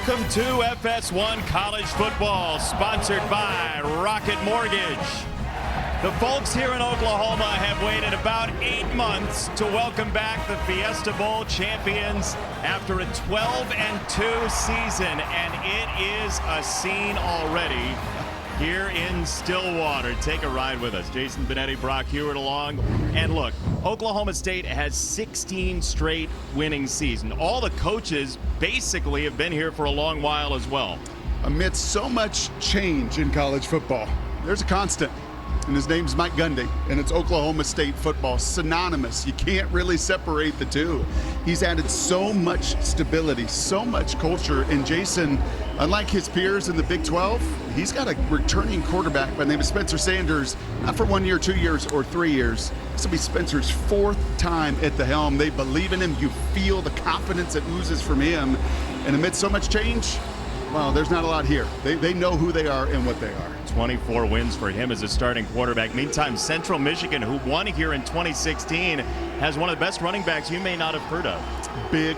Welcome to FS1 College Football, sponsored by Rocket Mortgage. The folks here in Oklahoma have waited about 8 months to welcome back the Fiesta Bowl champions after a 12-2 season, and it is a scene already here in Stillwater. Take a ride with us. Jason Benetti, Brock Hewitt along. And look, Oklahoma State has 16 straight winning seasons. All the coaches basically have been here for a long while as well. Amidst so much change in college football, there's a constant, and his name's Mike Gundy, and it's Oklahoma State football, synonymous. You can't really separate the two. He's added so much stability, so much culture, and Jason, unlike his peers in the Big 12, he's got a returning quarterback by the name of Spencer Sanders, not for 1 year, 2 years, or 3 years. This will be Spencer's 4th time at the helm. They believe in him. You feel the confidence that oozes from him, and amidst so much change, well, there's not a lot here. They know who they are and what they are. 24 wins for him as a starting quarterback. Meantime, Central Michigan, who won here in 2016, has one of the best running backs you may not have heard of. Big,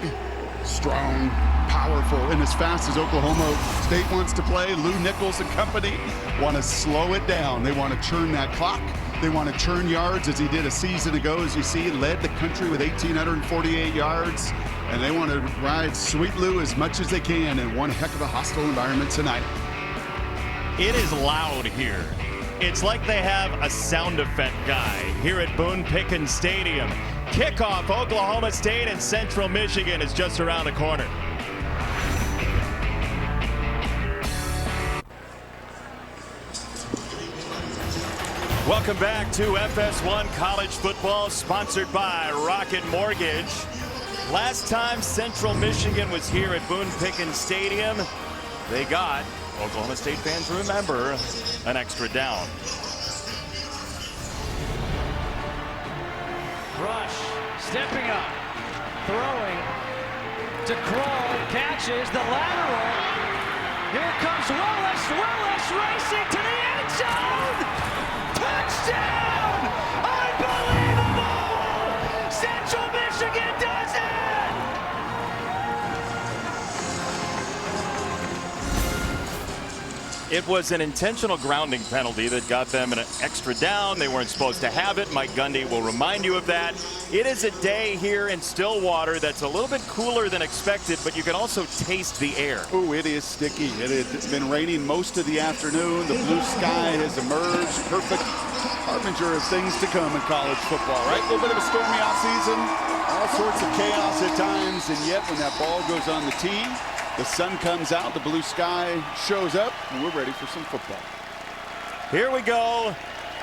strong, powerful, and as fast as Oklahoma State wants to play, Lou Nichols and company want to slow it down. They want to churn that clock. They want to churn yards, as he did a season ago, as you see, led the country with 1,848 yards. And they want to ride Sweet Lou as much as they can in one heck of a hostile environment tonight. It is loud here. It's like they have a sound effect guy here at Boone Pickens Stadium. Kickoff, Oklahoma State and Central Michigan is just around the corner. Welcome back to FS1 College Football, sponsored by Rocket Mortgage. Last time Central Michigan was here at Boone Pickens Stadium, they got, Oklahoma State fans remember, an extra down. Rush, stepping up, throwing to Kroll, catches the lateral. Here comes Willis racing to the end zone. Touchdown! Unbelievable! Central Michigan does it! It was an intentional grounding penalty that got them an extra down. They weren't supposed to have it. Mike Gundy will remind you of that. It is a day here in Stillwater that's a little bit cooler than expected, but you can also taste the air. Ooh, it is sticky. It has been raining most of the afternoon. The blue sky has emerged. Perfect harbinger of things to come in college football, right? A little bit of a stormy offseason, all sorts of chaos at times, and yet when that ball goes on the tee, the sun comes out, the blue sky shows up, and we're ready for some football. Here we go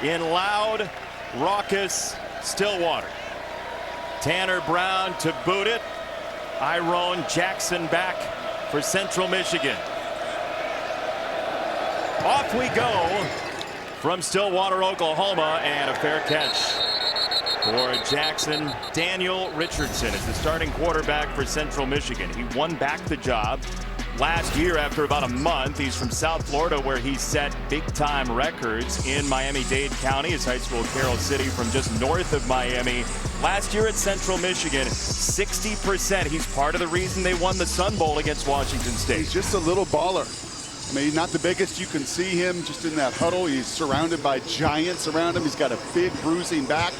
in loud, raucous Stillwater. Tanner Brown to boot it. Iron Jackson back for Central Michigan. Off we go from Stillwater, Oklahoma, and a fair catch for Jackson. Daniel Richardson is the starting quarterback for Central Michigan. He won back the job last year after about a month. He's from South Florida, where he set big-time records in Miami-Dade County. His high school, Carroll City, from just north of Miami. Last year at Central Michigan, 60%. He's part of the reason they won the Sun Bowl against Washington State. He's just a little baller. I mean, not the biggest. You can see him just in that huddle. He's surrounded by giants around him. He's got a big bruising back.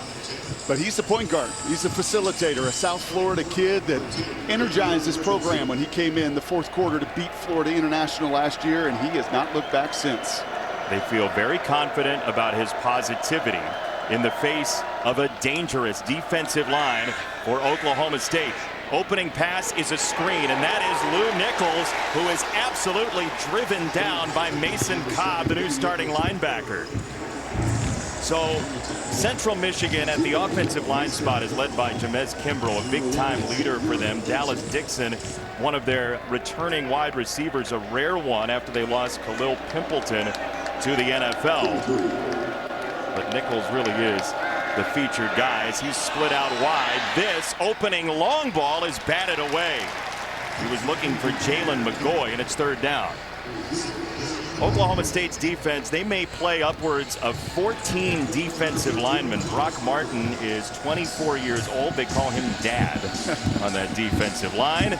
But he's the point guard. He's a facilitator, a South Florida kid that energized his program when he came in the fourth quarter to beat Florida International last year, and he has not looked back since. They feel very confident about his positivity in the face of a dangerous defensive line for Oklahoma State. Opening pass is a screen, and that is Lou Nichols, who is absolutely driven down by Mason Cobb, the new starting linebacker. So Central Michigan at the offensive line spot is led by Jamez Kimbrell, a big-time leader for them. Dallas Dixon, one of their returning wide receivers, a rare one after they lost Khalil Pimpleton to the NFL. But Nichols really is the featured guy as he's split out wide. This opening long ball is batted away. He was looking for Jalen McGoy, and it's third down. Oklahoma State's defense, they may play upwards of 14 defensive linemen. Brock Martin is 24 years old. They call him Dad on that defensive line.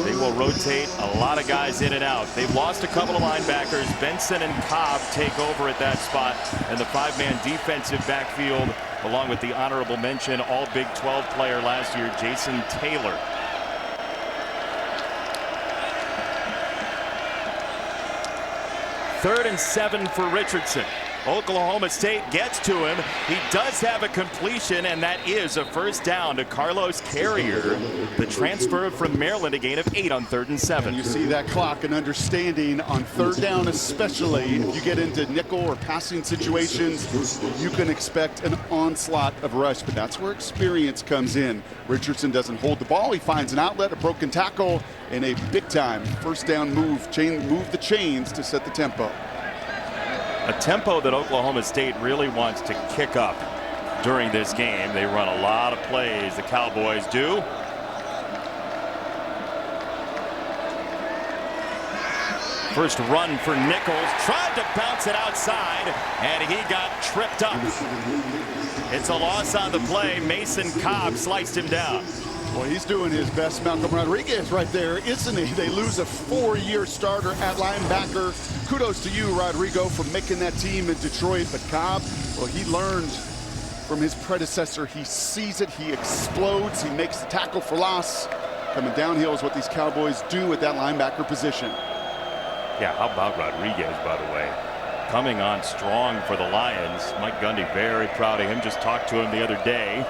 They will rotate a lot of guys in and out. They've lost a couple of linebackers. Benson and Cobb take over at that spot, and the 5-man defensive backfield, along with the honorable mention all Big 12 player last year, Jason Taylor. Third and 7 for Richardson. Oklahoma State gets to him. He does have a completion, and that is a first down to Carlos Carrier, the transfer from Maryland, a gain of 8 on 3rd and 7. And you see that clock and understanding on 3rd down, especially if you get into nickel or passing situations, you can expect an onslaught of rush, but that's where experience comes in. Richardson doesn't hold the ball. He finds an outlet, a broken tackle, and a big-time first down move the chains to set the tempo. A tempo that Oklahoma State really wants to kick up during this game. They run a lot of plays, the Cowboys do. First run for Nichols, tried to bounce it outside, and he got tripped up. It's a loss on the play. Mason Cobb sliced him down. Well, he's doing his best. Malcolm Rodriguez right there, isn't he? They lose a 4-year starter at linebacker. Kudos to you, Rodrigo, for making that team in Detroit. But Cobb, well, he learned from his predecessor. He sees it, he explodes, he makes the tackle for loss. Coming downhill is what these Cowboys do at that linebacker position. Yeah, how about Rodriguez, by the way? Coming on strong for the Lions. Mike Gundy very proud of him. Just talked to him the other day.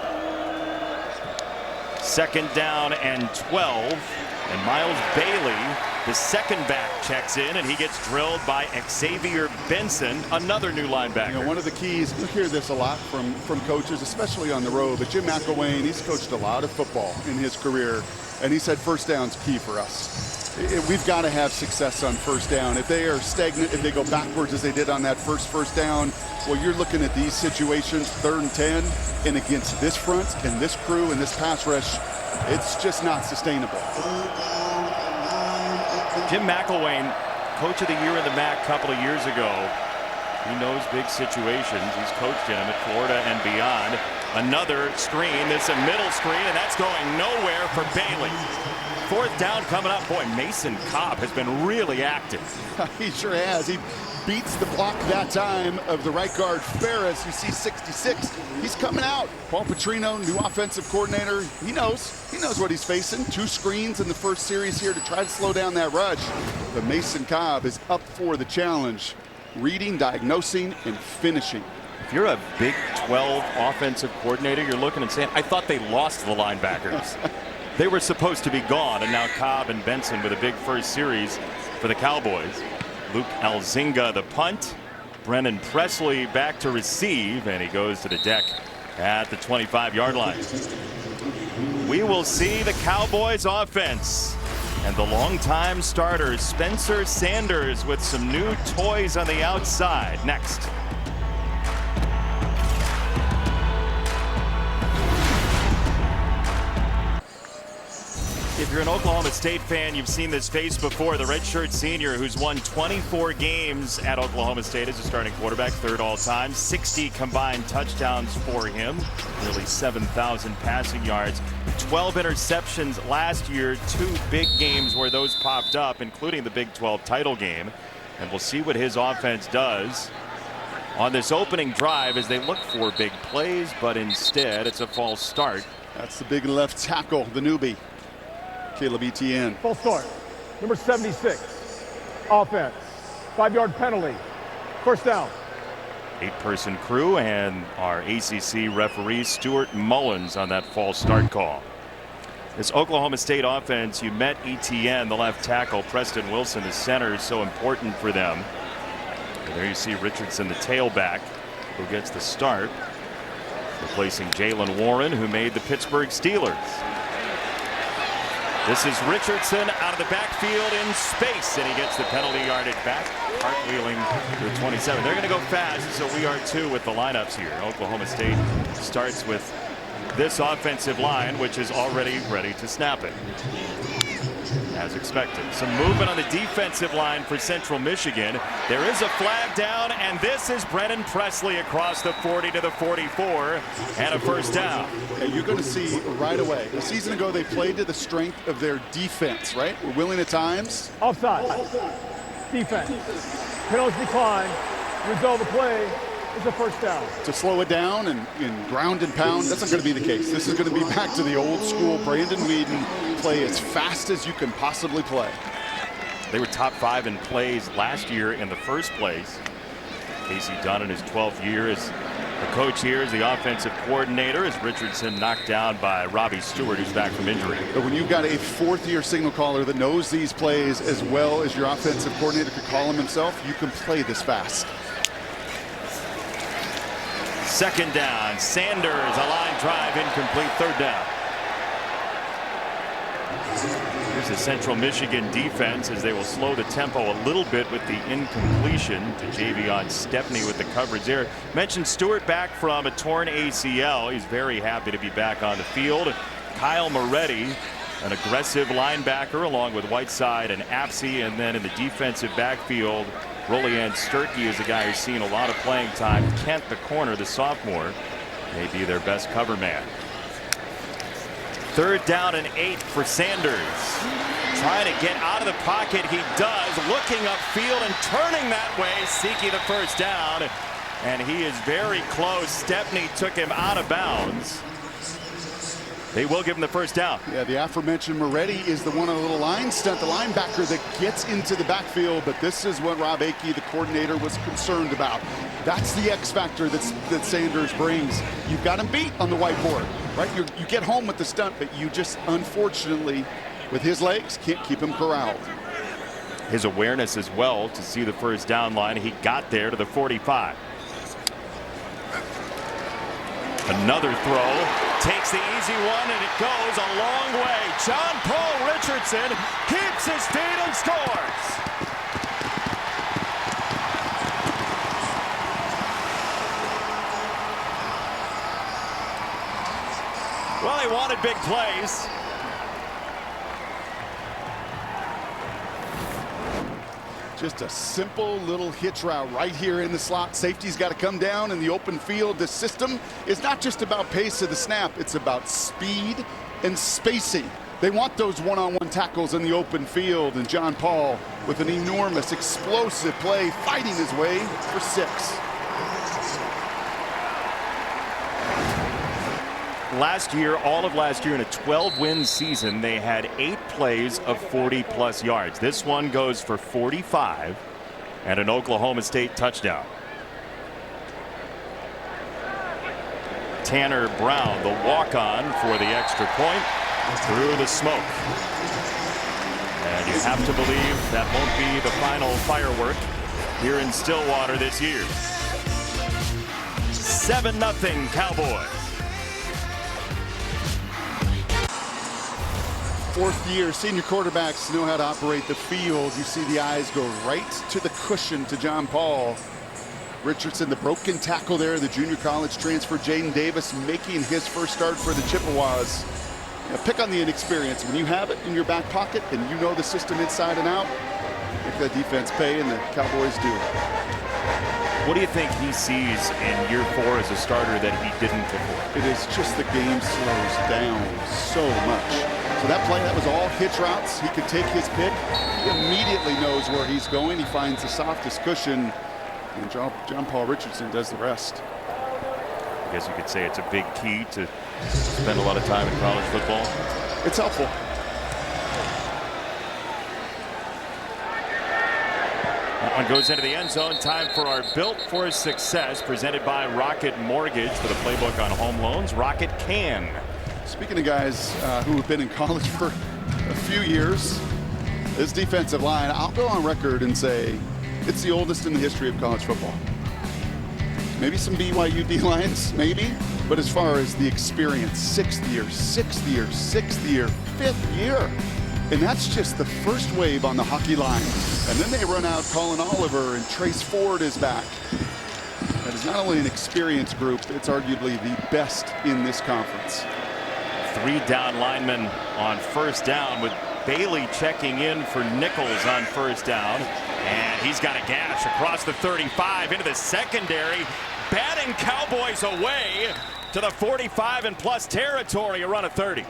2nd down and 12, and Miles Bailey, the second back, checks in, and he gets drilled by Xavier Benson, another new linebacker. You know, one of the keys, you hear this a lot from coaches, especially on the road, but Jim McElwain, he's coached a lot of football in his career, and he said first down's key for us. We've got to have success on first down. If they are stagnant, if they go backwards as they did on that first down, well, you're looking at these situations, 3rd and 10, and against this front and this crew and this pass rush, it's just not sustainable. Jim McElwain, coach of the year in the MAC a couple of years ago. He knows big situations. He's coached in them at Florida and beyond. Another screen. This is a middle screen, and that's going nowhere for Bailey. 4th down coming up. Boy, Mason Cobb has been really active. He sure has. He beats the block that time of the right guard Ferris. You see 66. He's coming out. Paul Petrino, new offensive coordinator. He knows what he's facing. 2 screens in the first series here to try to slow down that rush. But Mason Cobb is up for the challenge. Reading, diagnosing, and finishing. If you're a Big 12 offensive coordinator, you're looking and saying, I thought they lost the linebackers. They were supposed to be gone, and now Cobb and Benson with a big first series for the Cowboys. Luke Alzinga the punt. Brennan Presley back to receive, and he goes to the deck at the 25-yard line. We will see the Cowboys offense and the longtime starter Spencer Sanders with some new toys on the outside next. If you're an Oklahoma State fan, you've seen this face before. The redshirt senior who's won 24 games at Oklahoma State as a starting quarterback, 3rd all-time, 60 combined touchdowns for him, nearly 7,000 passing yards, 12 interceptions last year, 2 big games where those popped up, including the Big 12 title game. And we'll see what his offense does on this opening drive as they look for big plays, but instead it's a false start. That's the big left tackle, the newbie, Caleb Etienne. Full start. Number 76. Offense. 5-yard penalty. First down. 8-person crew and our ACC referee Stuart Mullins on that false start call. This Oklahoma State offense, you met Etienne, the left tackle. Preston Wilson, the center, is so important for them. And there you see Richardson, the tailback, who gets the start, replacing Jalen Warren, who made the Pittsburgh Steelers. This is Richardson out of the backfield in space, and he gets the penalty yardage back, cartwheeling to the 27. They're going to go fast, so we are too with the lineups here. Oklahoma State starts with this offensive line, which is already ready to snap it. as expected. Some movement on the defensive line for Central Michigan. There is a flag down, and this is Brennan Presley across the 40 to the 44, and a first down. Yeah, you're going to see right away. A season ago, they played to the strength of their defense, right? We're willing at times. Offside. Defense. Penalty decline. Result of the play is a first down. To slow it down and ground and pound, that's not going to be the case. This is going to be back to the old school Brandon Weeden, play as fast as you can possibly play. They were top 5 in plays last year in the first place. Casey Dunn in his 12th year as the coach here, as the offensive coordinator, as Richardson knocked down by Robbie Stewart, who's back from injury. But when you've got a 4th-year signal caller that knows these plays as well as your offensive coordinator could call them himself, you can play this fast. Second down, Sanders, a line drive, incomplete, third down. Here's the Central Michigan defense as they will slow the tempo a little bit with the incompletion to Javion Stepney with the coverage there. Mentioned Stewart back from a torn ACL. He's very happy to be back on the field. Kyle Moretti, an aggressive linebacker, along with Whiteside and Apsey, and then in the defensive backfield, Rolian Sturkey is a guy who's seen a lot of playing time. Kent, the corner, the sophomore, may be their best cover man. Third down and 8 for Sanders. Trying to get out of the pocket. He does. Looking upfield and turning that way, seeking the first down. And he is very close. Stepney took him out of bounds. They will give him the first down. Yeah, the aforementioned Moretti is the one on a little line stunt, the linebacker that gets into the backfield, but this is what Rob Akey, the coordinator, was concerned about. That's the X factor that Sanders brings. You've got him beat on the whiteboard, right? You get home with the stunt, but you just, unfortunately, with his legs, can't keep him corralled. His awareness as well to see the first down line. He got there to the 45. Another throw, takes the easy one, and it goes a long way. John Paul Richardson keeps his feet and scores. Well, he wanted big plays. Just a simple little hitch route right here in the slot. Safety's got to come down in the open field. This system is not just about pace of the snap. It's about speed and spacing. They want those one-on-one tackles in the open field. And John Paul with an enormous, explosive play, fighting his way for 6. Last year, all of last year in a 12-win season, they had 8 plays of 40-plus yards. This one goes for 45 and an Oklahoma State touchdown. Tanner Brown, the walk-on for the extra point, through the smoke. And you have to believe that won't be the final firework here in Stillwater this year. 7-0 Cowboys. 4th year, senior quarterbacks know how to operate the field. You see the eyes go right to the cushion to John Paul. Richardson, the broken tackle there, the junior college transfer. Jaden Davis making his first start for the Chippewas. Pick on the inexperience. When you have it in your back pocket and you know the system inside and out, make that defense pay, and the Cowboys do. What do you think he sees in year 4 as a starter that he didn't before? It is just the game slows down so much. So that play, that was all hitch routes. He could take his pick. He immediately knows where he's going. He finds the softest cushion, and John Paul Richardson does the rest. I guess you could say it's a big key to spend a lot of time in college football. It's helpful. That one goes into the end zone. Time for our Built for Success, presented by Rocket Mortgage. For the playbook on home loans, Rocket can. Speaking of guys who have been in college for a few years, this defensive line, I'll go on record and say it's the oldest in the history of college football. Maybe some BYU D-lines, maybe, but as far as the experience, 6th year, 6th year, 6th year, 5th year. And that's just the first wave on the hockey line. And then they run out Colin Oliver, and Trace Ford is back. That is not only an experienced group, it's arguably the best in this conference. 3 down linemen on first down with Bailey checking in for Nichols on first down. And he's got a gash across the 35 into the secondary. Batting Cowboys away to the 45 and plus territory, a run of 30.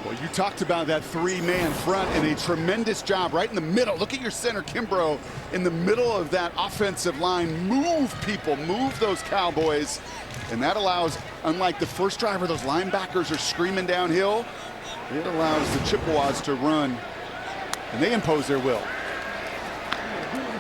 Well, you talked about that three-man front and a tremendous job right in the middle. Look at your center, Kimbrough, in the middle of that offensive line. Move people, move those Cowboys. And that allows, unlike the first drive where those linebackers are screaming downhill, it allows the Chippewas to run, and they impose their will.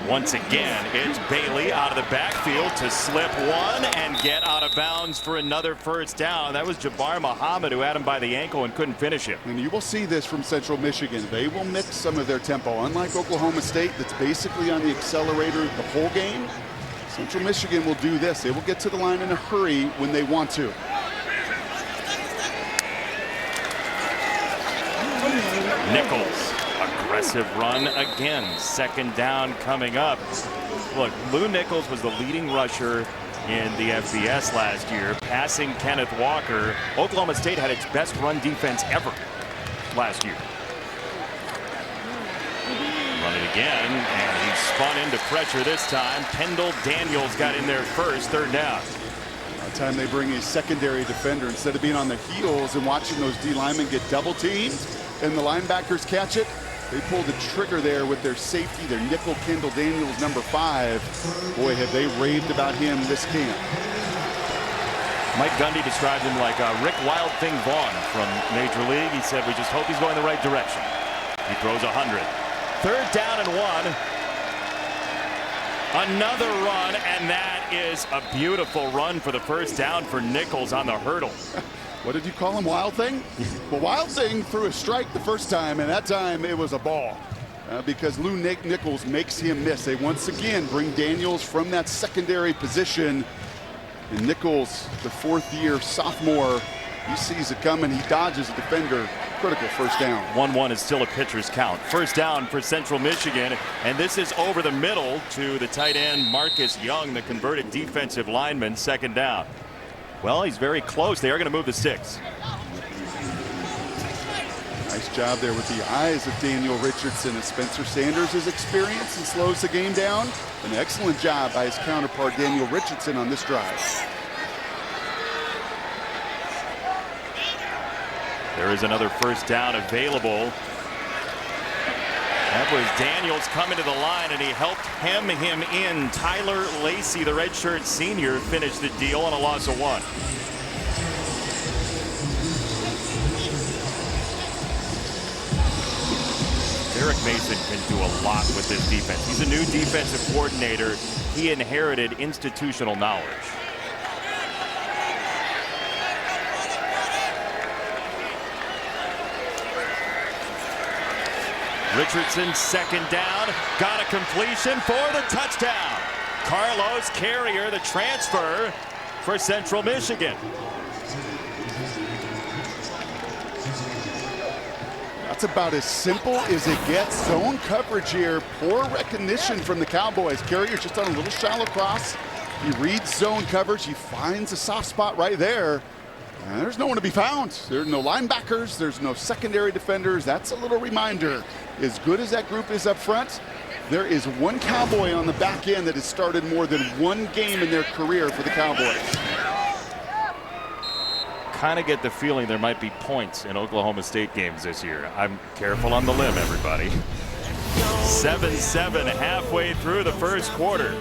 Once again, it's Bailey out of the backfield to slip one and get out of bounds for another first down. That was Jabbar Muhammad who had him by the ankle and couldn't finish it. And you will see this from Central Michigan. They will mix some of their tempo. Unlike Oklahoma State, that's basically on the accelerator the whole game, Central Michigan will do this. They will get to the line in a hurry when they want to. Nichols, aggressive run again. Second down coming up. Look, Lou Nichols was the leading rusher in the FBS last year, passing Kenneth Walker. Oklahoma State had its best run defense ever last year. Run it again, and he spun into pressure this time. Kendall Daniels got in there first, third down. By the time they bring a secondary defender, instead of being on the heels and watching those D linemen get double teamed and the linebackers catch it, they pulled the trigger there with their safety, their nickel Kendall Daniels, number 5. Boy, have they raved about him this camp. Mike Gundy described him like Rick Wild Thing Vaughn from Major League. He said, we just hope he's going the right direction. He throws 100. Third down and 1. Another run, and that is a beautiful run for the first down for Nichols on the hurdle. What did you call him, Wild Thing? Well, Wild Thing threw a strike the first time, and that time it was a ball because Lou Nichols makes him miss. They once again bring Daniels from that secondary position. And Nichols, the fourth-year sophomore, he sees it coming. He dodges a defender. Critical first down. 1-1 is still a pitcher's count. First down for Central Michigan, and this is over the middle to the tight end Marcus Young, the converted defensive lineman. Second down. Well, he's very close. They are going to move the sticks. Nice job there with the eyes of Daniel Richardson as Spencer Sanders is experienced and slows the game down. An excellent job by his counterpart Daniel Richardson on this drive. There is another first down available. That was Daniels coming to the line, and he helped hem him in. Tyler Lacey, the redshirt senior, finished the deal on a loss of 1. Derek Mason can do a lot with this defense. He's a new defensive coordinator. He inherited institutional knowledge. Richardson, second down, got a completion for the touchdown. Carlos Carrier, the transfer for Central Michigan. That's about as simple as it gets. Zone coverage here. Poor recognition from the Cowboys. Carrier just on a little shallow cross. He reads zone coverage. He finds a soft spot right there. And there's no one to be found. There's no linebackers. There's no secondary defenders. That's a little reminder. As good as that group is up front, there is one Cowboy on the back end that has started more than one game in their career for the Cowboys. Kind of get the feeling there might be points in Oklahoma State games this year. I'm careful on the limb, everybody. 7-7 halfway through the first quarter.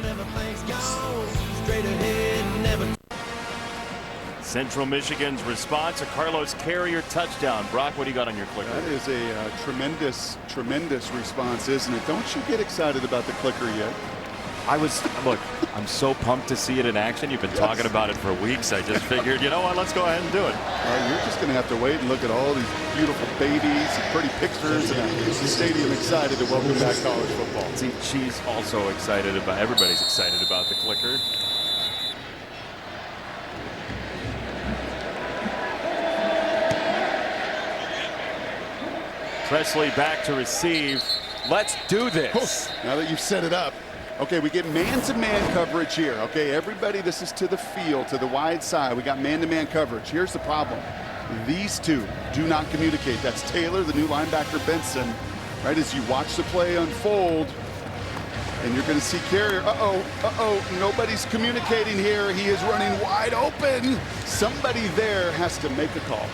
Central Michigan's response, a Carlos Carrier touchdown. Brock, what do you got on your clicker? That is a tremendous response, isn't it? Don't you get excited about the clicker yet? Look, I'm so pumped to see it in action. You've been talking about it for weeks. I just figured, you know what, let's go ahead and do it. You're just going to have to wait and look at all these beautiful babies and pretty pictures, and the stadium excited to welcome back college football. See, she's also excited about, everybody's excited about the clicker. Presley back to receive. Let's do this. Now that you've set it up. Okay, we get man-to-man coverage here. Okay, everybody, this is to the field, to the wide side. We got man-to-man coverage. Here's the problem. These two do not communicate. That's Taylor, the new linebacker, Benson. Right as you watch the play unfold, and you're going to see Carrier. Nobody's communicating here. He is running wide open. Somebody there has to make a call.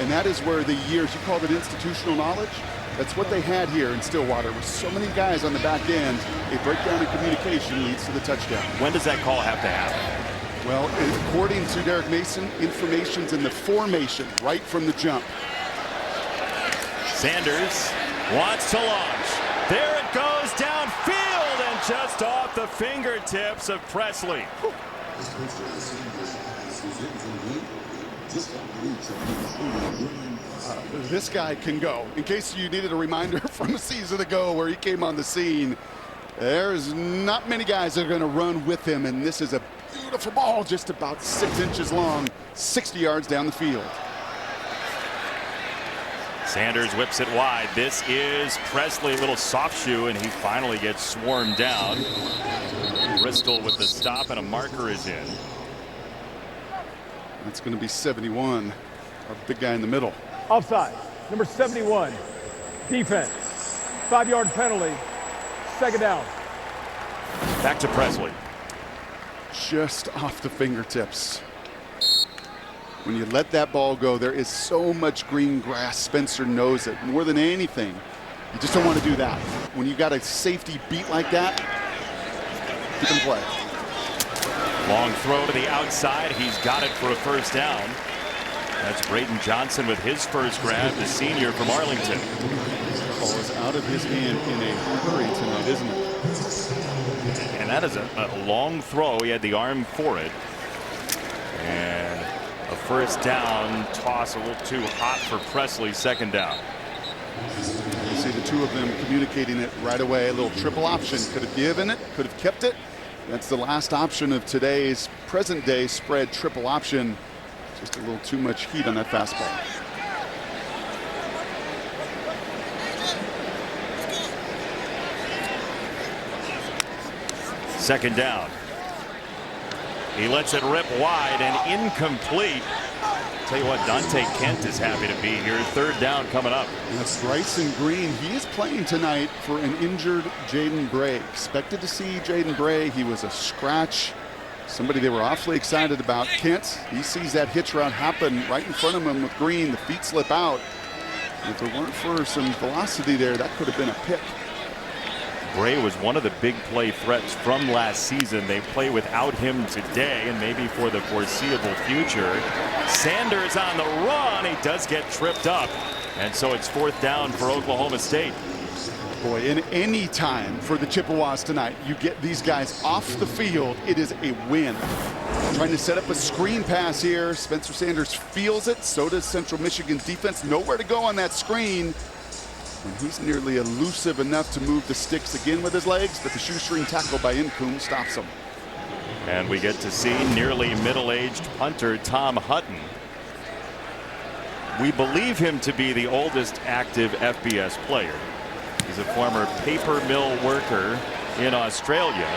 And that is where the years, you called it institutional knowledge. That's what they had here in Stillwater with so many guys on the back end. A breakdown in communication leads to the touchdown. When does that call have to happen? Well, according to Derek Mason, information's in the formation right from the jump. Sanders wants to launch. There it goes downfield and just off the fingertips of Presley. This guy can go. In case you needed a reminder from a season ago where he came on the scene, there's not many guys that are going to run with him, and this is a beautiful ball just about 6 inches long, 60 yards down the field. Sanders whips it wide. This is Presley, a little soft shoe, and he finally gets swarmed down. Bristol with the stop, and a marker is in. That's going to be 71, our big guy in the middle. Offside, number 71, defense, 5-yard penalty, second down. Back to Presley. Just off the fingertips. When you let that ball go, there is so much green grass. Spencer knows it more than anything. You just don't want to do that. When you got a safety beat like that, keep him play. Long throw to the outside. He's got it for a first down. That's Braden Johnson with his first grab, the senior from Arlington. The ball is out of his hand in a hurry tonight, isn't it? And that is a long throw. He had the arm for it. And a first down toss, a little too hot for Presley. Second down. You see the two of them communicating it right away. A little triple option. Could have given it, could have kept it. That's the last option of today's present day spread triple option. Just a little too much heat on that fastball. Second down. He lets it rip wide and incomplete. Tell you what, Dante Kent is happy to be here. Third down coming up. That's Bryson Green. He is playing tonight for an injured Jaden Bray. Expected to see Jaden Bray. He was a scratch. Somebody they were awfully excited about. Kent, he sees that hitch route happen right in front of him with Green. The feet slip out. If there weren't for some velocity there, that could have been a pick. Bray was one of the big play threats from last season. They play without him today and maybe for the foreseeable future. Sanders on the run. He does get tripped up. And so it's fourth down for Oklahoma State. Boy, in any time for the Chippewas tonight, you get these guys off the field, it is a win. Trying to set up a screen pass here. Spencer Sanders feels it. So does Central Michigan's defense. Nowhere to go on that screen. And he's nearly elusive enough to move the sticks again with his legs, but the shoestring tackle by Incombe stops him. And we get to see nearly middle-aged punter Tom Hutton. We believe him to be the oldest active FBS player. He's a former paper mill worker in Australia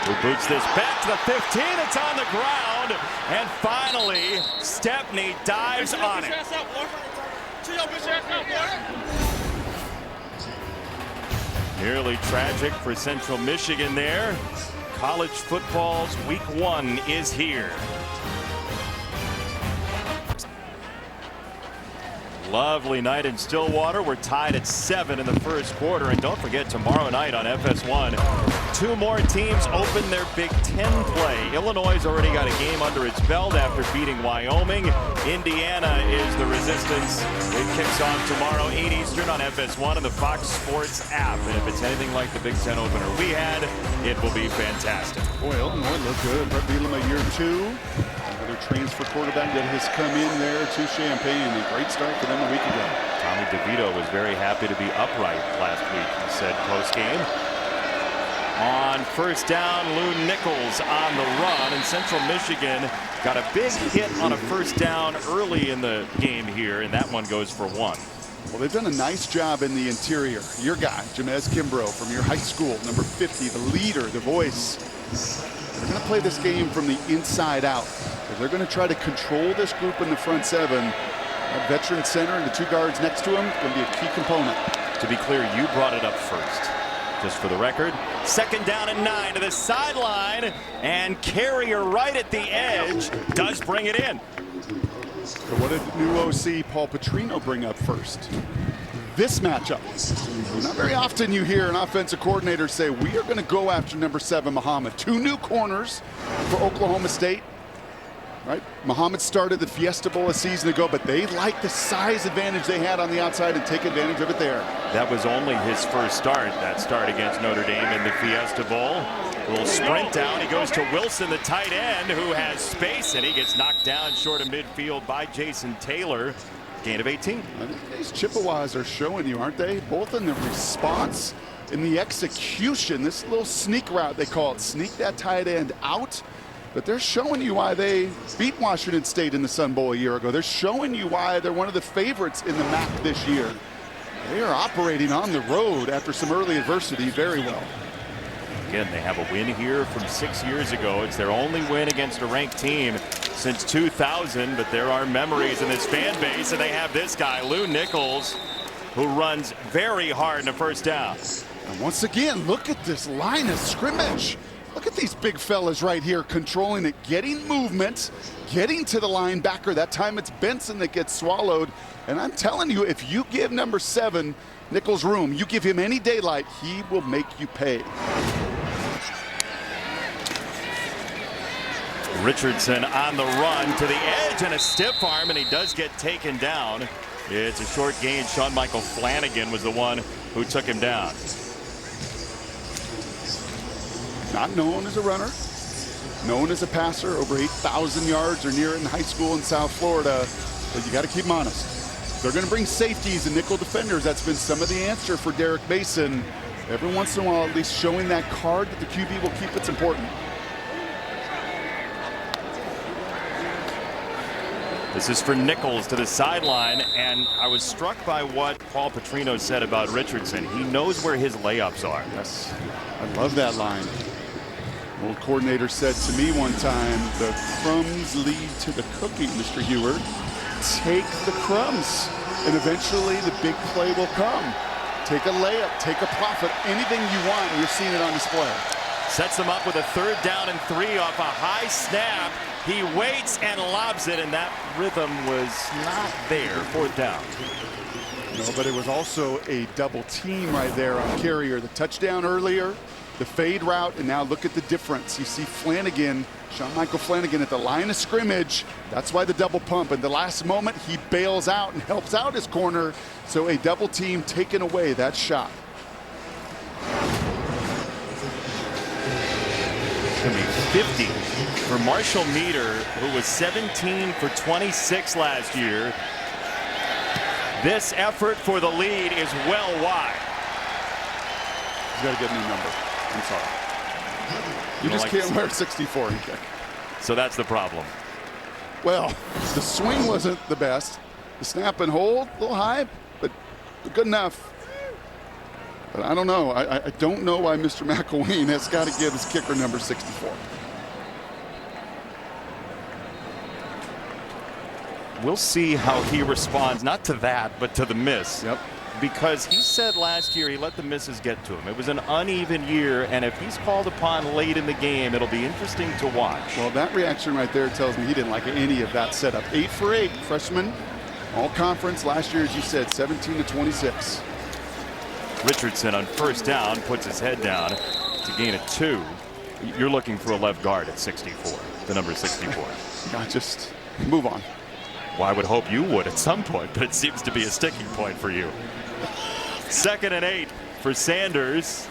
who boots this back to the 15. It's on the ground. And finally, Stepney dives on it. Nearly tragic for Central Michigan there. College football's week 1 is here. Lovely night in Stillwater. We're tied at 7 in the first quarter. And don't forget, tomorrow night on FS1, 2 more teams open their Big Ten play. Illinois has already got a game under its belt after beating Wyoming. Indiana is the resistance. It kicks off tomorrow, 8 Eastern on FS1 and the Fox Sports app. And if it's anything like the Big Ten opener we had, it will be fantastic. Boy, Illinois looked good. Brett Bielema, year 2. Another transfer quarterback that has come in there to Champaign. A great start for them a week ago. Tommy DeVito was very happy to be upright last week, he said post-game. On first down, Lou Nichols on the run, and Central Michigan got a big hit on a first down early in the game here, and that one goes for 1. Well, they've done a nice job in the interior. Your guy, Jamez Kimbrough, from your high school, number 50, the leader, the voice. They're going to play this game from the inside out. They're going to try to control this group in the front 7 That veteran center and the two guards next to him is going to be a key component. To be clear, you brought it up first. Just for the record, 2nd down and 9 to the sideline, and Carrier right at the edge does bring it in. So what did new OC Paul Petrino bring up first? This matchup. Not very often you hear an offensive coordinator say, we are going to go after number 7, Muhammad. 2 new corners for Oklahoma State. Right? Muhammad started the Fiesta Bowl a season ago, but they like the size advantage they had on the outside and take advantage of it there. That was only his first start, that start against Notre Dame in the Fiesta Bowl. A little sprint down, he goes to Wilson, the tight end, who has space, and he gets knocked down short of midfield by Jason Taylor. Gain of 18. I think these Chippewas are showing you, aren't they? Both in the response, in the execution, this little sneak route they call it, sneak that tight end out. But they're showing you why they beat Washington State in the Sun Bowl a year ago. They're showing you why they're one of the favorites in the MAC this year. They are operating on the road after some early adversity very well. Again, they have a win here from 6 years ago. It's their only win against a ranked team since 2000, but there are memories in this fan base, and they have this guy, Lou Nichols, who runs very hard in a first down. And once again, look at this line of scrimmage. Look at these big fellas right here controlling it, getting movement, getting to the linebacker. That time it's Benson that gets swallowed. And I'm telling you, if you give number 7 Nichols room, you give him any daylight, he will make you pay. Richardson on the run to the edge and a stiff arm, and he does get taken down. It's a short gain. Sean Michael Flanagan was the one who took him down. Not known as a runner, known as a passer, over 8,000 yards or near it in high school in South Florida, but you got to keep him honest. They're going to bring safeties and nickel defenders. That's been some of the answer for Derek Mason. Every once in a while, at least showing that card that the QB will keep, it's important. This is for Nichols to the sideline, and I was struck by what Paul Petrino said about Richardson. He knows where his layups are. Yes, I love that line. Old coordinator said to me one time, the crumbs lead to the cookie, Mr. Heward. Take the crumbs, and eventually the big play will come. Take a layup, take a profit, anything you want, and you're seeing it on display. Sets them up with a 3rd down and 3 off a high snap. He waits and lobs it, and that rhythm was not there. 4th down. No, but it was also a double team right there on Carrier. The touchdown earlier, the fade route, and now look at the difference. You see Flanagan, Sean Michael Flanagan at the line of scrimmage. That's why the double pump. In the last moment, he bails out and helps out his corner. So a double team taking away that shot. It's going to be 50 for Marshall Meter, who was 17 for 26 last year. This effort for the lead is well wide. He's got to get a new number. I'm sorry. You just can't wear 64. Okay. So that's the problem. Well, the swing wasn't the best. The snap and hold, a little high, but good enough. But I don't know. I don't know why Mr. McElwain has got to give his kicker number 64. We'll see how he responds, not to that, but to the miss. Yep. Because he said last year he let the misses get to him. It was an uneven year, and if he's called upon late in the game, it'll be interesting to watch. Well, that reaction right there tells me he didn't like any of that setup. 8 for 8, freshman, all conference. Last year, as you said, 17 to 26. Richardson on 1st down puts his head down. It's a gain of 2. You're looking for a left guard at 64, the number 64. Just move on. Well, I would hope you would at some point, but it seems to be a sticking point for you. 2nd and 8 for Sanders.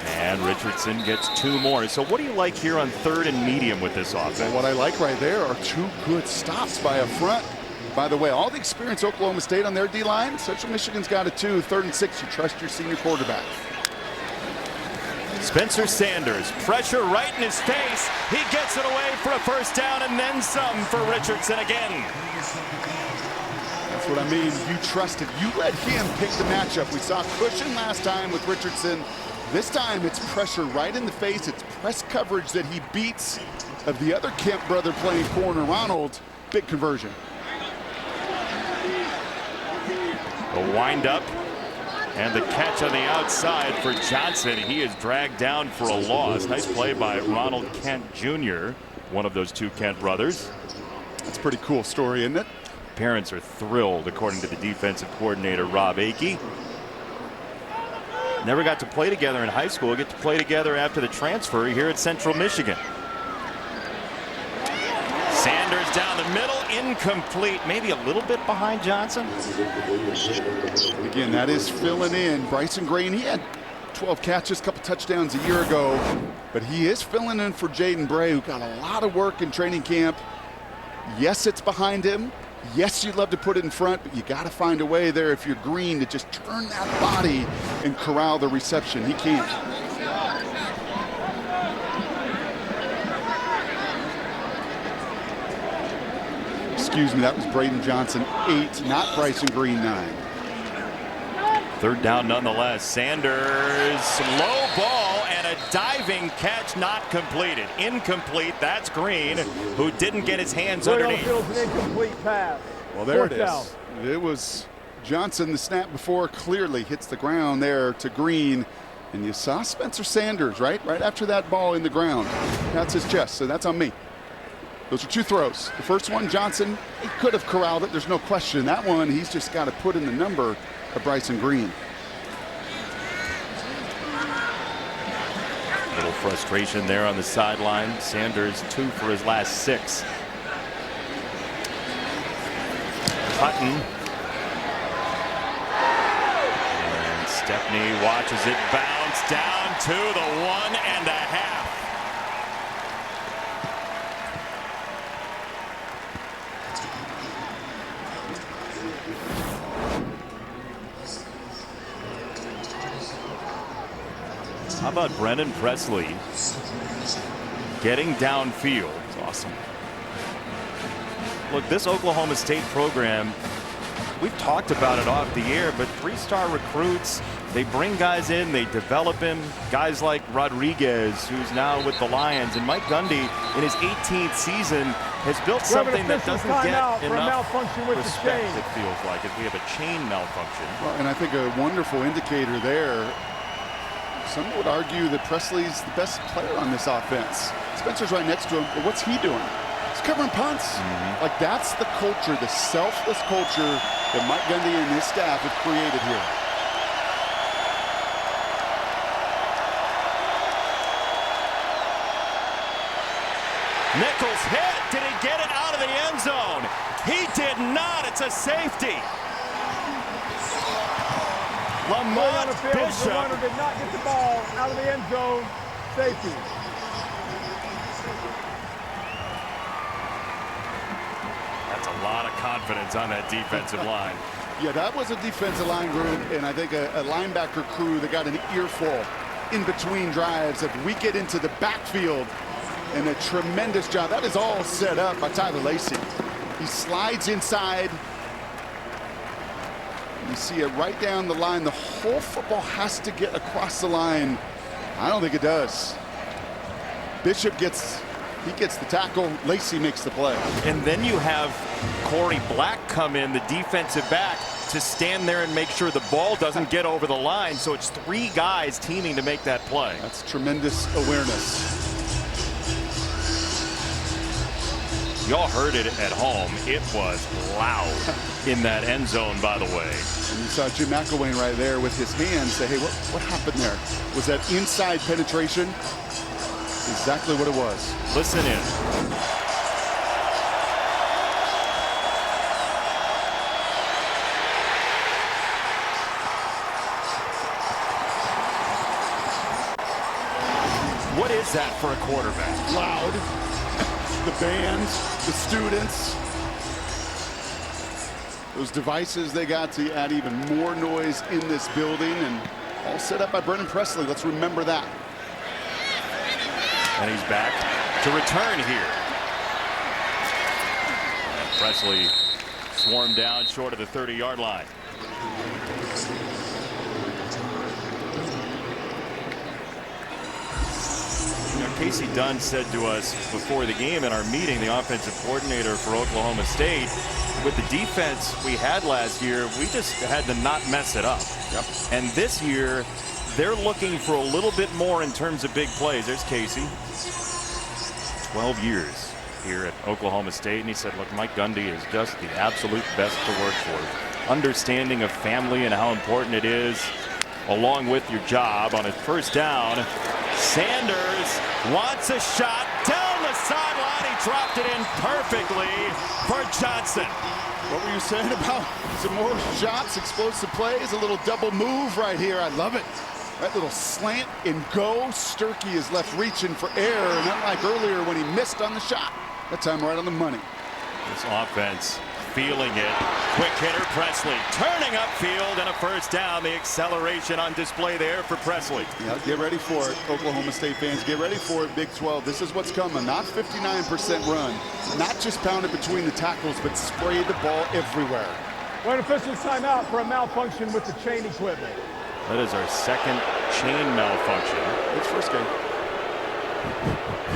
And Richardson gets 2 more. So what do you like here on 3rd and medium with this offense? Well, what I like right there are 2 good stops by a front. By the way, all the experience Oklahoma State on their D-line, Central Michigan's got a 2. 3rd and 6, you trust your senior quarterback. Spencer Sanders, pressure right in his face. He gets it away for a 1st down and then some for Richardson again. That's what I mean. You trust it. You let him pick the matchup. We saw cushion last time with Richardson. This time it's pressure right in the face. It's press coverage that he beats of the other Kemp brother playing corner, Ronald. Big conversion. The windup and the catch on the outside for Johnson. He is dragged down for a loss. Nice play by Ronald Kent Jr., one of those two Kent brothers. That's a pretty cool story, isn't it? Parents are thrilled, according to the defensive coordinator, Rob Akey. Never got to play together in high school. Get to play together after the transfer here at Central Michigan. Sanders down the middle, incomplete, maybe a little bit behind Johnson. Again, that is filling in. Bryson Green, he had 12 catches, a couple touchdowns a year ago, but he is filling in for Jaden Bray, who got a lot of work in training camp. Yes, it's behind him. Yes, you'd love to put it in front, but you got to find a way there if you're Green to just turn that body and corral the reception. He can't. Excuse me, that was Braden Johnson, 8, not Bryson Green, 9. Third down nonetheless. Sanders, low ball and a diving catch not completed. Incomplete. That's Green, who didn't get his hands underneath. An incomplete pass. Well, there it is. Down. It was Johnson, the snap before, clearly hits the ground there to Green. And you saw Spencer Sanders, right? Right after that ball in the ground. That's his chest, so that's on me. Those are two throws. The first one, Johnson, he could have corralled it. There's no question. That one, he's just got to put in the number of Bryson Green. A little frustration there on the sideline. Sanders 2 for his last 6. Hutton. And Stepney watches it bounce down to the 1.5. How about Brennan Presley getting downfield? It's awesome. Look, this Oklahoma State program, we've talked about it off the air, but 3-star recruits, they bring guys in, they develop him. Guys like Rodriguez, who's now with the Lions, and Mike Gundy in his 18th season has built something that doesn't get enough respect, it feels like, if we have a chain malfunction. Well, and I think a wonderful indicator there. Some would argue that Presley's the best player on this offense. Spencer's right next to him, but what's he doing? He's covering punts. Like, that's the culture, the selfless culture that Mike Gundy and his staff have created here. Nichols hit. Did he get it out of the end zone? He did not. It's a safety. Lamont Bishop. The runner did not get the ball out of the end zone. Safety. That's a lot of confidence on that defensive line. Yeah, that was a defensive line group, and I think a linebacker crew that got an earful in between drives. If we get into the backfield, and a tremendous job. That is all set up by Tyler Lacey. He slides inside. You see it right down the line. The whole football has to get across the line. I don't think it does. Bishop gets the tackle. Lacey makes the play. And then you have Corey Black come in, the defensive back, to stand there and make sure the ball doesn't get over the line. So it's 3 guys teaming to make that play. That's tremendous awareness. Y'all heard it at home. It was loud in that end zone, by the way. And you saw Jim McElwain right there with his hand say, hey, what happened there? Was that inside penetration? Exactly what it was. Listen in. What is that for a quarterback? Loud. The band, the students, those devices they got to add even more noise in this building, and all set up by Brennan Presley. Let's remember that. And he's back to return here. And Presley swarmed down short of the 30-yard line. Casey Dunn said to us before the game in our meeting, the offensive coordinator for Oklahoma State, with the defense we had last year, we just had to not mess it up. Yep. And this year, they're looking for a little bit more in terms of big plays. There's Casey. 12 years here at Oklahoma State, and he said, look, Mike Gundy is just the absolute best to work for. Understanding of family and how important it is, along with your job. On his first down, Sanders wants a shot down the sideline. He dropped it in perfectly for Johnson. What were you saying about some more shots, explosive plays, a little double move right here? I love it. That little slant and go. Sturkey is left reaching for air, and unlike earlier when he missed on the shot, that time right on the money. This offense feeling it. Quick hitter Presley turning upfield, and a first down. The acceleration on display there for Presley. Yeah, get ready for it, Oklahoma State fans. Get ready for it, Big 12. This is what's coming. Not 59% run, not just pounded between the tackles, but spray the ball everywhere. We're in official timeout for a malfunction with the chain equipment. That is our second chain malfunction. It's first game.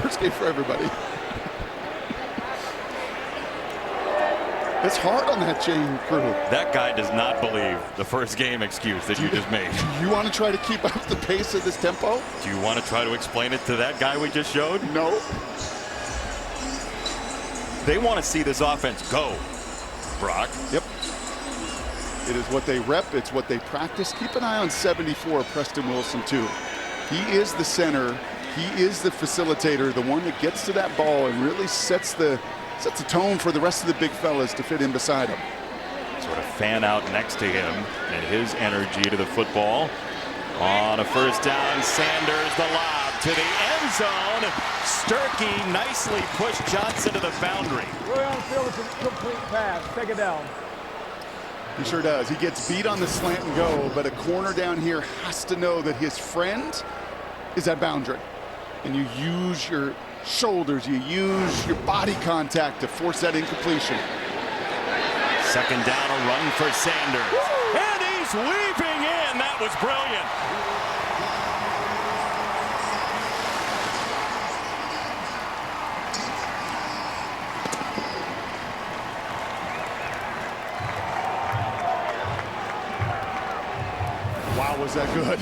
First game for everybody. It's hard on that chain crew. That guy does not believe the first game excuse that you just made. You want to try to keep up the pace of this tempo? Do you want to try to explain it to that guy we just showed? No. They want to see this offense go, Brock. Yep. It is what they rep. It's what they practice. Keep an eye on 74, Preston Wilson, too. He is the center. He is the facilitator, the one that gets to that ball and really sets the tone for the rest of the big fellas to fit in beside him. Sort of fan out next to him and his energy to the football. On a first down, Sanders the lob to the end zone. Sturkey nicely pushed Johnson to the boundary. Really on the field, it's a complete pass. Take it down. He sure does. He gets beat on the slant and go, but a corner down here has to know that his friend is at boundary. And you use your shoulders, you use your body contact to force that incompletion. Second down, a run for Sanders. Woo! And he's weaving in. That was brilliant. Wow, was that good?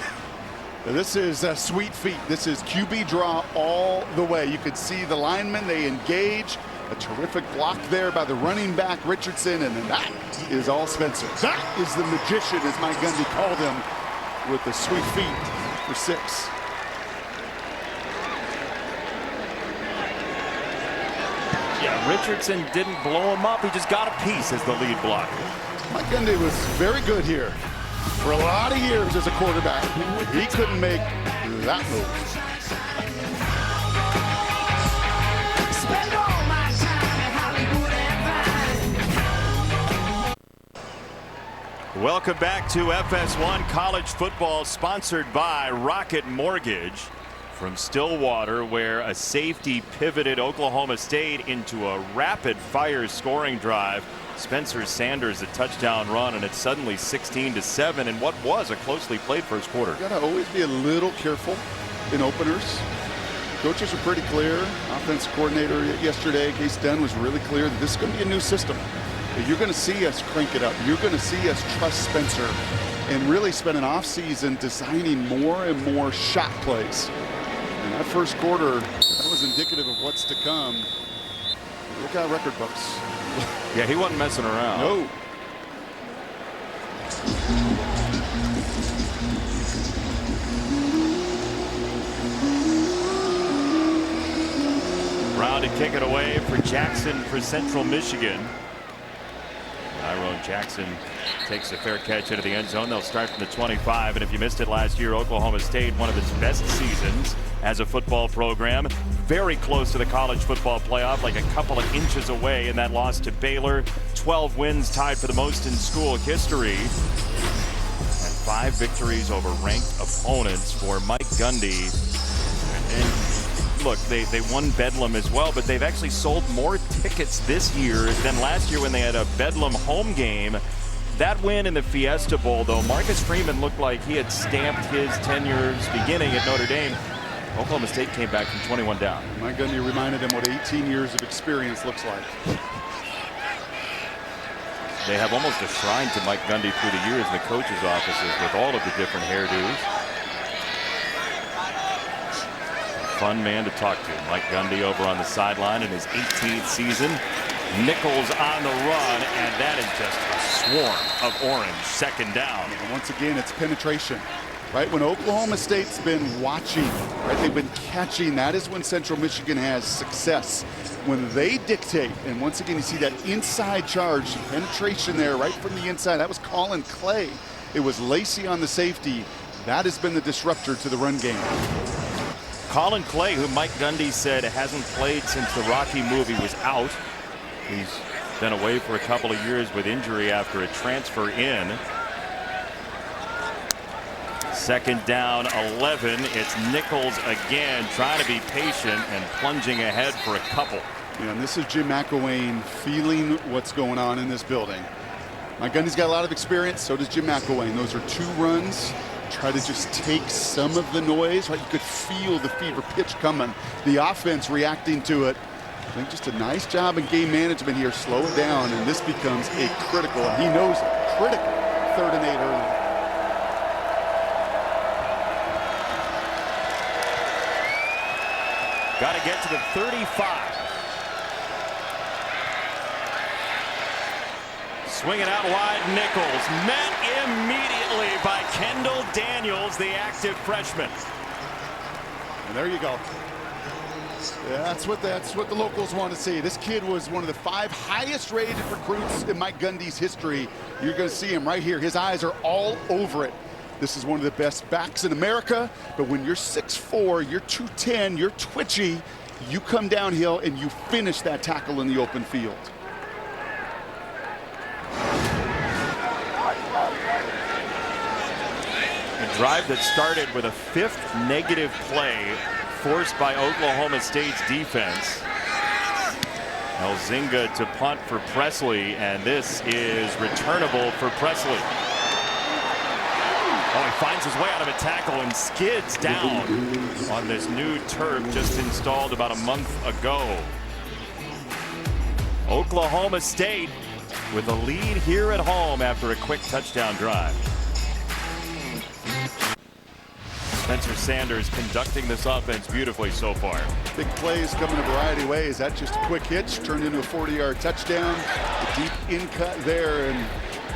This is sweet feet. This is QB draw all the way. You could see the linemen, they engage. A terrific block there by the running back, Richardson, and then that is all Spencer. That is the magician, as Mike Gundy called him, with the sweet feet for 6. Yeah, Richardson didn't blow him up. He just got a piece as the lead blocker. Mike Gundy was very good here. For a lot of years as a quarterback, he couldn't make that move. Welcome back to FS1 College Football, sponsored by Rocket Mortgage from Stillwater, where a safety pivoted Oklahoma State into a rapid-fire scoring drive. Spencer Sanders a touchdown run, and it's suddenly 16-7 in what was a closely played first quarter. You gotta always be a little careful in openers. Coaches are pretty clear. Offensive coordinator yesterday, Casey Dunn, was really clear that this is going to be a new system. You're going to see us crank it up. You're going to see us trust Spencer and really spend an offseason designing more and more shot plays. And that first quarter, that was indicative of what's to come. Look out, record books. Yeah, he wasn't messing around. No. Brown to kick it away for Jackson for Central Michigan. Tyrone Jackson takes a fair catch into the end zone. They'll start from the 25. And if you missed it last year, Oklahoma State, one of its best seasons as a football program. Very close to the college football playoff, like a couple of inches away in that loss to Baylor. 12 wins, tied for the most in school history. And 5 victories over ranked opponents for Mike Gundy. And look, they won Bedlam as well, but they've actually sold more tickets this year than last year when they had a Bedlam home game. That win in the Fiesta Bowl, though, Marcus Freeman looked like he had stamped his tenure's beginning at Notre Dame. Oklahoma State came back from 21 down. Mike Gundy reminded him what 18 years of experience looks like. They have almost a shrine to Mike Gundy through the years in the coaches' offices with all of the different hairdos. Fun man to talk to. Mike Gundy over on the sideline in his 18th season. Nichols on the run, and that is just a swarm of orange. Second down. And once again, it's penetration. Right, when Oklahoma State's been watching, right, they've been catching, that is when Central Michigan has success. When they dictate, and once again you see that inside charge, penetration there right from the inside. That was Colin Clay. It was Lacey on the safety. That has been the disruptor to the run game. Colin Clay, who Mike Gundy said hasn't played since the Rocky movie was out. He's been away for a couple of years with injury after a transfer in. Second down, 11. It's Nichols again, trying to be patient and plunging ahead for a couple. Yeah, and this is Jim McElwain feeling what's going on in this building. Mike Gundy's got a lot of experience, so does Jim McElwain. Those are 2 runs. Try to just take some of the noise, right? You could feel the fever pitch coming. The offense reacting to it. I think just a nice job in game management here. Slow it down, and this becomes a critical, and he knows it, critical 3rd and 8 early. Got to get to the 35. Swinging out wide, Nichols. Met immediately by Kendall Daniels, the active freshman. And there you go. Yeah, that's what the locals want to see. This kid was one of the 5 highest rated recruits in Mike Gundy's history. You're going to see him right here. His eyes are all over it. This is one of the best backs in America, but when you're 6'4", you're 210, you're twitchy, you come downhill and you finish that tackle in the open field. A drive that started with a 5th negative play forced by Oklahoma State's defense. Elzinga to punt for Presley, and this is returnable for Presley. Oh, he finds his way out of a tackle and skids down on this new turf just installed about a month ago. Oklahoma State with a lead here at home after a quick touchdown drive. Spencer Sanders conducting this offense beautifully so far. Big plays come in a variety of ways. That just a quick hitch turned into a 40-yard touchdown. The deep in cut there, and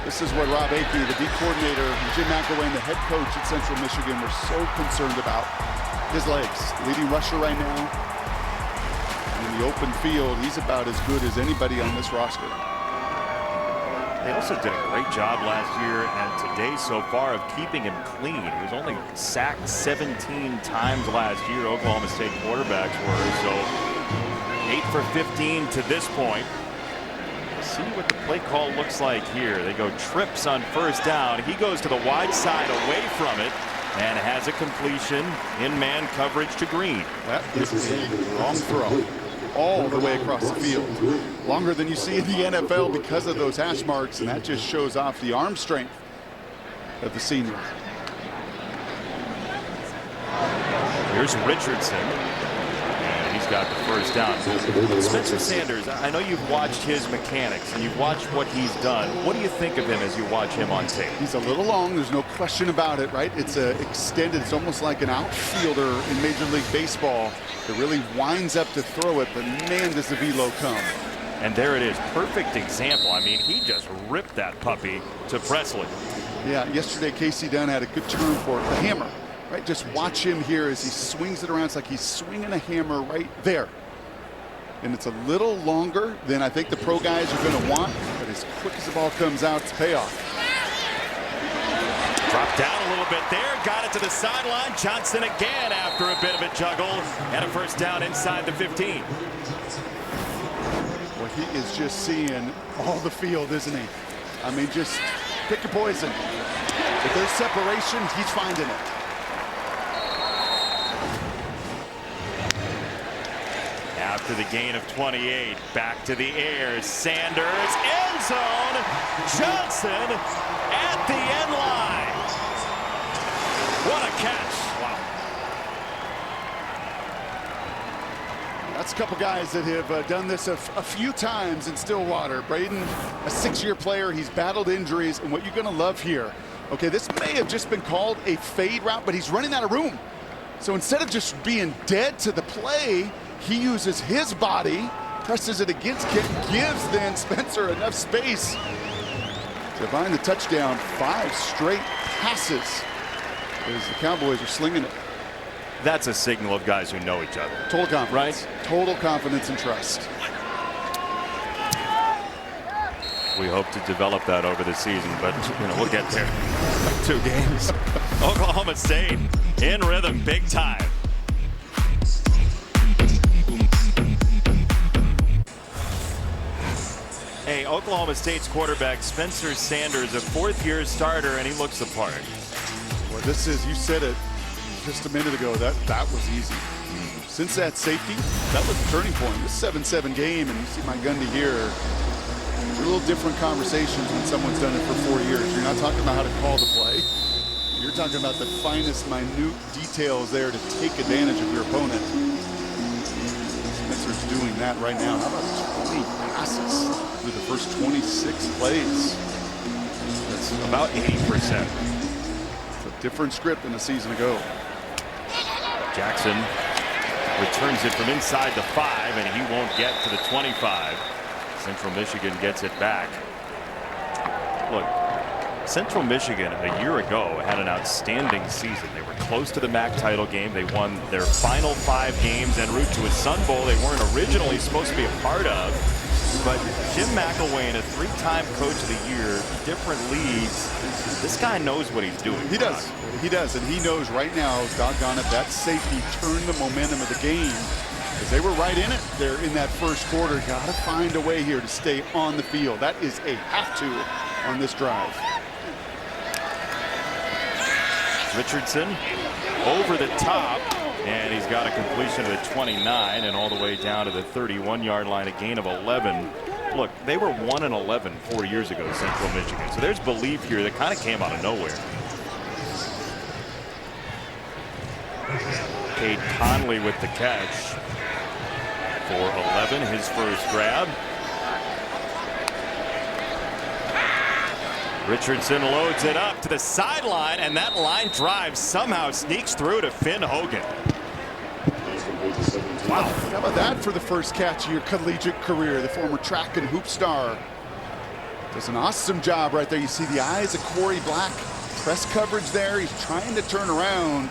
this is what Rob Akey, the D coordinator, and Jim McElwain, the head coach at Central Michigan, were so concerned about. His legs, leading rusher right now. And in the open field, he's about as good as anybody on this roster. They also did a great job last year and today so far of keeping him clean. He was only sacked 17 times last year, Oklahoma State quarterbacks were, so 8 for 15 to this point. See what the play call looks like here. They go trips on 1st down. He goes to the wide side away from it and has a completion in man coverage to Green. That is a long throw all the way across the field. Longer than you see in the NFL because of those hash marks, and that just shows off the arm strength of the senior. Here's Richardson, and he's got the 1st down. Spencer Sanders, I know you've watched his mechanics and you've watched what he's done. What do you think of him as you watch him on tape? He's a little long, there's no question about it, right? It's extended, it's almost like an outfielder in Major League Baseball that really winds up to throw it, but man, does the velo come. And there it is, perfect example. I mean, he just ripped that puppy to Presley. Yeah, yesterday Casey Dunn had a good term for it, the hammer. Right, just watch him here as he swings it around. It's like he's swinging a hammer right there. And it's a little longer than I think the pro guys are going to want, but as quick as the ball comes out, it's payoff. Dropped down a little bit there, got it to the sideline. Johnson again after a bit of a juggle, and a 1st down inside the 15. Well, he is just seeing all the field, isn't he? I mean, just pick your poison. If there's separation, he's finding it. After the gain of 28, back to the air. Sanders, end zone. Johnson at the end line. What a catch. Wow. That's a couple guys that have done this a few times in Stillwater. Braden, a 6-year player, he's battled injuries, and what you're gonna love here, okay, this may have just been called a fade route, but he's running out of room. So instead of just being dead to the play, he uses his body, presses it against Kit, gives then Spencer enough space to find the touchdown. 5 straight passes as the Cowboys are slinging it. That's a signal of guys who know each other. Total confidence. Right? Total confidence and trust. We hope to develop that over the season, but we'll get there. 2 games. Oklahoma State in rhythm, big time. Hey, Oklahoma State's quarterback Spencer Sanders, a 4th-year starter, and he looks the part. Well, this is, you said it just a minute ago, that was easy. Since that safety, that was the turning point. This 7-7 game, and you see Mike Gundy here. They're a little different conversations when someone's done it for 4 years. You're not talking about how to call the play. You're talking about the finest, minute details there to take advantage of your opponent. Spencer's doing that right now. How about 20 passes through the first 26 plays? That's about 80%. It's a different script than a season ago. Jackson returns it from inside the 5, and he won't get to the 25. Central Michigan gets it back. Look, Central Michigan a year ago had an outstanding season. They were close to the MAC title game. They won their final 5 games en route to a Sun Bowl they weren't originally supposed to be a part of. But Jim McElwain, a 3-time Coach of the Year, different leagues. This guy knows what he's doing. He does. He does, and he knows right now, doggone it, that safety turned the momentum of the game. Because they were right in it there in that first quarter. Got to find a way here to stay on the field. That is a have-to on this drive. Richardson over the top, and he's got a completion of the 29 and all the way down to the 31-yard line, a gain of 11. Look, they were 1-11 4 years ago, Central Michigan. So there's belief here that kind of came out of nowhere. Cade Conley with the catch for 11, his first grab. Richardson loads it up to the sideline, and that line drive somehow sneaks through to Finn Hogan. Wow, how about that for the first catch of your collegiate career? The former track and hoop star does an awesome job right there. You see the eyes of Corey Black, press coverage there. He's trying to turn around.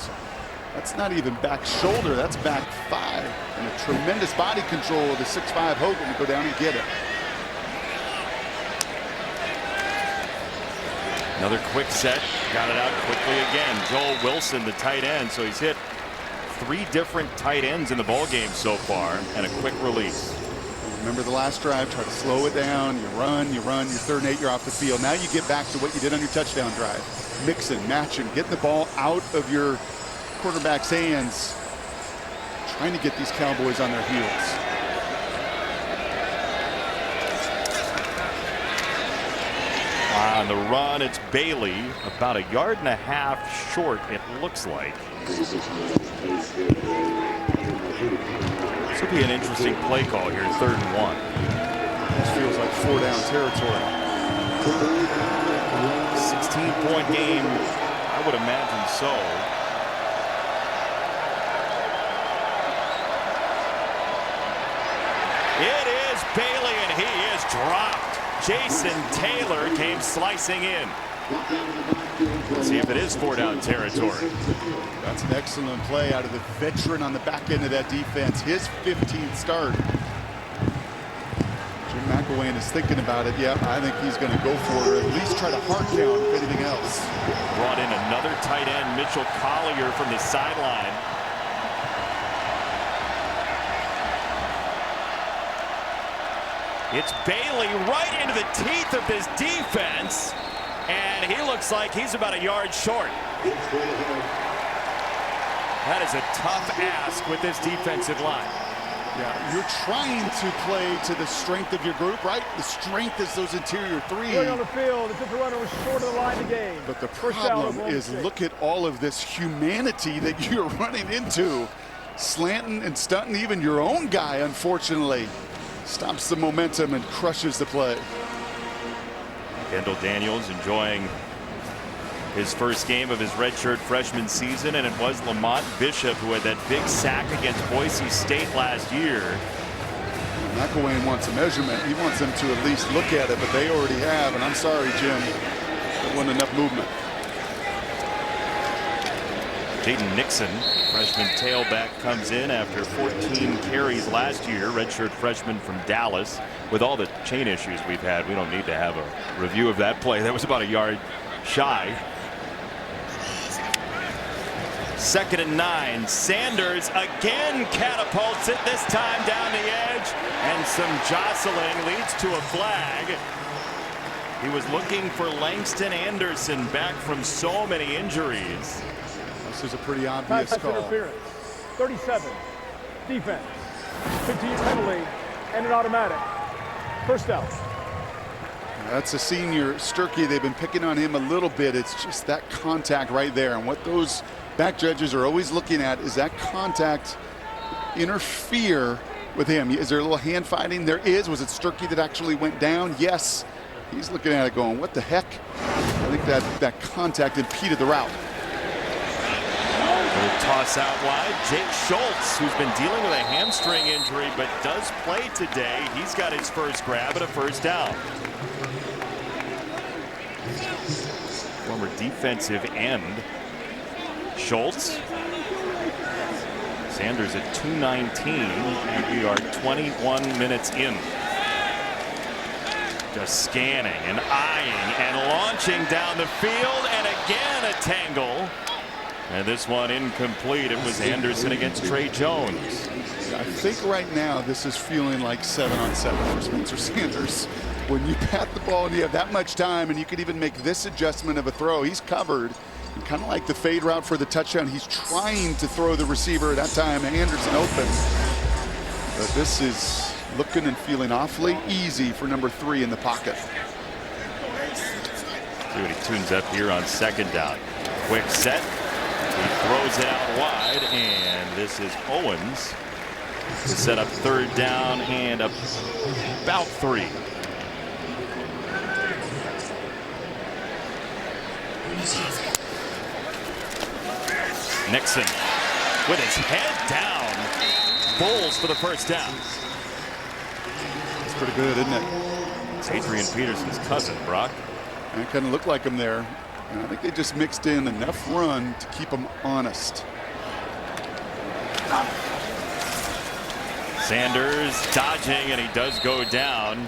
That's not even back shoulder, that's back 5. And a tremendous body control of the 6'5" Hogan to go down and get it. Another quick set, got it out quickly again. Joel Wilson, the tight end, so he's hit 3 different tight ends in the ball game so far, and a quick release. Remember the last drive, try to slow it down, you run, your 3rd and 8, you're off the field. Now you get back to what you did on your touchdown drive. Mixing, matching, getting the ball out of your quarterback's hands, trying to get these Cowboys on their heels. On the run, it's Bailey, about 1.5 yards short, it looks like. This will be an interesting play call here, 3rd and 1. This feels like 4-down territory. 16-point game, I would imagine so. It is Bailey, and he is dropped. Jason Taylor came slicing in. Let's see if it is 4-down territory. That's an excellent play out of the veteran on the back end of that defense. His 15th start. Jim McElwain is thinking about it. Yeah, I think he's going to go for it, or at least try to hard down if anything else. Brought in another tight end, Mitchell Collier, from the sideline. It's Bailey right into the teeth of this defense, and he looks like he's about 1 yard short. That is a tough ask with this defensive line. Yeah, you're trying to play to the strength of your group, right? The strength is those interior 3. Going on the field, the runner was short of the line of the game. But the problem is, look at all of this humanity that you're running into. slanting and stunting even your own guy, unfortunately. Stops the momentum and crushes the play. Kendall Daniels enjoying his first game of his redshirt freshman season, and it was Lamont Bishop who had that big sack against Boise State last year. McElwain wants a measurement. He wants them to at least look at it, but they already have, and I'm sorry, Jim, there wasn't enough movement. Jaden Nixon, freshman tailback, comes in after 14 carries last year, redshirt freshman from Dallas. With all the chain issues we've had, we don't need to have a review of that play. That was about a yard shy. 2nd and 9. Sanders again catapults it, this time down the edge, and some jostling leads to a flag. He was looking for Langston Anderson, back from so many injuries. This is a pretty obvious Pass call. interference. 37. Defense. 15 penalty and an automatic. First down. That's a senior, Sturkey. They've been picking on him a little bit. It's just that contact right there. And what those back judges are always looking at is that contact interfere with him. Is there a little hand fighting? There is. Was it Sturkey that actually went down? Yes. He's looking at it going, what the heck? I think that contact impeded the route. Little toss out wide. Jake Schultz, who's been dealing with a hamstring injury but does play today. He's got his first grab at a first down. Former defensive end Schultz. Sanders at 2:19, and we are 21 minutes in. Just scanning and eyeing and launching down the field, and again a tangle. And this one incomplete. It was Anderson against Trey Jones. I think right now this is feeling like 7-on-7 for Spencer Sanders. When you pat the ball and you have that much time, and you could even make this adjustment of a throw, he's covered. And kind of like the fade route for the touchdown, he's trying to throw the receiver at that time, Anderson open. But this is looking and feeling awfully easy for number 3 in the pocket. See what he tunes up here on 2nd down. Quick set. He throws it out wide, and this is Owens to set up 3rd down and about 3. Nixon with his head down. Bowles for the first down. It's pretty good, isn't it? It's Adrian Peterson's cousin, Brock. And it kind of looked like him there. And I think they just mixed in enough run to keep him honest. Sanders dodging, and he does go down.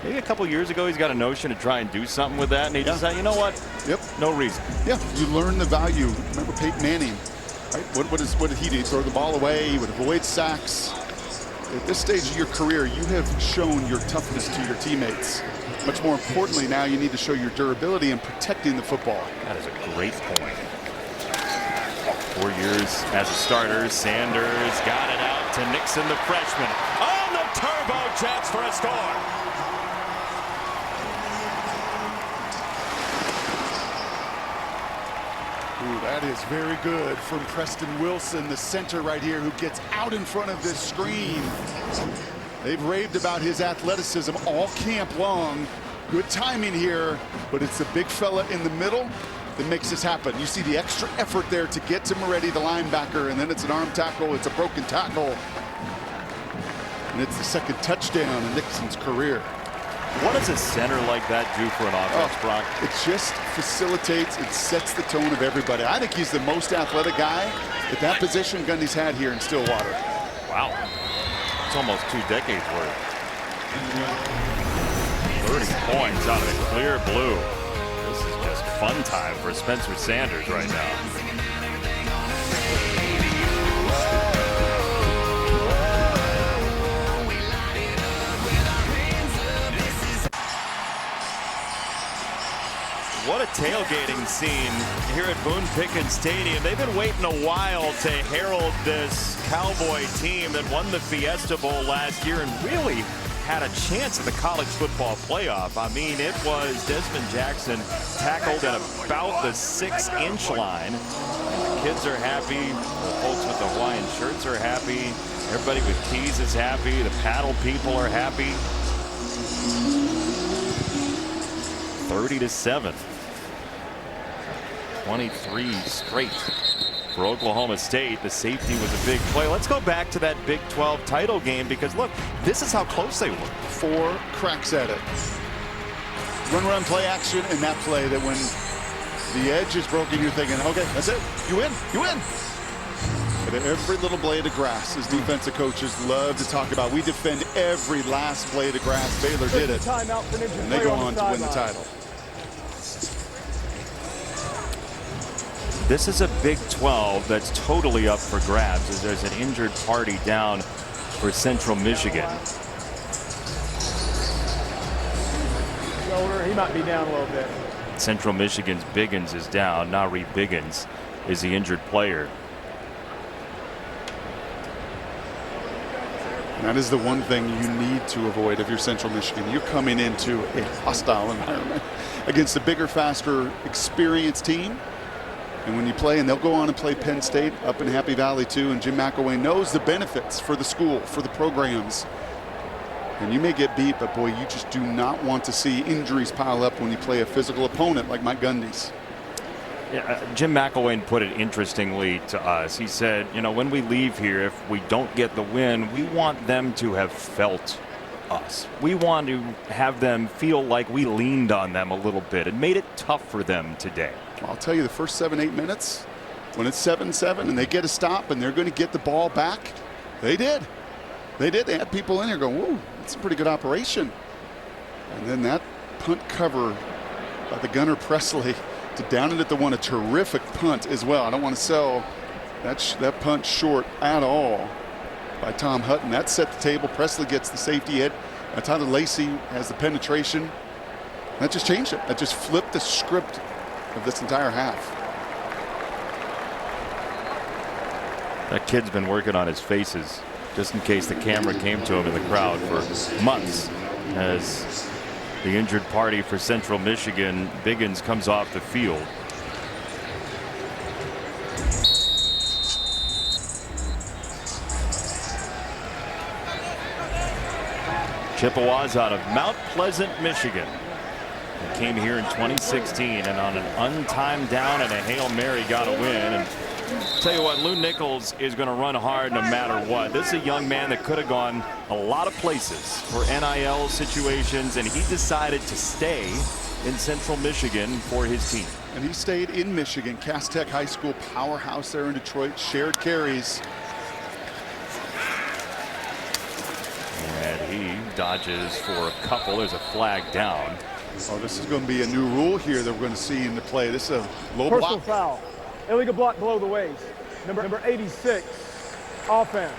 Maybe a couple years ago, he's got a notion to try and do something with that, and he decided, you know what? Yep. No reason. Yeah, you learn the value. Remember Peyton Manning, right? What did he do? He throw the ball away. He would avoid sacks. At this stage of your career, you have shown your toughness to your teammates. Much more importantly, now you need to show your durability in protecting the football. That is a great point. 4 years as a starter, Sanders got it out to Nixon, the freshman. On the turbo jets for a score. Ooh, that is very good from Preston Wilson, the center right here, who gets out in front of this screen. They've raved about his athleticism all camp long. Good timing here, but it's the big fella in the middle that makes this happen. You see the extra effort there to get to Moretti, the linebacker, and then it's an arm tackle, it's a broken tackle. And it's the 2nd touchdown in Nixon's career. What does a center like that do for an offense, Brock? It just facilitates, it sets the tone of everybody. I think he's the most athletic guy at that position Gundy's had here in Stillwater. Wow. It's almost 2 decades worth. 30 points out of the clear blue. This is just fun time for Spencer Sanders right now. What a tailgating scene here at Boone Pickens Stadium. They've been waiting a while to herald this Cowboy team that won the Fiesta Bowl last year and really had a chance at the college football playoff. I mean, it was Desmond Jackson tackled at about the 6-inch line. kids are happy. The folks with the Hawaiian shirts are happy. Everybody with keys is happy. The paddle people are happy. 30-7. 23 straight for Oklahoma State. The safety was a big play. Let's go back to that Big 12 title game, because look, this is how close they were. 4 cracks at it. Run, play action, and that play that when the edge is broken, you're thinking, okay, that's it. You win. But every little blade of grass, as defensive coaches love to talk about, we defend every last blade of grass. Baylor did it, and they go on to win the title. This is a Big 12 that's totally up for grabs, as there's an injured party down for Central Michigan. Shoulder, he might be down a little bit. Central Michigan's Biggins is down. Nari Biggins is the injured player. That is the one thing you need to avoid if you're Central Michigan. You're coming into a hostile environment against a bigger, faster, experienced team. And when you play, and they'll go on and play Penn State up in Happy Valley too, and Jim McElwain knows the benefits for the school, for the programs. And you may get beat, but boy, you just do not want to see injuries pile up when you play a physical opponent like Mike Gundy's. Yeah, Jim McElwain put it interestingly to us. He said, you know, when we leave here, if we don't get the win, we want them to have felt us. We want to have them feel like we leaned on them a little bit and made it tough for them today. I'll tell you, the first 7-8 minutes, when it's 7-7 and they get a stop and they're going to get the ball back, they did. They had people in here going, whoa, that's a pretty good operation. And then that punt cover by the gunner Presley to down it at the 1, a terrific punt as well. I don't want to sell that punt short at all by Tom Hutton. That set the table. Presley gets the safety hit. Tyler Lacey has the penetration. That just changed it. That just flipped the script of this entire half. That kid's been working on his faces just in case the camera came to him in the crowd for months, as the injured party for Central Michigan, Biggins, comes off the field. Chippewas out of Mount Pleasant, Michigan. They came here in 2016 and on an untimed down and a Hail Mary got a win. And tell you what, Lou Nichols is going to run hard no matter what. This is a young man that could have gone a lot of places for NIL situations, and he decided to stay in Central Michigan for his team. And he stayed in Michigan. Cass Tech High School, powerhouse there in Detroit, shared carries. And he dodges for a couple. There's a flag down. Oh, this is going to be a new rule here that we're going to see in the play. This is a low Personal block. foul. Illegal block below the waist. Number 86, offense.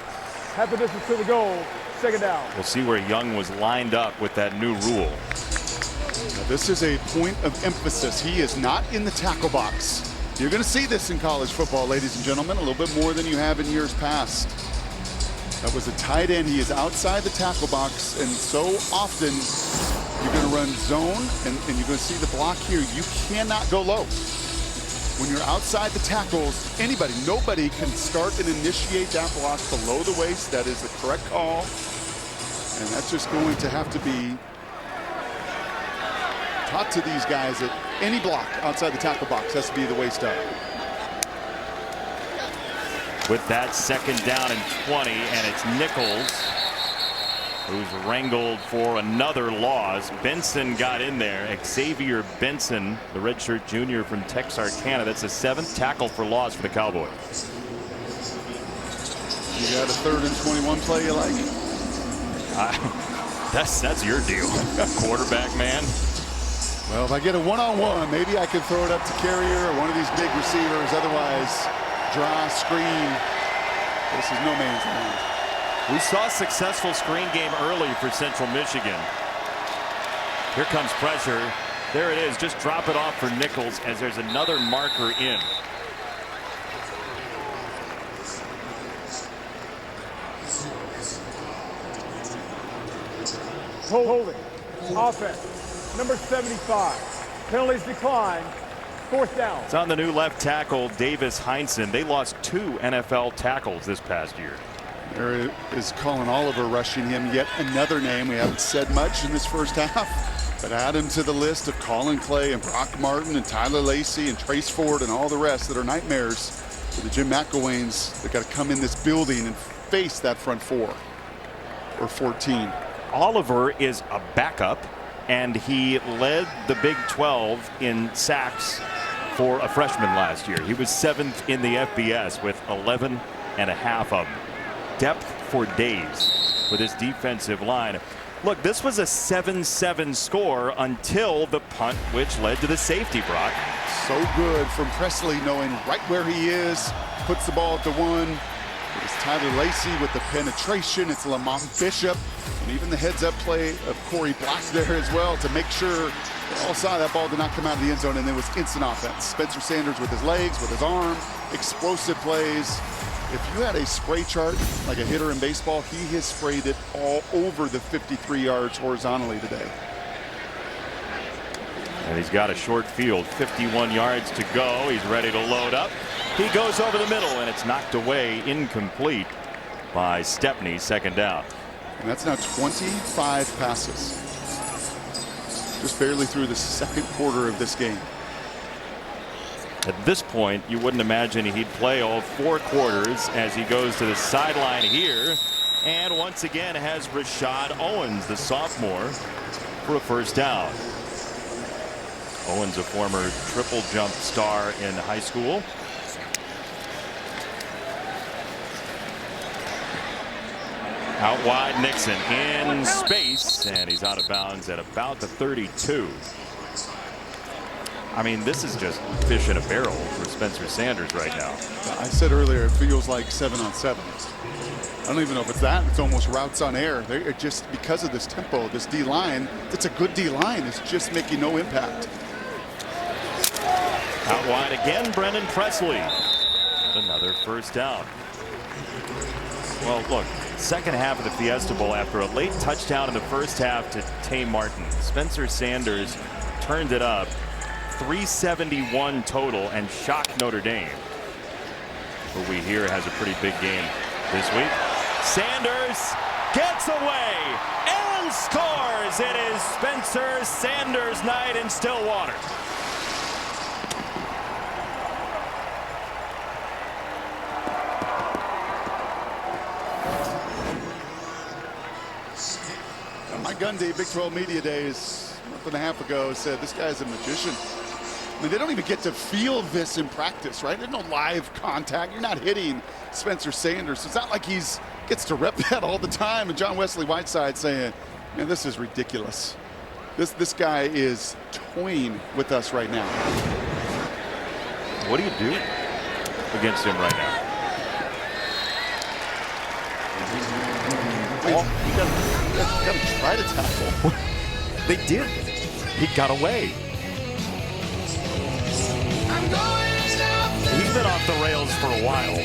Half the distance to the goal, second down. We'll see where Young was lined up with that new rule. Now, this is a point of emphasis. He is not in the tackle box. You're going to see this in college football, ladies and gentlemen, a little bit more than you have in years past. That was a tight end. He is outside the tackle box, and so often you're going to run zone, and you're going to see the block here. You cannot go low. When you're outside the tackles, nobody can start and initiate that block below the waist. That is the correct call. And that's just going to have to be taught to these guys that any block outside the tackle box has to be the waist up. With that, second down and 20, and it's Nichols who's wrangled for another loss. Benson got in there. Xavier Benson, the redshirt junior from Texarkana. That's the 7th tackle for loss for the Cowboys. You got a 3rd and 21 play you like? That's your deal, quarterback man. Well, if I get a one-on-one, maybe I can throw it up to Carrier or one of these big receivers. Otherwise, draw, screen. This is no man's land. We saw a successful screen game early for Central Michigan. Here comes pressure. There it is. Just drop it off for Nichols as there's another marker in. Holding. Offense. Number 75. Penalties declined. 4th down. It's on the new left tackle, Davis Heinsohn. They lost 2 NFL tackles this past year. There is Colin Oliver rushing him, yet another name. We haven't said much in this first half, but add him to the list of Colin Clay and Brock Martin and Tyler Lacey and Trace Ford and all the rest that are nightmares for the Jim McElwains that got to come in this building and face that front 4 or 14. Oliver is a backup, and he led the Big 12 in sacks for a freshman last year. He was 7th in the FBS with 11 and a half of them. Depth for days for this defensive line. Look, this was a 7-7 score until the punt, which led to the safety, Brock. So good from Presley, knowing right where he is, puts the ball at the 1. It's Tyler Lacey with the penetration. It's Lamont Bishop, and even the heads-up play of Corey Black there as well to make sure all saw that ball did not come out of the end zone, and it was instant offense. Spencer Sanders with his legs, with his arm, explosive plays. If you had a spray chart like a hitter in baseball, he has sprayed it all over the 53 yards horizontally today. And he's got a short field, 51 yards to go. He's ready to load up. He goes over the middle, and it's knocked away, incomplete by Stepney, 2nd down. And that's now 25 passes. Just barely through the 2nd quarter of this game. At this point, you wouldn't imagine he'd play all 4 quarters as he goes to the sideline here. And once again has Rashad Owens, the sophomore, for a 1st down. Owens, a former triple jump star in high school. Out wide, Nixon in space, and he's out of bounds at about the 32. I mean, this is just fish in a barrel for Spencer Sanders right now. I said earlier, it feels like 7-on-7. I don't even know if it's that. It's almost routes on air. They're just because of this tempo, this D-line, it's a good D-line. It's just making no impact. Out wide again, Brennan Presley. And another 1st down. Well, look, 2nd half of the Fiesta Bowl after a late touchdown in the 1st half to Tay Martin. Spencer Sanders turned it up. 371 total and shocked Notre Dame, who we hear has a pretty big game this week. Sanders gets away and scores. It is Spencer Sanders night in Stillwater. Mike Gundy, Big 12 Media Days, a month and a half ago, said this guy's a magician. I mean, they don't even get to feel this in practice, right? There's no live contact. You're not hitting Spencer Sanders. It's not like he's gets to rep that all the time. And John Wesley Whiteside saying, man, this is ridiculous. This guy is toying with us right now. What do you do against him right now? You got to try to tackle. They did. He got away. He's been off the rails for a while.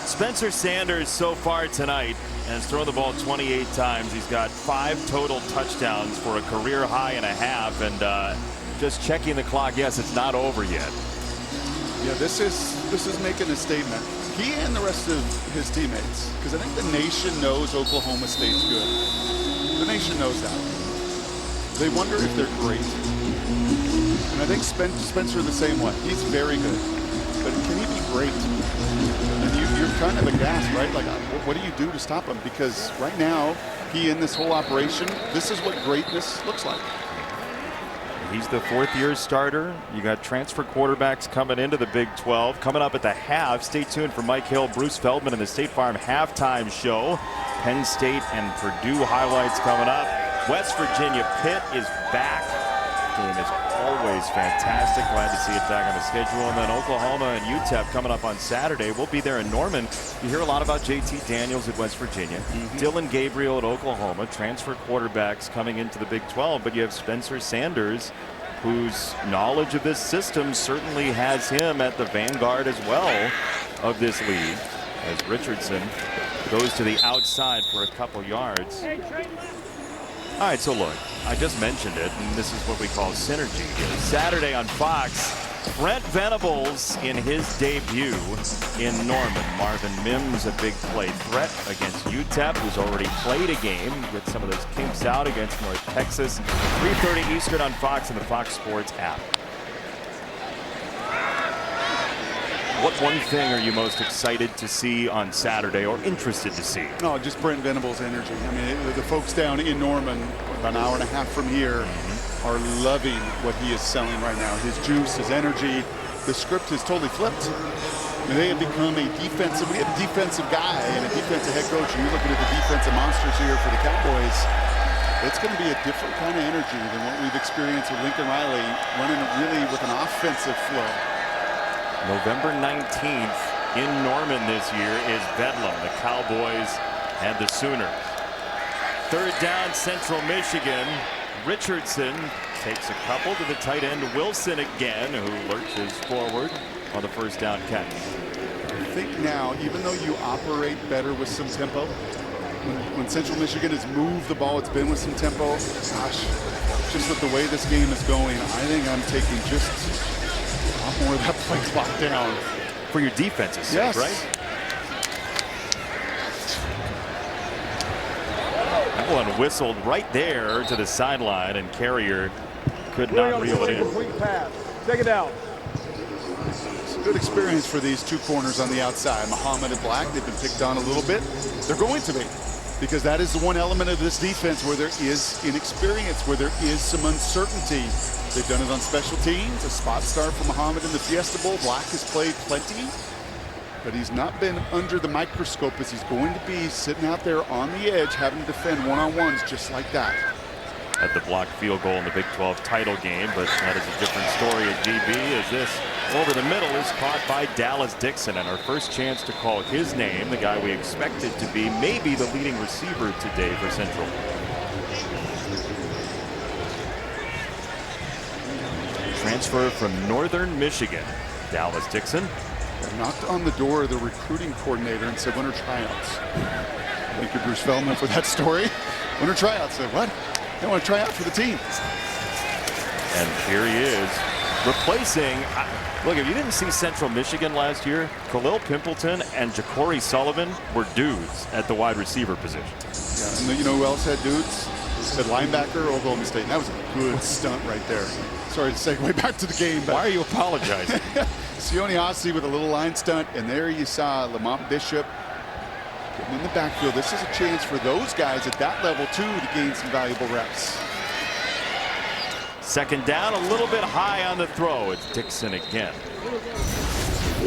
Spencer Sanders so far tonight has thrown the ball 28 times. He's got 5 total touchdowns for a career high and a half. And just checking the clock, yes, it's not over yet. Yeah, this is making a statement. He and the rest of his teammates, because I think the nation knows Oklahoma State's good. The nation knows that. They wonder if they're great. And I think Spencer the same way. He's very good. But can he be great? And you're kind of aghast, right? Like, what do you do to stop him? Because right now, he in this whole operation, this is what greatness looks like. He's the 4th-year starter. You got transfer quarterbacks coming into the Big 12. Coming up at the half, stay tuned for Mike Hill, Bruce Feldman, and the State Farm halftime show. Penn State and Purdue highlights coming up. West Virginia Pitt is back. Game is always fantastic. Glad to see it back on the schedule. And then Oklahoma and UTEP coming up on Saturday. We'll be there in Norman. You hear a lot about JT Daniels at West Virginia. Dylan Gabriel at Oklahoma. Transfer quarterbacks coming into the Big 12. But you have Spencer Sanders, whose knowledge of this system certainly has him at the vanguard as well of this league. As Richardson goes to the outside for a couple yards. All right, so look, I just mentioned it, and this is what we call synergy. Saturday on Fox, Brent Venables in his debut in Norman. Marvin Mims, a big play threat against UTEP, who's already played a game. Get some of those kinks out against North Texas. 3:30 Eastern on Fox and the Fox Sports app. What one thing are you most excited to see on Saturday, or interested to see? Oh, just Brent Venables' energy. I mean, the folks down in Norman, about an hour and a half from here, are loving what he is selling right now. His juice, his energy. The script has totally flipped. I mean, they have become a defensive. We have a defensive guy and a defensive head coach. And you're looking at the defensive monsters here for the Cowboys. It's going to be a different kind of energy than what we've experienced with Lincoln Riley, running really with an offensive flow. November 19th in Norman this year is Bedlam, the Cowboys and the Sooners. Third down, Central Michigan. Richardson takes a couple to the tight end Wilson again, who lurches forward on the first down catch. I think now, even though you operate better with some tempo, when Central Michigan has moved the ball, it's been with some tempo. Gosh, just with the way this game is going, I think I'm taking just a lot more of that play clock down. For your defense's sake, Yes. right? That one whistled right there to the sideline, and Carrier could not reel it in. Complete pass. Check it out. It's a good experience for these two corners on the outside. Muhammad and Black, they've been picked on a little bit. They're going to be, because that is the one element of this defense where there is inexperience, where there is some uncertainty. They've done it on special teams. A spot start for Muhammad in the Fiesta Bowl. Black has played plenty, but he's not been under the microscope as he's going to be sitting out there on the edge having to defend one-on-ones just like that. At the blocked field goal in the Big 12 title game, but that is a different story at GB, as this over the middle is caught by Dallas Dixon, and our first chance to call his name, the guy we expected to be maybe the leading receiver today for Central. Transfer from Northern Michigan, Dallas Dixon. Knocked on the door of the recruiting coordinator and said, "Winter tryouts." Thank you, Bruce Feldman, for that story. Winter tryouts. Said, what? They want to try out for the team. And here he is, replacing. Look, if you didn't see Central Michigan last year, Khalil Pimpleton and Ja'Cory Sullivan were dudes at the wide receiver position. Yeah, and you know who else had dudes? At linebacker, Oklahoma State. That was a good stunt right there. Sorry to segue back to the game, but why are you apologizing? Sione Ossie with a little line stunt, and there you saw Lamont Bishop getting in the backfield. This is a chance for those guys at that level too to gain some valuable reps. Second down, a little bit high on the throw. It's Dixon again.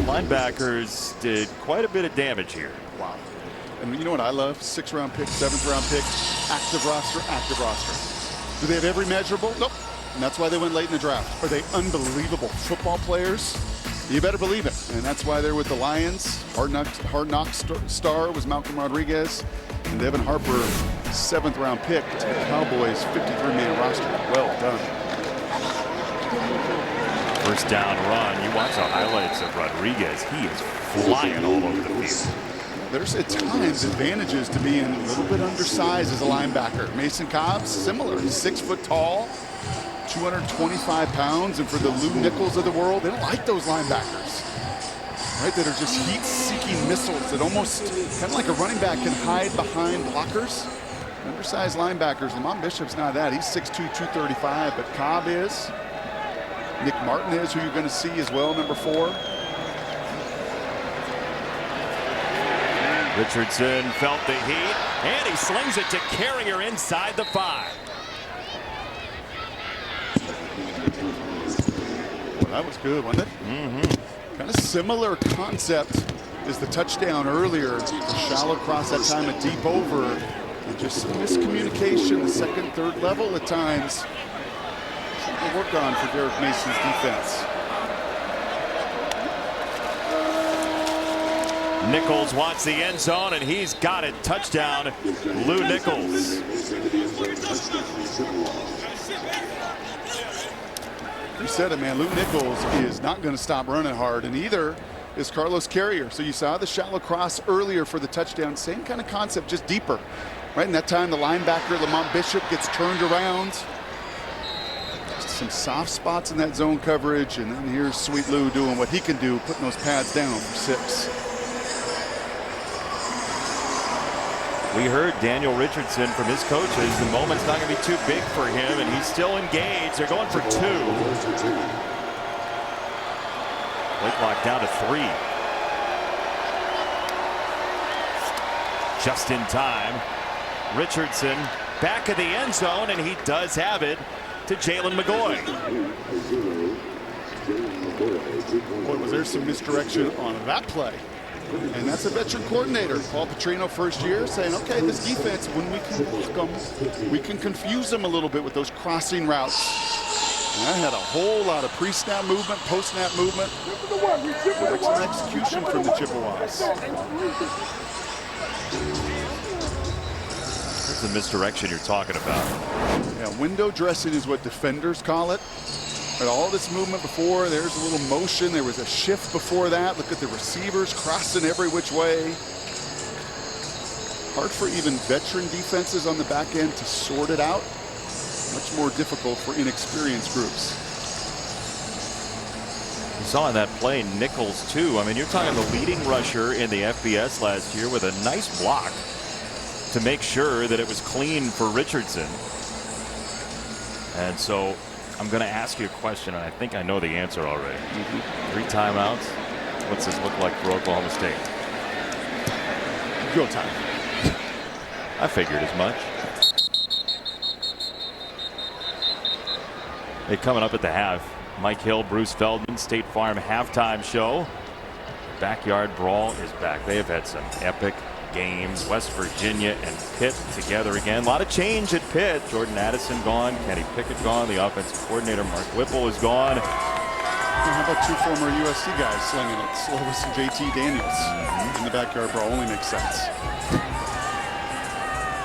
Linebackers did quite a bit of damage here. Wow. And you know what I love? 6th round pick, 7th round pick, active roster, active roster. Do they have every measurable? Nope. And that's why they went late in the draft. Are they unbelievable football players? You better believe it. And that's why they're with the Lions. Hard Knocks star was Malcolm Rodriguez. And Devin Harper, 7th round pick to the Cowboys 53-man roster. Well done. First down run. You watch the highlights of Rodriguez. He is flying all over the field. There's at times advantages to being a little bit undersized as a linebacker. Mason Cobb's similar. He's 6 foot tall, 225 pounds, and for the Lou Nichols of the world, they don't like those linebackers, right? That are just heat-seeking missiles that almost kind of like a running back can hide behind blockers. Undersized linebackers. Lamont Bishop's not that. He's 6'2", 235, but Cobb is. Nick Martin is, who you're going to see as well, number 4. Richardson felt the heat, and he slings it to Carrier inside the 5. Well, that was good, wasn't it? Mm-hmm. Kind of similar concept as the touchdown earlier. The shallow cross, that time a deep over. And just some miscommunication, the 2nd, 3rd level at times. Something to work on for Derek Mason's defense. Nichols wants the end zone, and he's got it. Touchdown, Lou Nichols. You said it, man. Lou Nichols is not going to stop running hard, and either is Carlos Carrier. So you saw the shallow cross earlier for the touchdown. Same kind of concept, just deeper Right in that time, the linebacker, Lamont Bishop, gets turned around. Just some soft spots in that zone coverage, and then here's Sweet Lou doing what he can do, putting those pads down for 6. We heard Daniel Richardson from his coaches. The moment's not going to be too big for him, and he's still engaged. They're going for 2. Play clock down to 3. Just in time. Richardson back of the end zone, and he does have it to Jalen McGoy. Boy, was there some misdirection on that play. And that's a veteran coordinator, Paul Petrino, first year, saying, okay, this defense, when we can block them, we can confuse them a little bit with those crossing routes. And that had a whole lot of pre-snap movement, post-snap movement. Excellent execution from the Chippewas. That's the misdirection you're talking about. Yeah, window dressing is what defenders call it. But all this movement before, there's a little motion. There was a shift before that. Look at the receivers crossing every which way. Hard for even veteran defenses on the back end to sort it out. Much more difficult for inexperienced groups. You saw in that play Nichols too. I mean, you're talking the leading rusher in the FBS last year with a nice block to make sure that it was clean for Richardson. And so I'm going to ask you a question, and I think I know the answer already. 3 timeouts. What's this look like for Oklahoma State? Go time. I figured as much. Hey, coming up at the half, Mike Hill, Bruce Feldman, State Farm halftime show. Backyard Brawl is back. They have had some epic games. West Virginia and Pitt together again. A lot of change at Pitt. Jordan Addison gone. Kenny Pickett gone. The offensive coordinator Mark Whipple is gone. Well, how about 2 former USC guys slinging it? Slovis and JT Daniels in the backyard brawl. Only makes sense.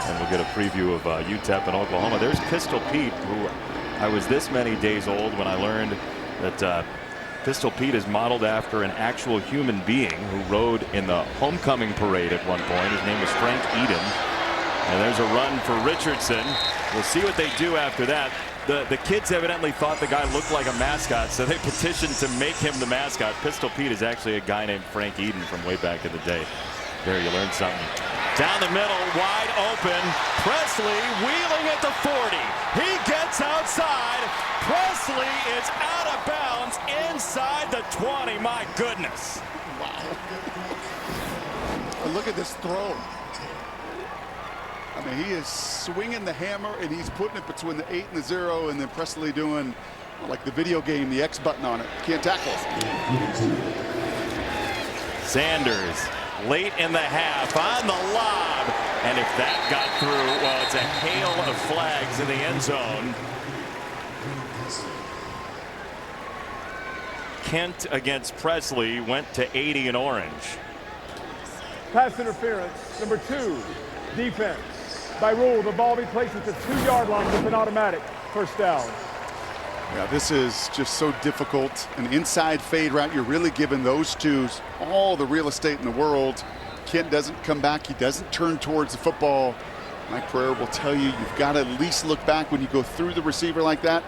And we'll get a preview of UTEP and Oklahoma. There's Pistol Pete, who I was this many days old when I learned that Pistol Pete is modeled after an actual human being who rode in the homecoming parade at one point. His name was Frank Eden. And there's a run for Richardson. We'll see what they do after that. The kids evidently thought the guy looked like a mascot, so they petitioned to make him the mascot. Pistol Pete is actually a guy named Frank Eden from way back in the day. There, you learned something. Down the middle, wide open. Presley wheeling at the 40. He gets outside. Presley is out of bounds inside the 20. My goodness. Wow. And look at this throw. I mean, he is swinging the hammer, and he's putting it between the 8 and the 0, and then Presley doing, like the video game, the X button on it. Can't tackle. Sanders late in the half on the lob, and if that got through, well, it's a hail of flags in the end zone. Kent against Presley went to 80 in orange. Pass interference, number 2, defense. By rule, the ball be placed at the 2-yard line with an automatic first down. Yeah, this is just so difficult. An inside fade route, you're really giving those twos all the real estate in the world. Kent doesn't come back. He doesn't turn towards the football. Mike Pereira will tell you, you've got to at least look back when you go through the receiver like that.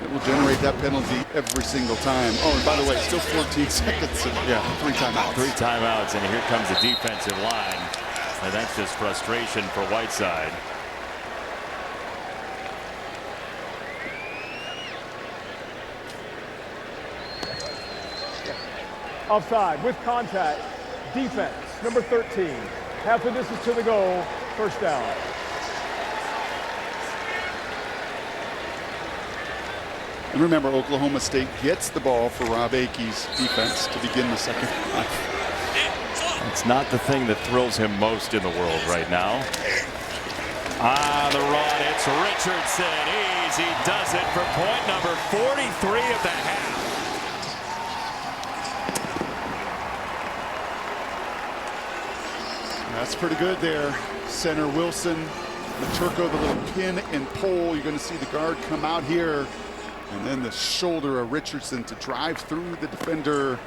It will generate that penalty every single time. Oh, and by the way, still 14 seconds. And, yeah, 3 timeouts. 3 timeouts, and here comes the defensive line. And that's just frustration for Whiteside. Offside with contact, defense, number 13. Half the distance to the goal, first down. And remember, Oklahoma State gets the ball for Rob Akey's defense to begin the second half. It's not the thing that thrills him most in the world right now. The run, it's Richardson. Easy does it for point number 43 of the half. That's pretty good there. Center Wilson, the Turco, the little pin and pull. You're going to see the guard come out here. And then the shoulder of Richardson to drive through the defender.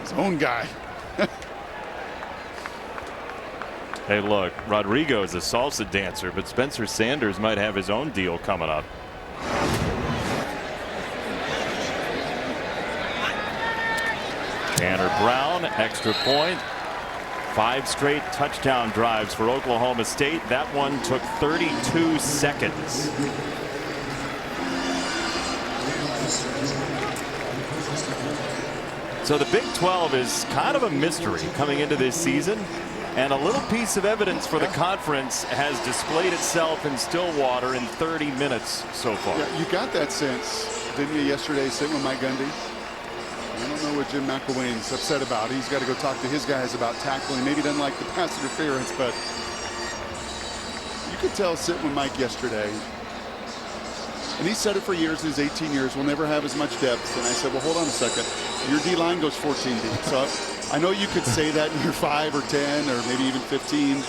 His own guy. Hey, look, Rodrigo is a salsa dancer, but Spencer Sanders might have his own deal coming up. Tanner Brown, extra point. 5 straight touchdown drives for Oklahoma State. That one took 32 seconds. So the Big 12 is kind of a mystery coming into this season, and a little piece of evidence for the conference has displayed itself in Stillwater in 30 minutes so far. Yeah, you got that sense, didn't you, yesterday sitting with Mike Gundy? I don't know what Jim McElwain's upset about. He's got to go talk to his guys about tackling. Maybe doesn't like the pass interference, but you could tell sitting with Mike yesterday, and he said it for years in his 18 years, we'll never have as much depth. And I said, well, hold on a second. Your D-line goes 14 deep. So I know you could say that in year 5 or 10 or maybe even 15.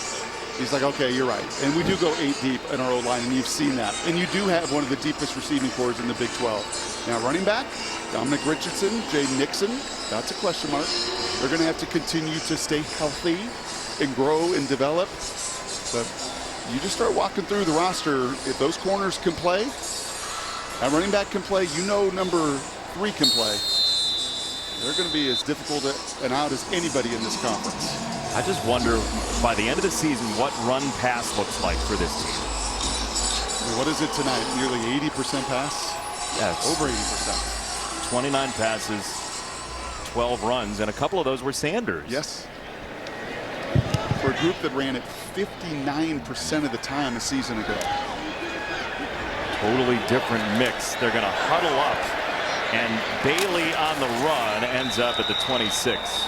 He's like, okay, you're right. And we do go 8 deep in our O-line, and you've seen that. And you do have one of the deepest receiving corps in the Big 12. Now, running back, Dominic Richardson, Jay Nixon, that's a question mark. They're going to have to continue to stay healthy and grow and develop. But you just start walking through the roster. If those corners can play, that running back can play, you know number 3 can play. They're going to be as difficult and out as anybody in this conference. I just wonder, by the end of the season, what run-pass looks like for this team. I mean, what is it tonight? Nearly 80% pass? Yeah, it's over 80%. 29 passes, 12 runs, and a couple of those were Sanders. Yes. For a group that ran it 59% of the time a season ago. Totally different mix. They're going to huddle up, and Bailey on the run ends up at the 26.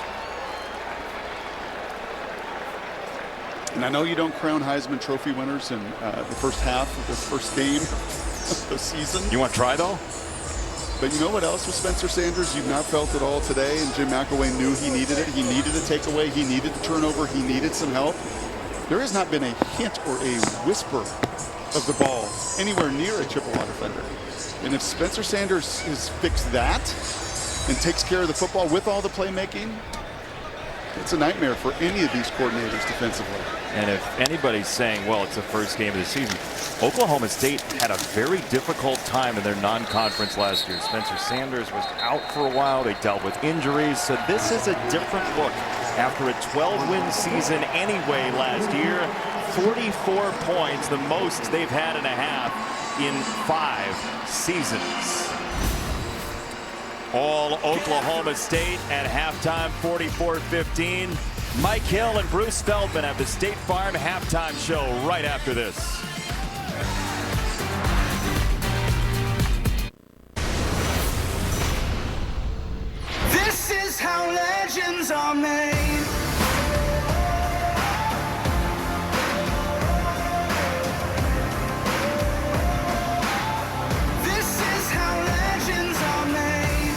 And I know you don't crown Heisman Trophy winners in the first half of this first game of the season. You want to try, though? But you know what else with Spencer Sanders you've not felt at all today, and Jim McElwain knew he needed it. He needed a takeaway. He needed the turnover. He needed some help. There has not been a hint or a whisper of the ball anywhere near a Chippewa defender. And if Spencer Sanders has fixed that and takes care of the football with all the playmaking, it's a nightmare for any of these coordinators defensively. And if anybody's saying, well, it's the first game of the season, Oklahoma State had a very difficult time in their non-conference last year. Spencer Sanders was out for a while. They dealt with injuries. So this is a different look after a 12-win season anyway last year. 44 points, the most they've had in a half in 5 seasons. All Oklahoma State at halftime, 44-15. Mike Hill and Bruce Feldman have the State Farm halftime show right after this. This is how legends are made. This is how legends are made.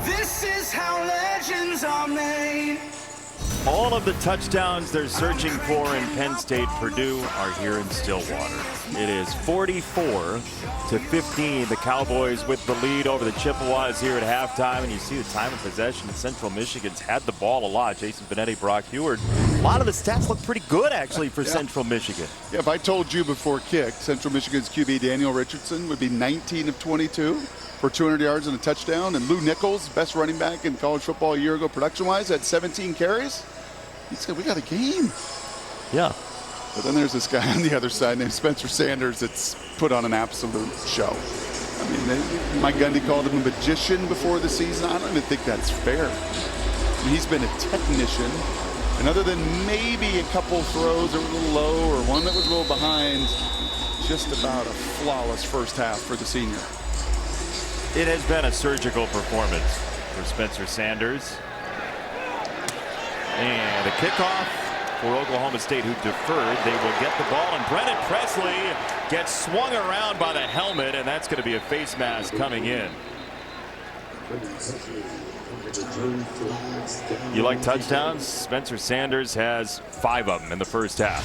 This is how legends are made. All of the touchdowns they're searching for in Penn State, Purdue are here in Stillwater. It is 44-15. The Cowboys with the lead over the Chippewas here at halftime. And you see the time of possession. Central Michigan's had the ball a lot. Jason Benetti, Brock Heward. A lot of the stats look pretty good, actually, for Central Michigan. Yeah, if I told you before kick, Central Michigan's QB Daniel Richardson would be 19 of 22 for 200 yards and a touchdown. And Lou Nichols, best running back in college football a year ago production-wise, had 17 carries. He said, we got a game. Yeah. But then there's this guy on the other side named Spencer Sanders that's put on an absolute show. I mean, Mike Gundy called him a magician before the season. I don't even think that's fair. I mean, he's been a technician. And other than maybe a couple throws that were a little low or one that was a little behind, just about a flawless first half for the senior. It has been a surgical performance for Spencer Sanders. And the kickoff for Oklahoma State, who deferred. They will get the ball, and Brennan Presley gets swung around by the helmet, and that's going to be a face mask coming in. You like touchdowns? Spencer Sanders has 5 of them in the first half.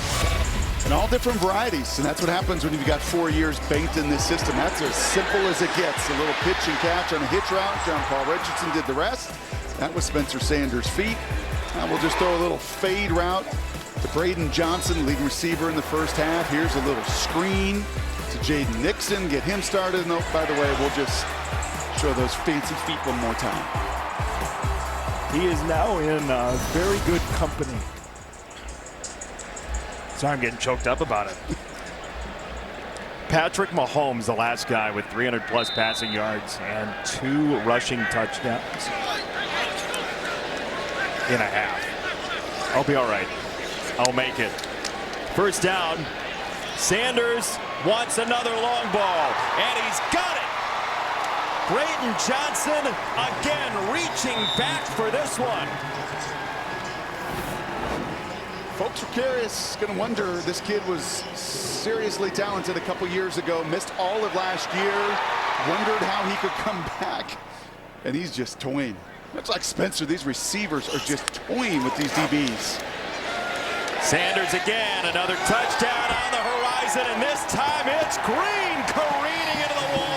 And all different varieties, and that's what happens when you've got 4 years banked in this system. That's as simple as it gets. A little pitch and catch on a hitch route. John Paul Richardson did the rest. That was Spencer Sanders' feet. Now we'll just throw a little fade route to Braden Johnson, leading receiver in the first half. Here's a little screen to Jaden Nixon, get him started. And by the way, we'll just show those fancy feet one more time. He is now in very good company. Sorry, I'm getting choked up about it. Patrick Mahomes, the last guy with 300+ passing yards and 2 rushing touchdowns in a half. I'll be all right. I'll make it. First down. Sanders wants another long ball, and he's got it. Braden Johnson again reaching back for this one. Folks are curious, going to wonder, this kid was seriously talented a couple years ago, missed all of last year, wondered how he could come back, and he's just toying. Much like Spencer, these receivers are just toying with these DBs. Sanders again, another touchdown on the horizon, and this time it's Green careening into the wall.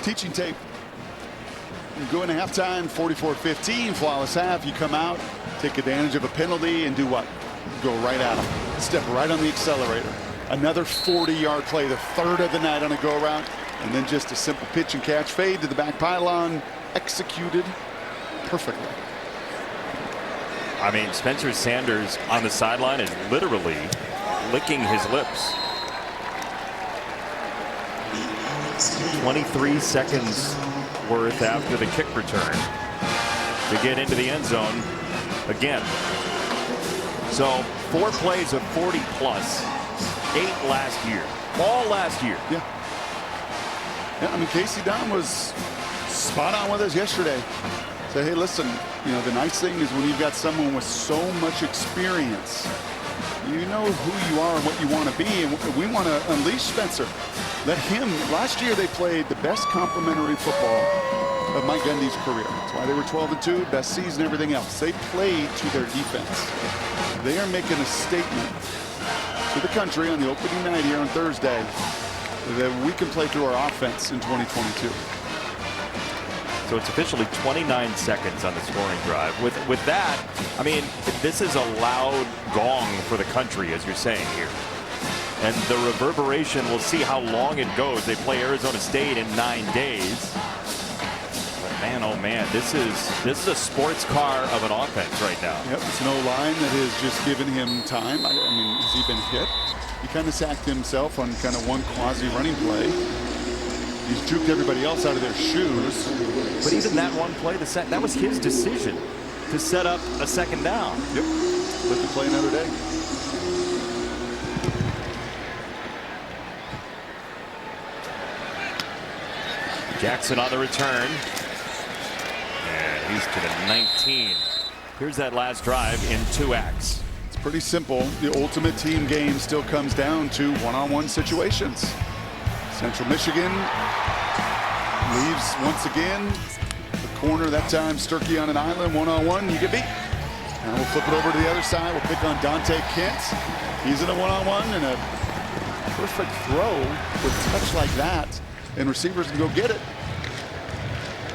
Teaching tape. You go into halftime, 44-15, flawless half. You come out, take advantage of a penalty, and do what? Go right at them. Step right on the accelerator. Another 40-yard play, the third of the night on a go-around, and then just a simple pitch and catch fade to the back pylon, executed perfectly. I mean, Spencer Sanders on the sideline is literally licking his lips. 23 seconds worth after the kick return to get into the end zone again. So 4 plays of 40+, 8 last year, all last year. Yeah, I mean, Casey Don was spot on with us yesterday. Say, hey, listen, you know, the nice thing is when you've got someone with so much experience, you know who you are and what you want to be, and we want to unleash Spencer. Let him. Last year they played the best complementary football of Mike Gundy's career. That's why they were 12-2, best season, everything else. They played to their defense. They are making a statement to the country on the opening night here on Thursday that we can play through our offense in 2022. So it's officially 29 seconds on the scoring drive. With that, I mean, this is a loud gong for the country, as you're saying here. And the reverberation, we'll see how long it goes. They play Arizona State in 9 days. But man, oh man, this is a sports car of an offense right now. Yep, it's an O-line that has just given him time. I mean, has he been hit? He kind of sacked himself on kind of one quasi-running play. He's juked everybody else out of their shoes. But even that one play, that was his decision to set up a second down. Yep, let the play another day. Jackson on the return. And he's to the 19. Here's that last drive in 2 acts. It's pretty simple. The ultimate team game still comes down to one-on-one situations. Central Michigan leaves once again. The corner that time, Sturkey on an island, one-on-one, you get beat. Now we'll flip it over to the other side. We'll pick on Dante Kent. He's in a one-on-one, and a perfect throw with a touch like that, and receivers can go get it.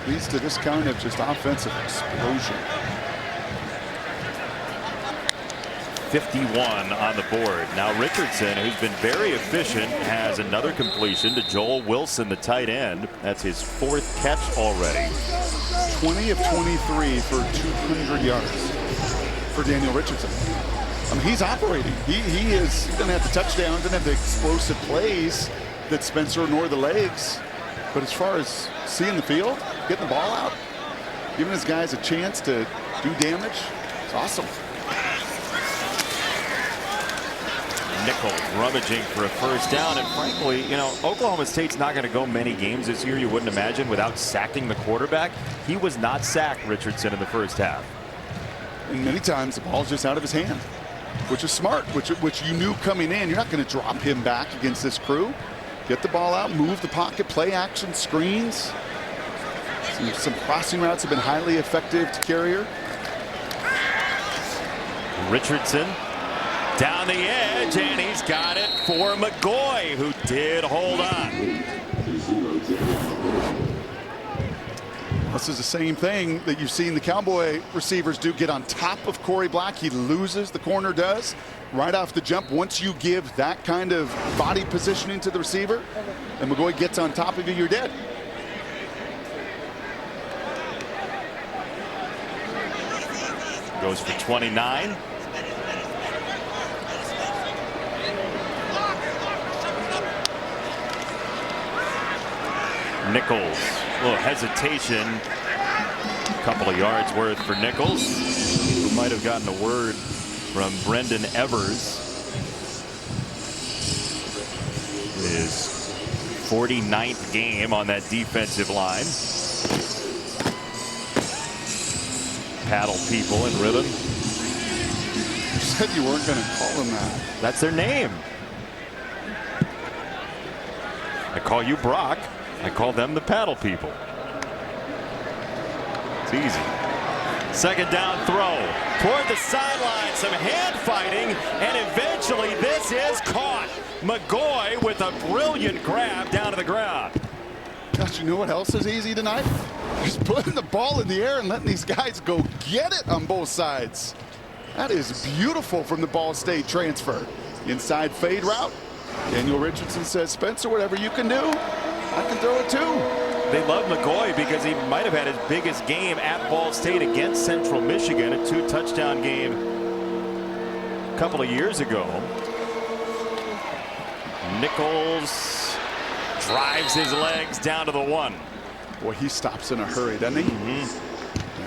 Leads to this kind of just offensive explosion. 51 on the board. Now Richardson, who's been very efficient, has another completion to Joel Wilson, the tight end. That's his 4th catch already. 20 of 23 for 200 yards for Daniel Richardson. I mean, he's operating. He doesn't have the touchdown, doesn't have the explosive plays that Spencer nor the legs. But as far as seeing the field, getting the ball out, giving his guys a chance to do damage, it's awesome. Nickel rummaging for a first down, and frankly, you know, Oklahoma State's not going to go many games this year, you wouldn't imagine, without sacking the quarterback. He was not sacked, Richardson, in the first half. And many times the ball's just out of his hand. which is smart, which you knew coming in. You're not going to drop him back against this crew. Get the ball out, move the pocket, play action screens. Some crossing routes have been highly effective to Carrier. Richardson down the edge, and he's got it for McGoy, who did hold on. This is the same thing that you've seen the Cowboy receivers do, get on top of Corey Black. He loses, the corner does, right off the jump. Once you give that kind of body positioning to the receiver, and McGoy gets on top of you, you're dead. Goes for 29. Nichols, a little hesitation. A couple of yards worth for Nichols, who might have gotten a word from Brendan Evers. His 49th game on that defensive line. Paddle people in rhythm. You said you weren't going to call them that. That's their name. I call you Brock. I call them the paddle people. It's easy. Second down throw toward the sideline. Some hand fighting, and eventually this is caught. McGoy with a brilliant grab down to the ground. Gosh, you know what else is easy tonight? Just putting the ball in the air and letting these guys go get it on both sides. That is beautiful from the Ball State transfer. Inside fade route. Daniel Richardson says, Spencer, whatever you can do, I can throw it too. They love McGoy because he might have had his biggest game at Ball State against Central Michigan, a 2-touchdown game a couple of years ago. Nichols drives his legs down to the 1. Boy, he stops in a hurry, doesn't he?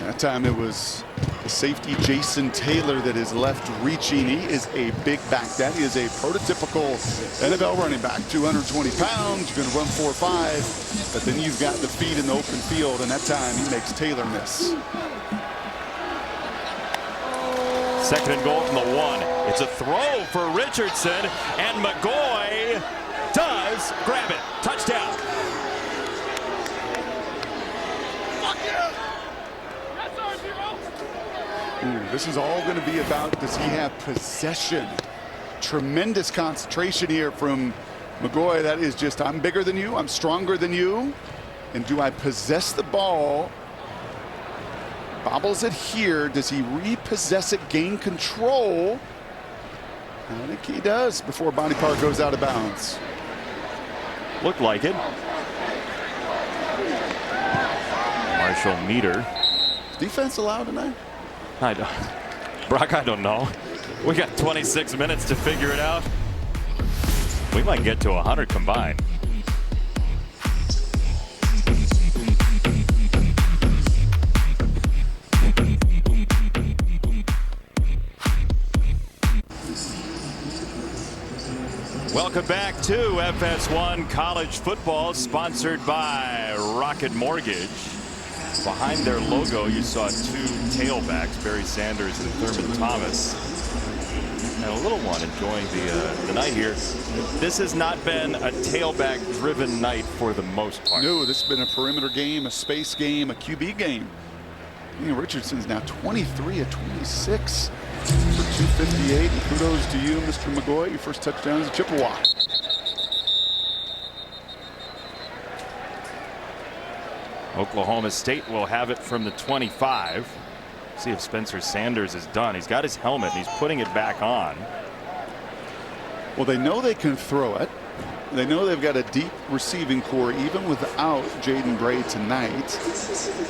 That time it was the safety Jason Taylor that is left reaching. He is a big back. That is a prototypical NFL running back. 220 pounds, you're going to run 4.5, but then you've got the feet in the open field, and that time he makes Taylor miss. Second and goal from the 1. It's a throw for Richardson, and McGoy does grab it. Touchdown. This is all going to be about, does he have possession? Tremendous concentration here from McGoy. That is just, I'm bigger than you, I'm stronger than you, and do I possess the ball? Bobbles it here. Does he repossess it, gain control? I think he does before body part goes out of bounds. Looked like it. Marshall Meter. Is defense allowed tonight? Brock, I don't know. We got 26 minutes to figure it out. We might get to 100 combined. Welcome back to FS1 College Football, sponsored by Rocket Mortgage. Behind their logo, you saw 2 tailbacks, Barry Sanders and Thurman Thomas. And a little one enjoying the night here. This has not been a tailback-driven night for the most part. No, this has been a perimeter game, a space game, a QB game. Richardson's now 23 of 26 for 258. And kudos to you, Mr. McGoy. Your first touchdown is a Chippewa. Oklahoma State will have it from the 25. See if Spencer Sanders is done. He's got his helmet and he's putting it back on. Well, they know they can throw it. They know they've got a deep receiving core even without Jaden Gray tonight.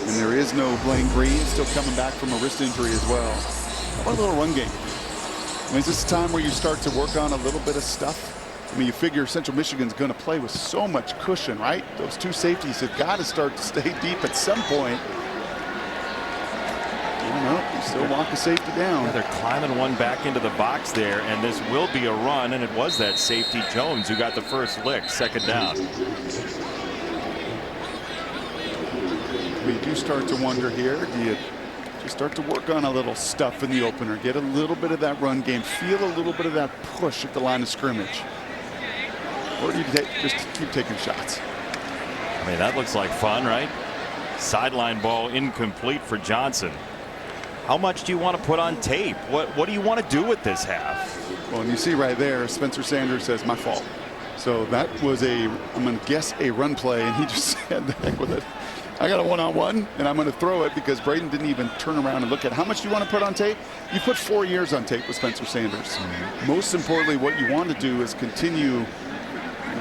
And there is no Blaine Green, still coming back from a wrist injury as well. How about a little run game? I mean, is this a time where you start to work on a little bit of stuff? I mean, you figure Central Michigan's going to play with so much cushion, right? Those 2 safeties have got to start to stay deep at some point. You still walk the safety down. Yeah, they're climbing one back into the box there, and this will be a run, and it was that safety Jones who got the first lick. Second down. We do start to wonder here, do you Just start to work on a little stuff in the opener. Get a little bit of that run game. Feel a little bit of that push at the line of scrimmage. Or do you just keep taking shots? I mean, that looks like fun, right? Sideline ball incomplete for Johnson. How much do you want to put on tape? What do you want to do with this half? Well, and you see right there, Spencer Sanders says, my fault. So that was I'm going to guess, a run play, and he just said, the heck with it. I got a one-on-one, and I'm going to throw it because Braden didn't even turn around and look at how much do you want to put on tape? You put 4 years on tape with Spencer Sanders. Most importantly, what you want to do is continue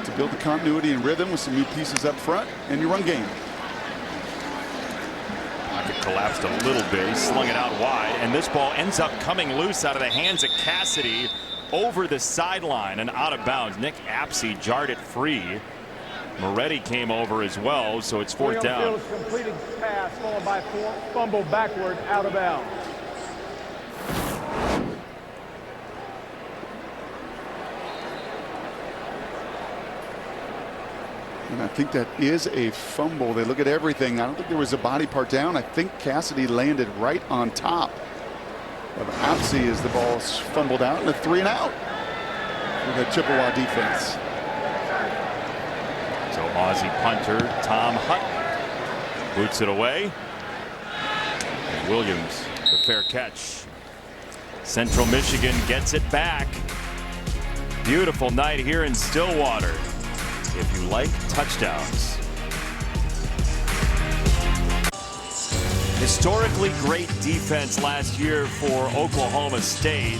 to build the continuity and rhythm with some new pieces up front and your run game. Pocket collapsed a little bit. He slung it out wide, and this ball ends up coming loose out of the hands of Cassidy over the sideline and out of bounds. Nick Apsey jarred it free. Moretti came over as well, so it's fourth down. Completing pass followed by fumble backward out of bounds. And I think that is a fumble. They look at everything. I don't think there was a body part down. I think Cassidy landed right on top of Apsey as the ball's fumbled out, and a 3-and-out for the Chippewa defense. So Aussie punter Tom Hutt boots it away. And Williams, the fair catch. Central Michigan gets it back. Beautiful night here in Stillwater. If you like touchdowns. Historically great defense last year for Oklahoma State.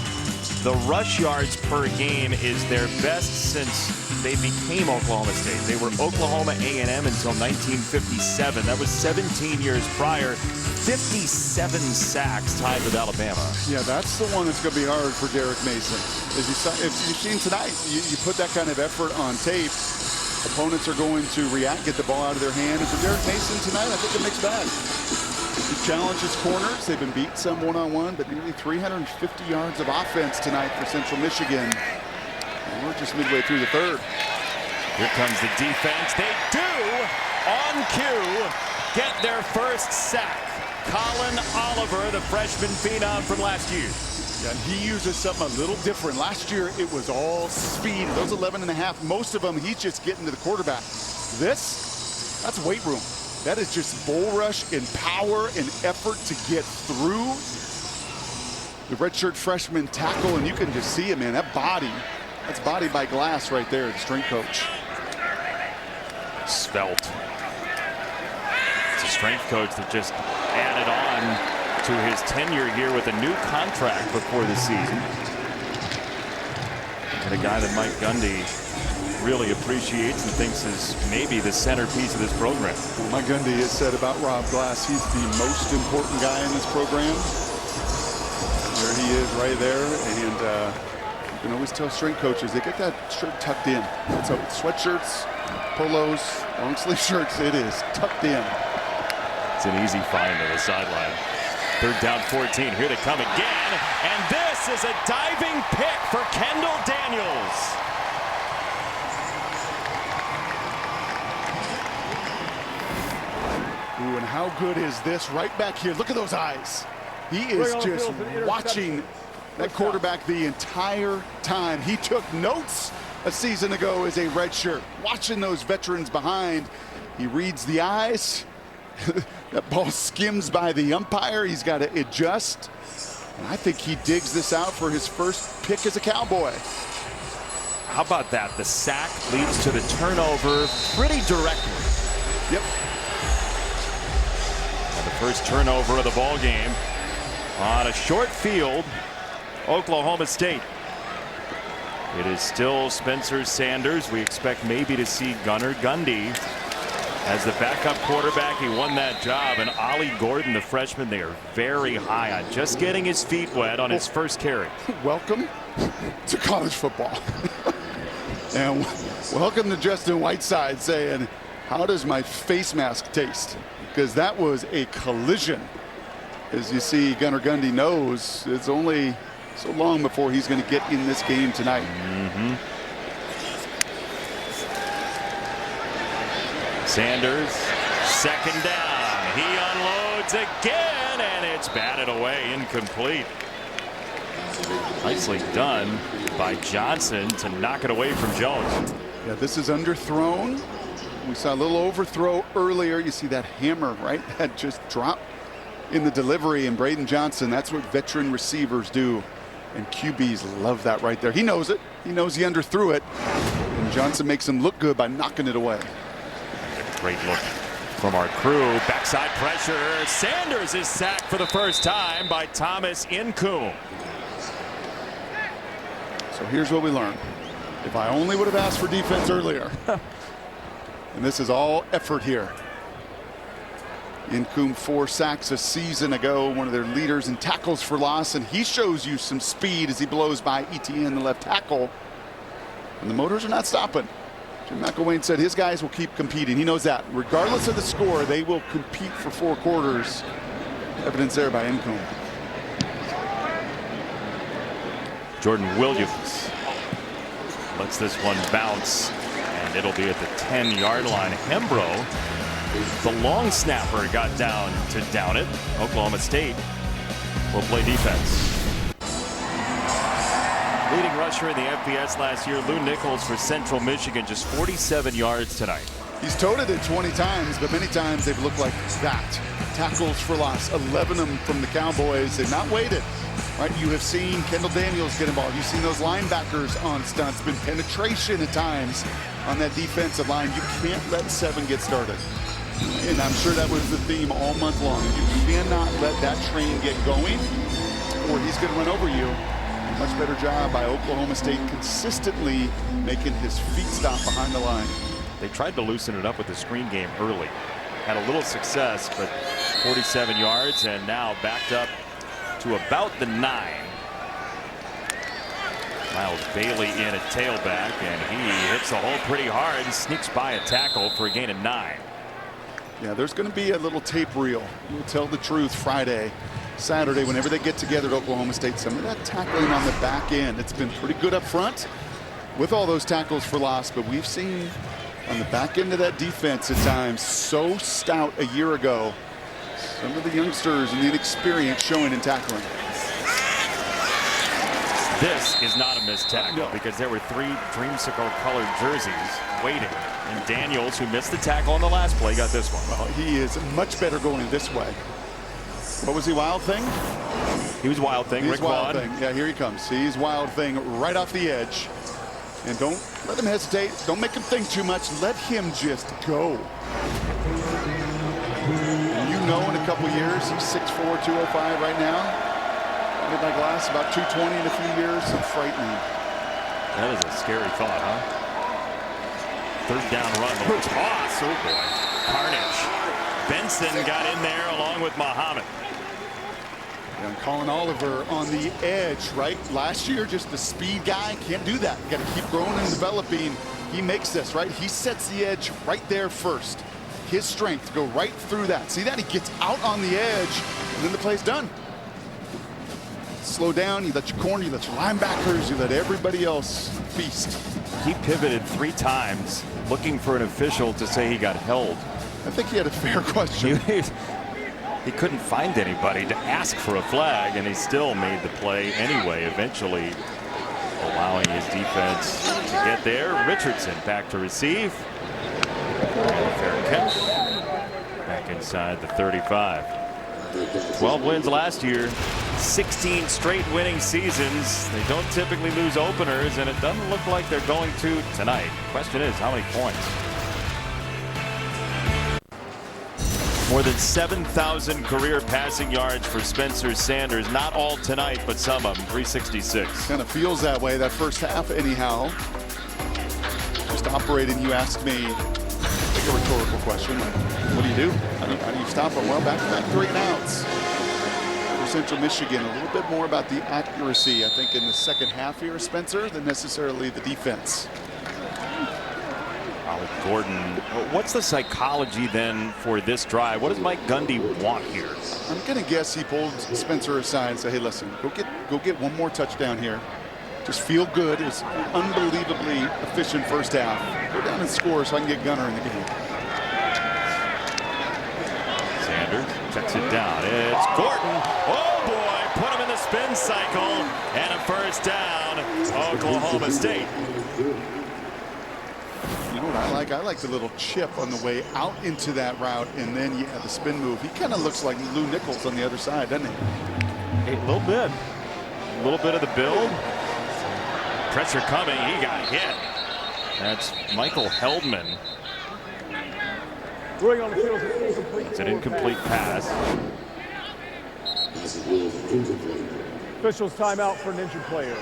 The rush yards per game is their best since they became Oklahoma State. They were Oklahoma A&M until 1957. That was 17 years prior. 57 sacks tied with Alabama. Yeah, that's the one that's going to be hard for Derek Mason. As you've seen tonight, you put that kind of effort on tape, opponents are going to react, get the ball out of their hand. And for Derek Mason tonight, I think it makes bad. He challenges corners. They've been beat some one-on-one, but nearly 350 yards of offense tonight for Central Michigan. And we're just midway through the third. Here comes the defense. They do, on cue, get their first sack. Colin Oliver, the freshman phenom from last year. Yeah, and he uses something a little different. Last year, it was all speed. Those 11.5, most of them, he's just getting to the quarterback. That's weight room. That is just bull rush and power and effort to get through the redshirt freshman tackle, and you can just see it, man. That body, that's body by glass right there, the strength coach. Svelte. It's a strength coach that just added on to his tenure here with a new contract before the season. And a guy that Mike Gundy really appreciates and thinks is maybe the centerpiece of this program. Well, Mike Gundy has said about Rob Glass, he's the most important guy in this program. There he is right there, and you can always tell strength coaches, they get that shirt tucked in. So sweatshirts, polos, long sleeve shirts, it is tucked in. It's an easy find on the sideline. Third down 14, here to come again, and this is a diving pick for Kendall Daniels. Ooh, and how good is this right back here? Look at those eyes. He is just watching that quarterback the entire time. He took notes a season ago as a redshirt, watching those veterans behind. He reads the eyes. That ball skims by the umpire. He's got to adjust. And I think he digs this out for his first pick as a Cowboy. How about that? The sack leads to the turnover pretty directly. Yep. And the first turnover of the ball game on a short field, Oklahoma State. It is still Spencer Sanders. We expect maybe to see Gunnar Gundy as the backup quarterback. He won that job, and Ollie Gordon, the freshman, they are very high on just getting his feet wet on his first carry. Welcome to college football. And welcome to Justin Whiteside saying, how does my face mask taste? Because that was a collision. As you see, Gunnar Gundy knows it's only so long before he's going to get in this game tonight. Sanders, second down. He unloads again. and it's batted away, incomplete. Nicely done by Johnson to knock it away from Jones. Yeah, this is underthrown. We saw a little overthrow earlier. You see that hammer, right? That just dropped in the delivery. And Braden Johnson, that's what veteran receivers do. And QBs love that right there. He knows it. He knows he underthrew it. And Johnson makes him look good by knocking it away. Great look from our crew. Backside pressure. Sanders is sacked for the first time by Thomas Incoom. So here's what we learned. If I only would have asked for defense earlier. And this is all effort here. Incoom 4 sacks a season ago, one of their leaders in tackles for loss, and he shows you some speed as he blows by ETN, the left tackle. And the motors are not stopping. Jim McElwain said his guys will keep competing. He knows that. Regardless of the score, they will compete for 4 quarters. Evidence there by Incoom. Jordan Williams lets this one bounce, and it'll be at the 10-yard line. Hembro, the long snapper, got down to down it. Oklahoma State will play defense. Leading rusher in the FBS last year, Lou Nichols for Central Michigan, just 47 yards tonight. He's toted it 20 times, but many times they've looked like that. Tackles for loss, 11 of them from the Cowboys. They've not waited. Right, you have seen Kendall Daniels get involved. You've seen those linebackers on stunts. Been penetration at times on that defensive line. You can't let 7 get started. And I'm sure that was the theme all month long. You cannot let that train get going, or he's going to run over you. A much better job by Oklahoma State consistently making his feet stop behind the line. They tried to loosen it up with the screen game early. Had a little success, but 47 yards, and now backed up to about the 9. Miles Bailey in at tailback, and he hits the hole pretty hard and sneaks by a tackle for a gain of 9. Yeah, there's going to be a little tape reel. We'll tell the truth Friday, Saturday, whenever they get together at Oklahoma State. Some of that tackling on the back end, it's been pretty good up front with all those tackles for loss, but we've seen on the back end of that defense at times so stout a year ago. Some of the youngsters and the inexperience showing in tackling. This is not a missed tackle because there were 3 dreamsicle colored jerseys waiting. And Daniels, who missed the tackle on the last play, got this one. Well, he is much better going this way. What was he, Wild Thing? He was Wild Thing, Rick Wild Vaughn. Thing. Yeah, here he comes. He's Wild Thing right off the edge. And don't let him hesitate. Don't make him think too much. Let him just go. And you know in a couple years, he's 6'4", 205 right now. Look at my glass, about 220 in a few years. So frightening. That is a scary thought, huh? 3rd down run. The toss. Oh, boy. Carnage. Benson got in there along with Muhammad. And Colin Oliver on the edge, right? Last year, just the speed guy. Can't do that. You got to keep growing and developing. He makes this, right? He sets the edge right there first. His strength to go right through that. See that? He gets out on the edge, and then the play's done. Slow down. You let your corner, you let your linebackers, you let everybody else feast. He pivoted 3 times looking for an official to say he got held. I think he had a fair question. He couldn't find anybody to ask for a flag, and he still made the play anyway, eventually allowing his defense to get there. Richardson back to receive. And fair catch. Back inside the 35. 12 wins last year, 16 straight winning seasons. They don't typically lose openers, and it doesn't look like they're going to tonight. Question is, how many points? More than 7,000 career passing yards for Spencer Sanders. Not all tonight, but some of them. 366. Kind of feels that way that first half anyhow. Just operating, you asked me a rhetorical question. What do you do? How do you stop them? Well, back-to-back 3 and outs for Central Michigan. A little bit more about the accuracy, I think, in the second half here, Spencer, than necessarily the defense. Gordon, what's the psychology then for this drive? What does Mike Gundy want here? I'm going to guess he pulled Spencer aside and said, hey, listen, go get one more touchdown here. Just feel good. It was an unbelievably efficient first half. Go down and score so I can get Gunner in the game. Sanders Checks it down. It's Gordon. Oh boy, put him in the spin cycle, and a first down, Oklahoma State. You know what I like? I like the little chip on the way out into that route, and then yeah, the spin move. He kind of looks like Lou Nichols on the other side, doesn't he? A little bit. A little bit of the build. Pressure coming. He got hit. That's Michael Heldman. It's an incomplete pass. Officials timeout for an injured player.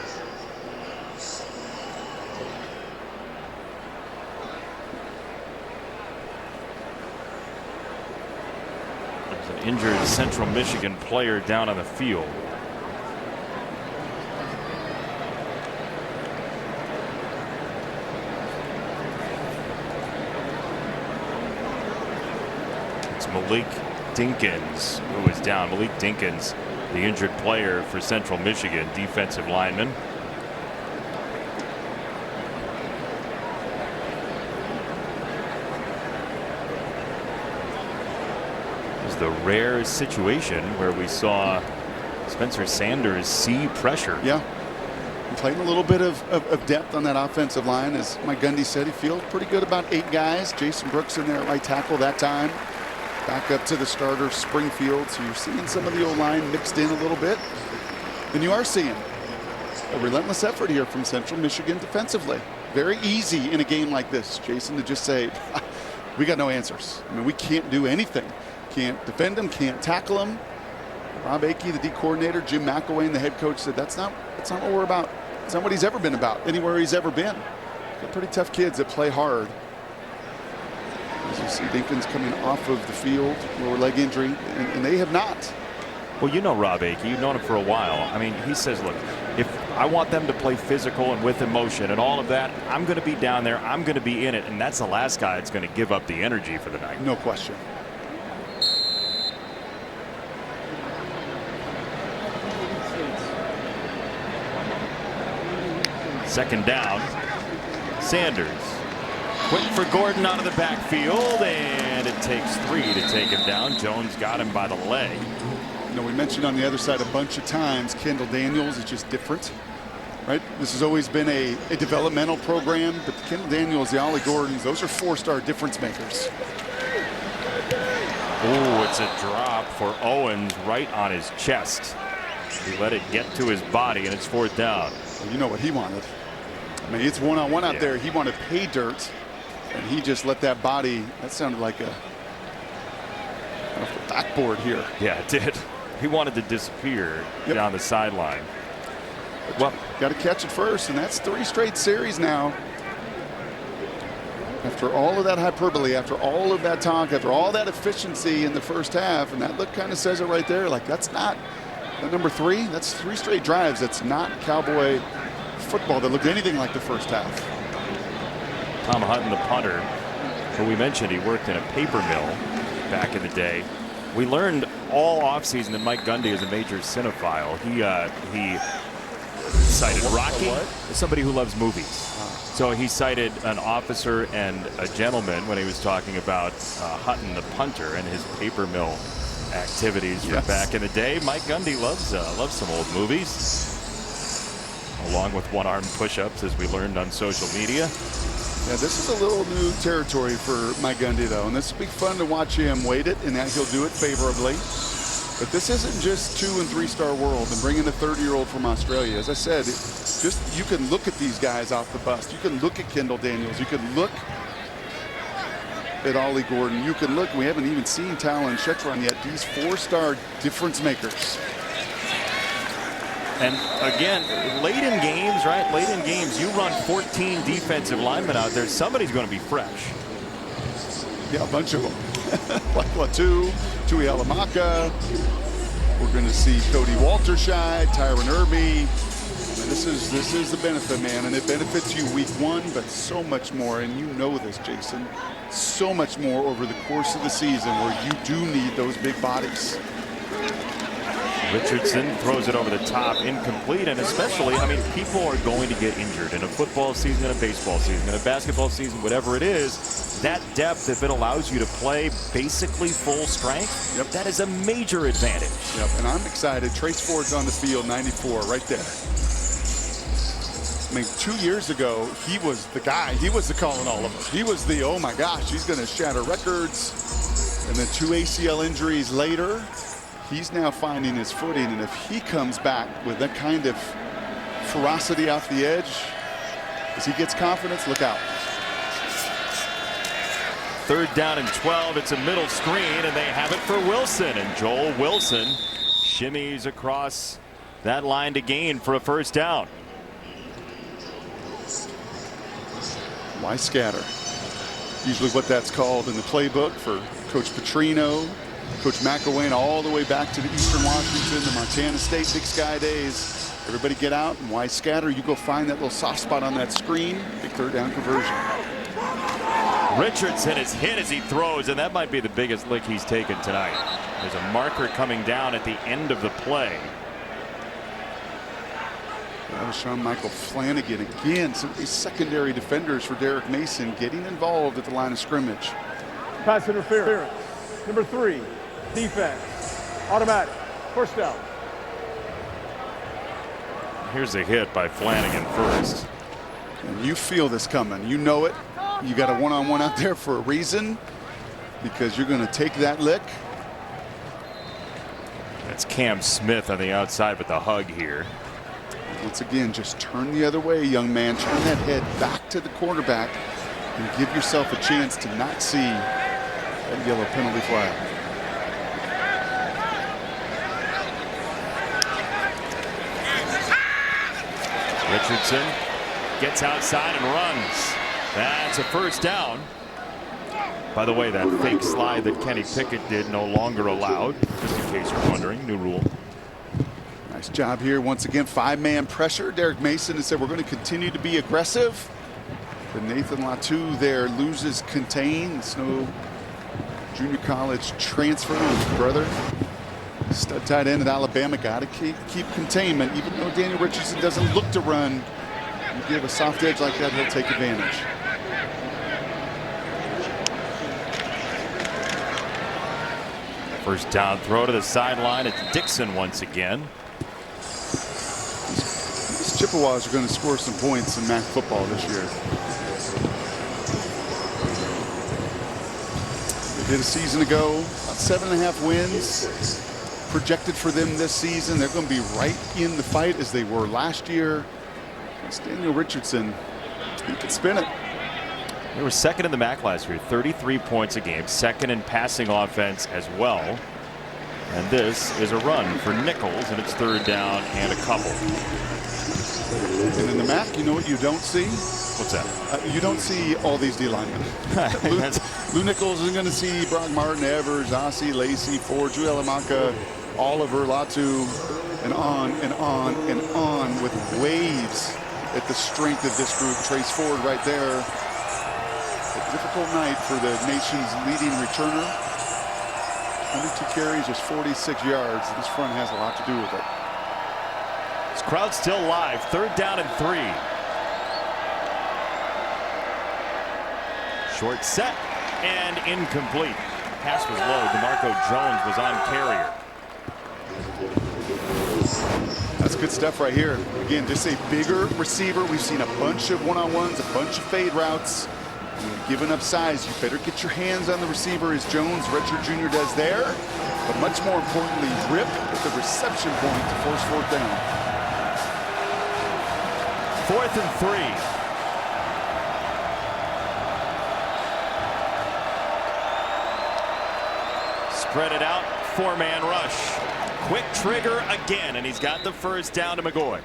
There's an injured Central Michigan player down on the field. Malik Dinkins, who is down. Malik Dinkins, the injured player for Central Michigan, defensive lineman. It was the rare situation where we saw Spencer Sanders see pressure. Yeah. Playing a little bit of depth on that offensive line. As Mike Gundy said, he feels pretty good about 8 guys. Jason Brooks in there at right tackle that time. Back up to the starter, Springfield. So you're seeing some of the O-line mixed in a little bit. And you are seeing a relentless effort here from Central Michigan defensively. Very easy in a game like this, Jason, to just say, we got no answers. I mean, we can't do anything. Can't defend them, can't tackle them. Rob Akey, the D coordinator, Jim McElwain, the head coach, said that's not what we're about. It's not what he's ever been about, anywhere he's ever been. They're pretty tough kids that play hard. As you see Dinkins coming off of the field, lower leg injury, and they have not. Well, you know Rob Akey. You've known him for a while. I mean, he says, look, if I want them to play physical and with emotion and all of that, I'm going to be down there. I'm going to be in it. And that's the last guy that's going to give up the energy for the night. No question. Second down. Sanders. Quick for Gordon out of the backfield, and it takes 3 to take him down. Jones got him by the leg. You know, we mentioned on the other side a bunch of times, Kendall Daniels is just different, right? This has always been a developmental program, but the Kendall Daniels, the Ollie Gordons, those are 4-star difference makers. Oh, it's a drop for Owens right on his chest. He let it get to his body, and it's 4th down. Well, you know what he wanted. I mean, it's one-on-one out there. He wanted pay dirt. And he just let that body, that sounded like a backboard here. Yeah, it did. He wanted to disappear down the sideline. Well, got to catch it first, and that's 3 straight series now. After all of that hyperbole, after all of that talk, after all that efficiency in the first half, and that look kind of says it right there. Like, that's not that number 3. That's 3 straight drives. That's not Cowboy football that looked anything like the first half. Tom Hutton, the punter, who we mentioned he worked in a paper mill back in the day. We learned all offseason that Mike Gundy is a major cinephile. He cited Rocky as somebody who loves movies. So he cited an officer and a gentleman when he was talking about Hutton, the punter, and his paper mill activities from back in the day. Mike Gundy loves some old movies, along with one-arm push-ups, as we learned on social media. Yeah, this is a little new territory for Mike Gundy, though, and this will be fun to watch him weight it, and that he'll do it favorably. But this isn't just 2- and 3-star world and bringing a 30-year-old from Australia. As I said, just you can look at these guys off the bus. You can look at Kendall Daniels. You can look at Ollie Gordon. You can look. We haven't even seen Talon Shetron yet. These 4-star difference makers. And again, late in games, right? Late in games, you run 14 defensive linemen out there. Somebody's going to be fresh. Yeah, a bunch of them. Like Latu, Tui Alamaka. We're going to see Cody Walterscheid, Tyron Irby. This is the benefit, man, and it benefits you week 1, but so much more. And you know this, Jason. So much more over the course of the season, where you do need those big bodies. Richardson throws it over the top, incomplete, and especially, I mean, people are going to get injured in a football season, in a baseball season, in a basketball season, whatever it is. that depth, if it allows you to play basically full strength, that is a major advantage. And I'm excited. Trace Ford's on the field, 94, right there. I mean, 2 years ago, he was the guy. He was the Colin Oliver. He was the, oh my gosh, he's going to shatter records. And then 2 ACL injuries later, he's now finding his footing. And if he comes back with that kind of ferocity off the edge, as he gets confidence, look out. 3rd down and 12. It's a middle screen, and they have it for Wilson. And Joel Wilson shimmies across that line to gain for a 1st down. Why scatter? Usually what that's called in the playbook for Coach Petrino, Coach McElwain, all the way back to the Eastern Washington, the Montana State Big Sky days. Everybody get out, and why scatter? You go find that little soft spot on that screen. Big 3rd down conversion. Richardson is hit as he throws, and that might be the biggest lick he's taken tonight. There's a marker coming down at the end of the play. That was Sean Michael Flanagan again. Some of these secondary defenders for Derek Mason getting involved at the line of scrimmage. Pass interference. Number 3, defense. Automatic. 1st down. Here's a hit by Flanagan first. And you feel this coming. You know it. You got a one-on-one out there for a reason, because you're going to take that lick. That's Cam Smith on the outside with the hug here. Once again, just turn the other way, young man. Turn that head back to the quarterback and give yourself a chance to not see that yellow penalty flag. Richardson gets outside and runs. That's a 1st down. By the way, that fake slide that Kenny Pickett did no longer allowed, just in case you're wondering. New rule. Nice job here. Once again, 5-man pressure. Derek Mason has said we're going to continue to be aggressive. But Nathan Latu there loses contain. Snow junior college transfer with his brother. Stud tight end at Alabama. Got to keep containment. Even though Daniel Richardson doesn't look to run, you give a soft edge like that, he'll take advantage. First down throw to the sideline. It's Dixon once again. These Chippewas are going to score some points in MAC football this year. They did a season ago, about 7.5 wins projected for them this season. They're going to be right in the fight as they were last year. It's Daniel Richardson. He can spin it. They were 2nd in the MAC last year, 33 points a game, 2nd in passing offense as well. And this is a run for Nichols, and it's 3rd down and a couple. And in the MAC, you know what you don't see? What's that? You don't see all these D linemen. Lou Nichols isn't going to see Brock Martin, Evers, Ossie, Lacey, Ford, Drew Alamanca, Oliver, Latu, and on and on and on with waves at the strength of this group. Trace Ford right there. A difficult night for the nation's leading returner. 22 carries, just 46 yards. This front has a lot to do with it. This crowd's still live. 3rd down and 3. Short set and incomplete. Pass was low. DeMarco Jones was on carrier. That's good stuff right here. Again, just a bigger receiver. We've seen a bunch of one-on-ones, a bunch of fade routes. Giving up size, you better get your hands on the receiver as Jones, redshirt junior, does there. But much more importantly, rip at the reception point to force 4th down. 4th and 3. Spread it out, 4-man rush. Quick trigger again, and he's got the 1st down to McGoy.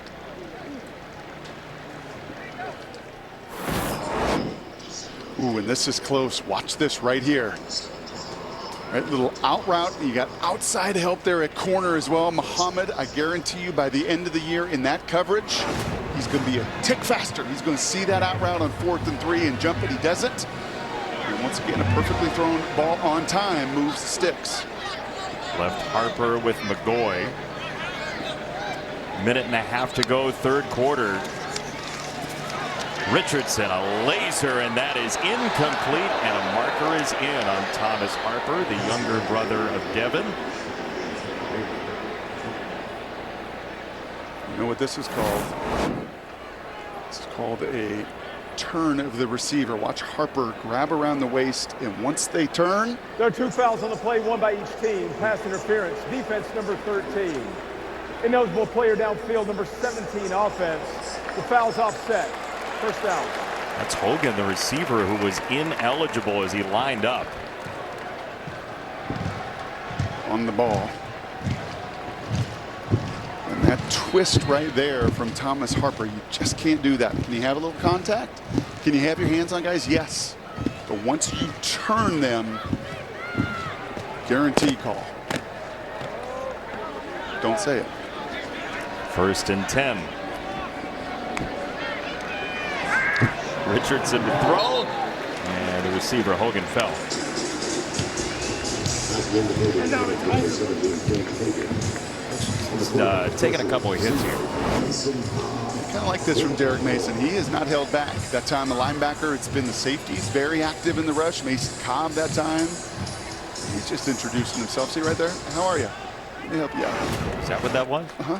Ooh, and this is close. Watch this right here. Right, little out route. You got outside help there at corner as well. Muhammad, I guarantee you by the end of the year in that coverage, he's going to be a tick faster. He's going to see that out route on 4th and 3 and jump it. He doesn't. And once again, a perfectly thrown ball on time moves the sticks. Left Harper with McGoy. 1.5 minutes to go, 3rd quarter. Richardson, a laser, and that is incomplete, and a marker is in on Thomas Harper, the younger brother of Devin. You know what this is called? This is called a turn of the receiver. Watch Harper grab around the waist, and once they turn. There are 2 fouls on the play, 1 by each team. Pass interference, defense number 13. Ineligible player downfield, number 17, offense. The foul's offset. First down. That's Hogan, the receiver, who was ineligible as he lined up. On the ball. And that twist right there from Thomas Harper, you just can't do that. Can you have a little contact? Can you have your hands on guys? Yes. But once you turn them, guarantee call. Don't say it. 1st and 10. Richardson to throw, and the receiver Hogan fell. Just taking a couple of hits here. Kind of like this from Derek Mason. He is not held back. That time the linebacker, it's been the safeties very active in the rush. Mason Cobb that time. He's just introducing himself. See right there? How are you? Let me help you out. Is that what that was? Uh-huh.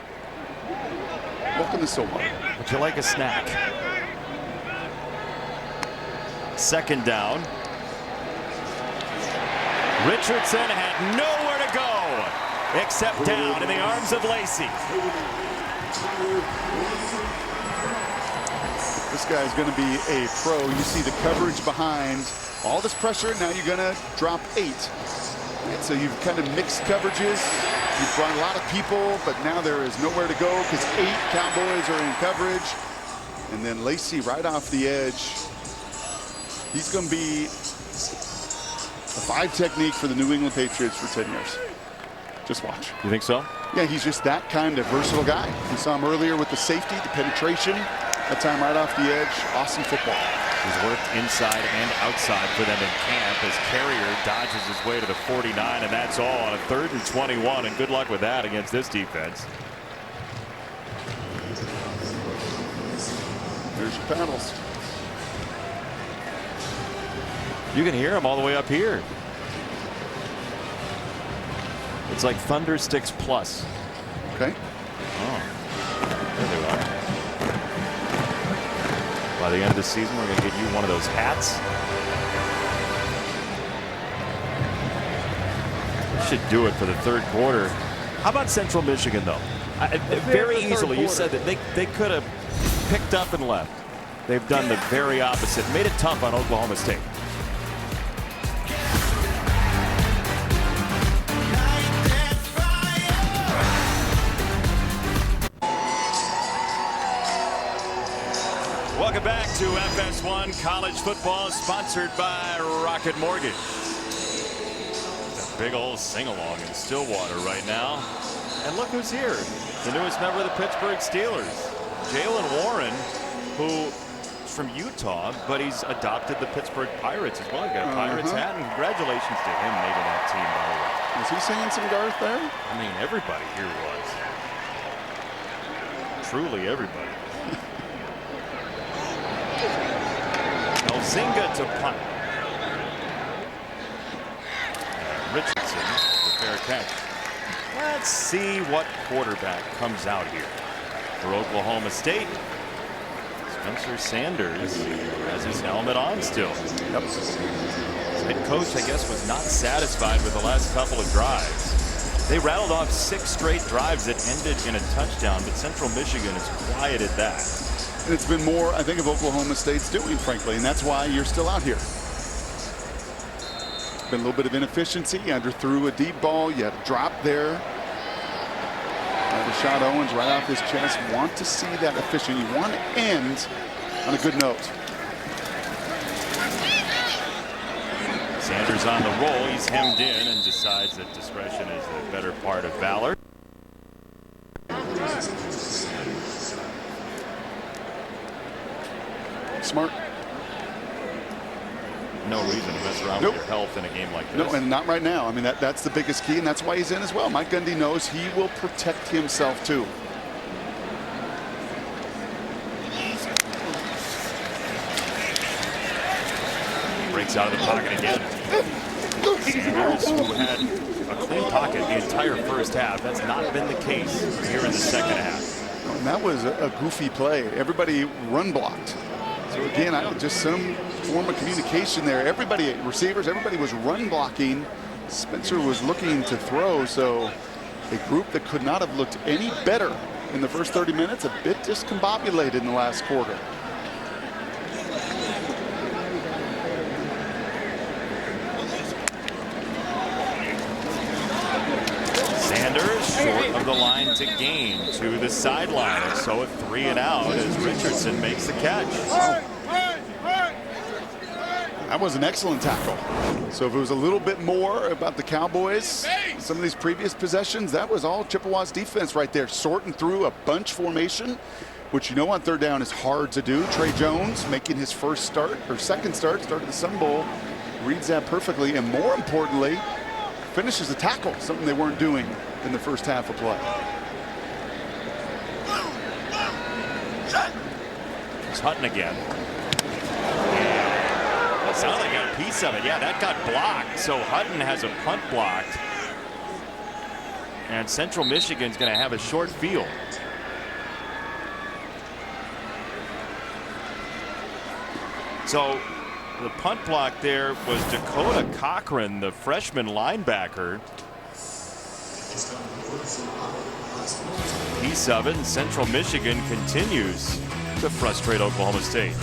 Welcome to Silmar. Would you like a snack? 2nd down. Richardson had nowhere to go except down in the arms of Lacey. This guy's going to be a pro. You see the coverage behind all this pressure. Now you're going to drop 8. And so you've kind of mixed coverages. You've brought a lot of people, but now there is nowhere to go because 8 Cowboys are in coverage. And then Lacey right off the edge. He's going to be a 5 technique for the New England Patriots for 10 years. Just watch. You think so? Yeah, he's just that kind of versatile guy. We saw him earlier with the safety, the penetration. That time right off the edge. Awesome football. He's worked inside and outside for them in camp as Carrier dodges his way to the 49, and that's all on a 3rd and 21, and good luck with that against this defense. There's your paddles. You can hear them all the way up here. It's like Thunder Sticks Plus. Okay. Oh, there they are. By the end of the season, we're going to get you one of those hats. We should do it for the 3rd quarter. How about Central Michigan, though? Very easily, you said that they could have picked up and left. They've done the very opposite. Made it tough on Oklahoma State. Welcome back to FS1 College Football, sponsored by Rocket Mortgage. It's a big old sing-along in Stillwater right now. And look who's here. The newest member of the Pittsburgh Steelers, Jalen Warren, who is from Utah, but he's adopted the Pittsburgh Pirates as well. He got a Pirates hat, and congratulations to him making that team, by the way. Was he singing some Garth there? I mean, everybody here was. Truly everybody. Elzinga to punt. Richardson, the fair catch. Let's see what quarterback comes out here for Oklahoma State. Spencer Sanders has his helmet on still. Yep. His head coach, I guess, was not satisfied with the last couple of drives. They rattled off 6 straight drives that ended in a touchdown, but Central Michigan has quieted that. And it's been more, I think, of Oklahoma State's doing, frankly, and that's why you're still out here. Been a little bit of inefficiency. Andrew threw a deep ball. You had a drop there. Rashad Owens right off his chest. Want to see that efficient. You want to end on a good note. Sanders on the roll. He's hemmed in and decides that discretion is the better part of valor. Smart. No reason to mess around with your health in a game like this. No, and not right now. I mean, that's the biggest key, and that's why he's in as well. Mike Gundy knows he will protect himself, too. out of the pocket again. Sanders, who had a clean pocket the entire first half. That's not been the case here in the second half. And that was a goofy play. Everybody run blocked. So again, just some form of communication there. Everybody, receivers, everybody was run blocking. Spencer was looking to throw, so a group that could not have looked any better in the first 30 minutes, a bit discombobulated in the last quarter. Sanders short of the line to gain to the sideline, and so a 3 and out as Richardson makes the catch. That was an excellent tackle. So if it was a little bit more about the Cowboys, some of these previous possessions, that was all Chippewas defense right there, sorting through a bunch formation, which you know on third down is hard to do. Trey Jones making his first start, or second start of the Sun Bowl, reads that perfectly, and more importantly, finishes the tackle, something they weren't doing in the first half of play. It's Hutton again. Sounded like got a piece of it. Yeah, that got blocked. So Hutton has a punt blocked. And Central Michigan's going to have a short field. So the punt block there was Dakota Cochran, the freshman linebacker. Piece of it, and Central Michigan continues to frustrate Oklahoma State.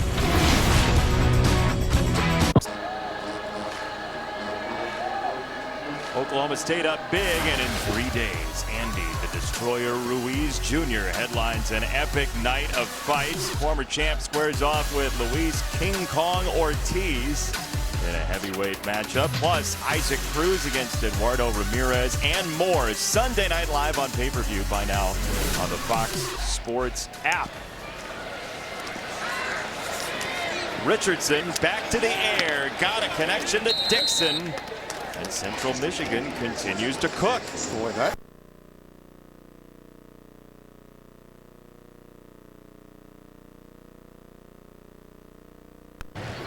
Oklahoma State up big, and in 3 days, Andy the Destroyer Ruiz Jr. headlines an epic night of fights. Former champ squares off with Luis King Kong Ortiz in a heavyweight matchup. Plus, Isaac Cruz against Eduardo Ramirez and more. Sunday Night Live on pay-per-view by now on the Fox Sports app. Richardson back to the air, got a connection to Dixon. And Central Michigan continues to cook. Boy,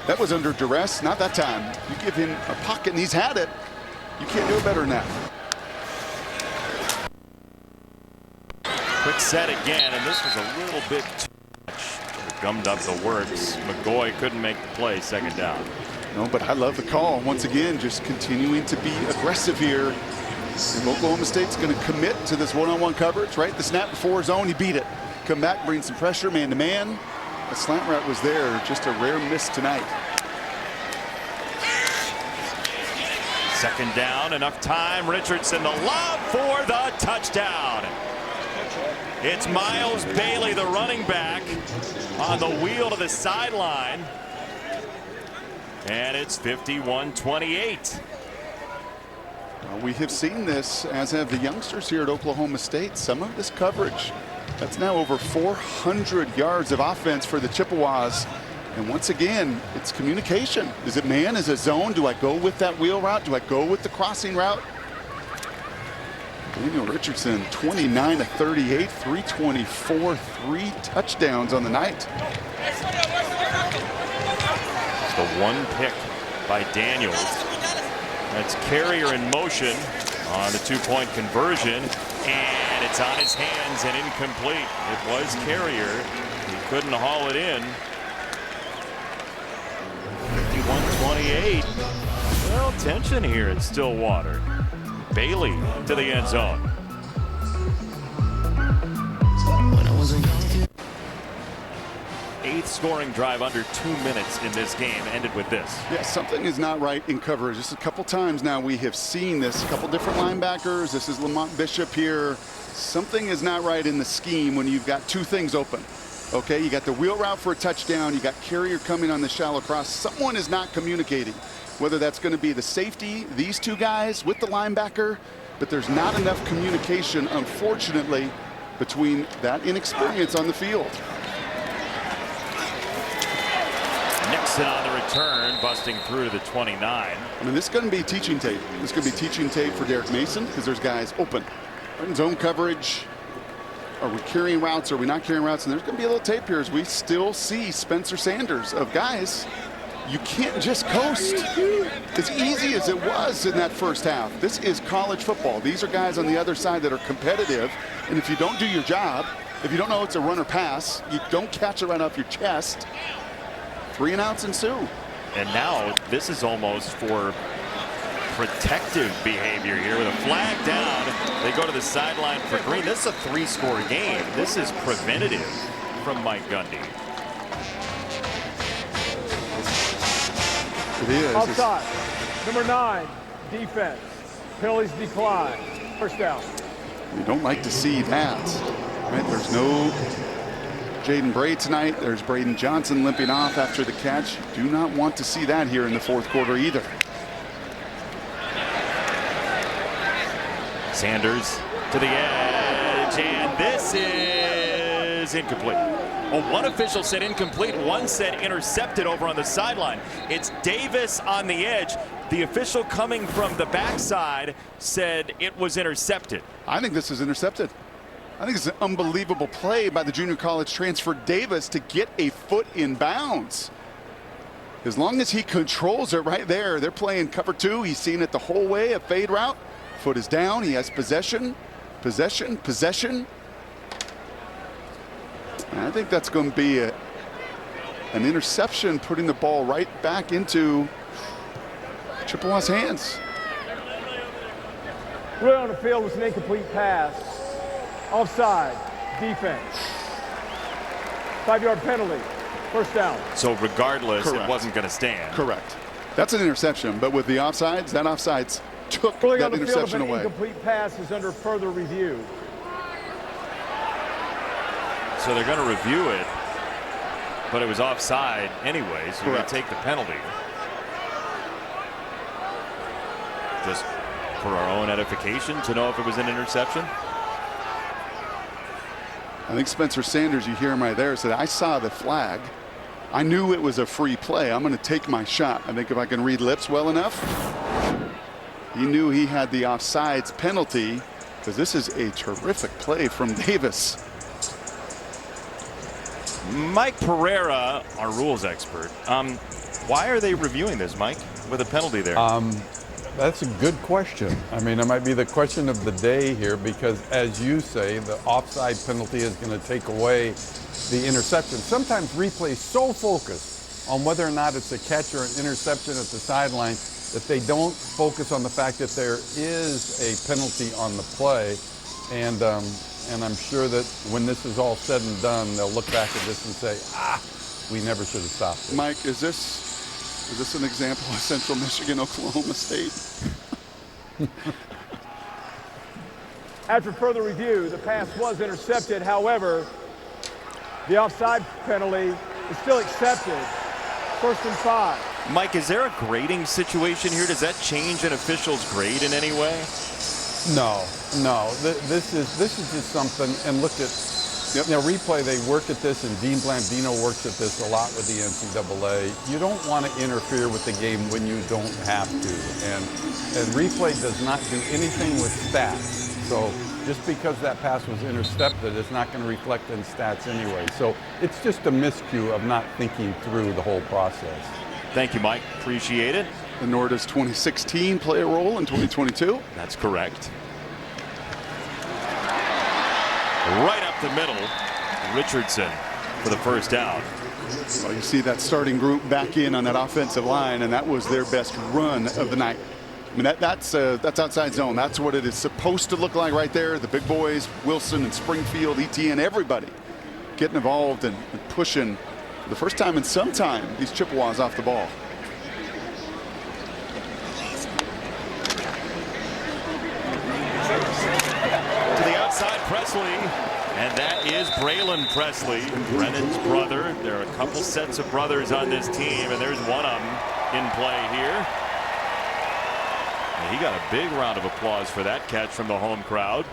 that was under duress. Not that time. You give him a pocket and he's had it. You can't do it better than that. Quick set again, and this was a little bit too much. Gummed up the works. McGoy couldn't make the play, second down. No, but I love the call. Once again, just continuing to be aggressive here. And Oklahoma State's going to commit to this one-on-one coverage, right? The snap before zone, he beat it. Come back, bring some pressure, man-to-man. The slant route was there. Just a rare miss tonight. Second down, enough time. Richardson, the lob for the touchdown. It's Miles Bailey, the running back, on the wheel to the sideline. And it's 51-28. We have seen this, as have the youngsters here at Oklahoma State. Some of this coverage, that's now over 400 yards of offense for the Chippewas. And once again, it's communication. Is it man? Is it zone? Do I go with that wheel route? Do I go with the crossing route? Daniel Richardson, 29 of 38, 324, 3 touchdowns on the night. The one pick by Daniels. That's Carrier in motion on the two-point conversion, and it's on his hands and incomplete. It was Carrier. He couldn't haul it in. 51-28. Well, tension here in Stillwater. Bailey to the end zone. Eighth scoring drive under 2 minutes in this game ended with this. Yeah, something is not right in coverage. Just a couple times now we have seen this. A couple different linebackers. This is Lamont Bishop here. Something is not right in the scheme when you've got two things open. Okay, you got the wheel route for a touchdown. You got Carrier coming on the shallow cross. Someone is not communicating. Whether that's going to be the safety, these two guys with the linebacker, but there's not enough communication, unfortunately, between that inexperience on the field. Nixon on the return, busting through to the 29. I mean, this is going to be teaching tape. This is going to be teaching tape for Derek Mason because there's guys open. In zone coverage. Are we carrying routes? Are we not carrying routes? And there's going to be a little tape here as we still see Spencer Sanders of guys you can't just coast. As easy as it was in that first half, this is college football. These are guys on the other side that are competitive, and if you don't do your job, if you don't know it's a run or pass, you don't catch it right off your chest, 3 and outs ensue. And now this is almost for protective behavior here with a flag down. They go to the sideline for Green. This is a 3-score game. This is preventative from Mike Gundy. It is. Offside. Number 9, defense. Penalties decline. First down. You don't like to see that. Right? There's no Jaden Bray tonight. There's Braden Johnson limping off after the catch. Do not want to see that here in the 4th quarter either. Sanders to the edge, and this is incomplete. Well, one official said incomplete, one said intercepted over on the sideline. It's Davis on the edge. The official coming from the backside said it was intercepted. I think this is intercepted. I think it's an unbelievable play by the junior college transfer Davis to get a foot in bounds. As long as he controls it right there, they're playing cover 2. He's seen it the whole way, a fade route. Foot is down. He has possession. Possession. I think that's going to be an interception, putting the ball right back into Chippewas' hands. Play on the field was an incomplete pass. Offside. Defense. 5-yard penalty. First down. So regardless, Correct. It wasn't going to stand. Correct. That's an interception, but with the offsides, that offsides took Pulling that on the field interception of an away. incomplete pass is under further review. So they're going to review it, but it was offside anyway, so they take the penalty. Just for our own edification to know if it was an interception. I think Spencer Sanders, you hear him right there, said, I saw the flag. I knew it was a free play. I'm going to take my shot. I think if I can read lips well enough, he knew he had the offsides penalty, because this is a terrific play from Davis. Mike Pereira, our rules expert. Why are they reviewing this, Mike, with a penalty there? That's a good question. I mean, it might be the question of the day here because, as you say, the offside penalty is going to take away the interception. Sometimes replays so focused on whether or not it's a catch or an interception at the sideline that they don't focus on the fact that there is a penalty on the play. And I'm sure that when this is all said and done, they'll look back at this and say, we never should have stopped it. Mike, is this an example of Central Michigan, Oklahoma State? After further review, the pass was intercepted. However, the offside penalty is still accepted. 1st and 5. Mike, is there a grading situation here? Does that change an official's grade in any way? No. This is just something. And look at, replay. They work at this, and Dean Blandino works at this a lot with the NCAA. You don't want to interfere with the game when you don't have to, and replay does not do anything with stats. So just because that pass was intercepted, it's not going to reflect in stats anyway. So it's just a miscue of not thinking through the whole process. Thank you, Mike. Appreciate it. And nor does 2016 play a role in 2022? That's correct. Right up the middle, Richardson for the first down. Well, you see that starting group back in on that offensive line, and that was their best run of the night. I mean, that's outside zone. That's what it is supposed to look like right there. The big boys, Wilson and Springfield, ETN, everybody getting involved and pushing for the first time in some time these Chippewas off the ball. To the outside, Presley, and that is Braylon Presley, Brennan's brother. There are a couple sets of brothers on this team, and there's one of them in play here. And he got a big round of applause for that catch from the home crowd.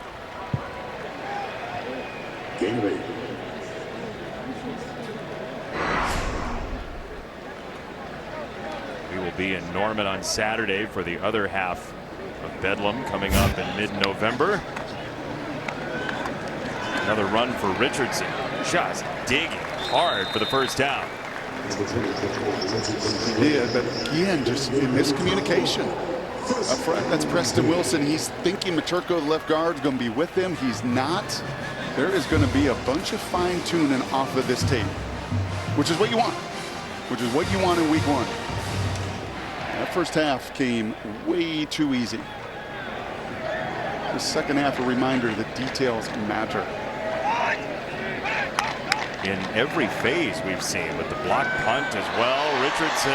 We will be in Norman on Saturday for the other half of Bedlam coming up in mid-November. Another run for Richardson, just digging hard for the first down. He did, but again, just miscommunication up front. That's Preston Wilson. He's thinking Maturko, the left guard, is going to be with him. He's not. There is going to be a bunch of fine-tuning off of this tape, which is what you want, which is what you want in week one. That first half came way too easy. The second half, a reminder that details matter. In every phase we've seen with the block punt as well. Richardson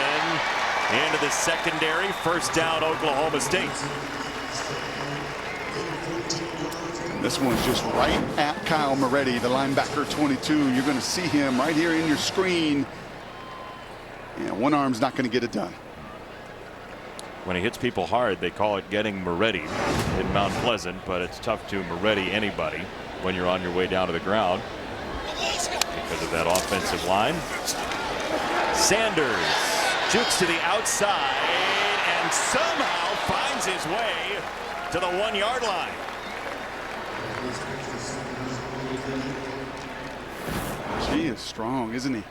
into the secondary. First down, Oklahoma State. This one's just right at Kyle Moretti, the linebacker 22. You're going to see him right here in your screen. Yeah, one arm's not going to get it done. When he hits people hard, they call it getting Moretti in Mount Pleasant, but it's tough to Moretti anybody when you're on your way down to the ground because of that offensive line. Sanders jukes to the outside and somehow finds his way to the 1-yard line. He is strong, isn't he?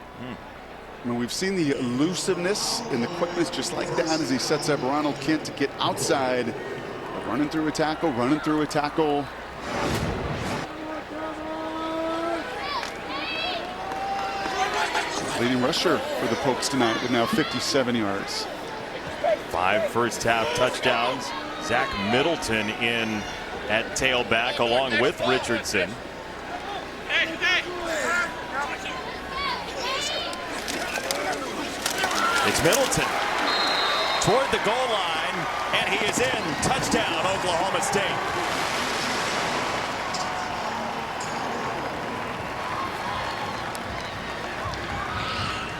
I mean, we've seen the elusiveness and the quickness just like that as he sets up Ronald Kent to get outside. Running through a tackle, running through a tackle. Leading rusher for the Pokes tonight with now 57 yards. 5 first half touchdowns. Zach Middleton in at tailback along with Richardson. It's Middleton toward the goal line, and he is in. Touchdown, Oklahoma State.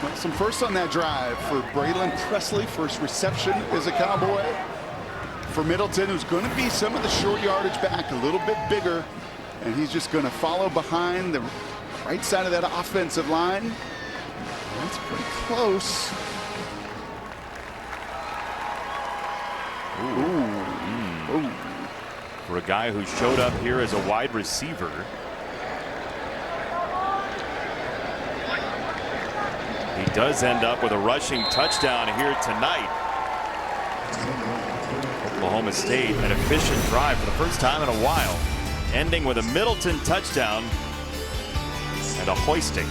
Well, some firsts on that drive for Braylon Presley. First reception as a Cowboy. For Middleton, who's going to be some of the short yardage back, a little bit bigger, and he's just going to follow behind the right side of that offensive line. That's pretty close. Ooh. For a guy who showed up here as a wide receiver. He does end up with a rushing touchdown here tonight. Oklahoma State, an efficient drive for the first time in a while, ending with a Middleton touchdown and a hoisting.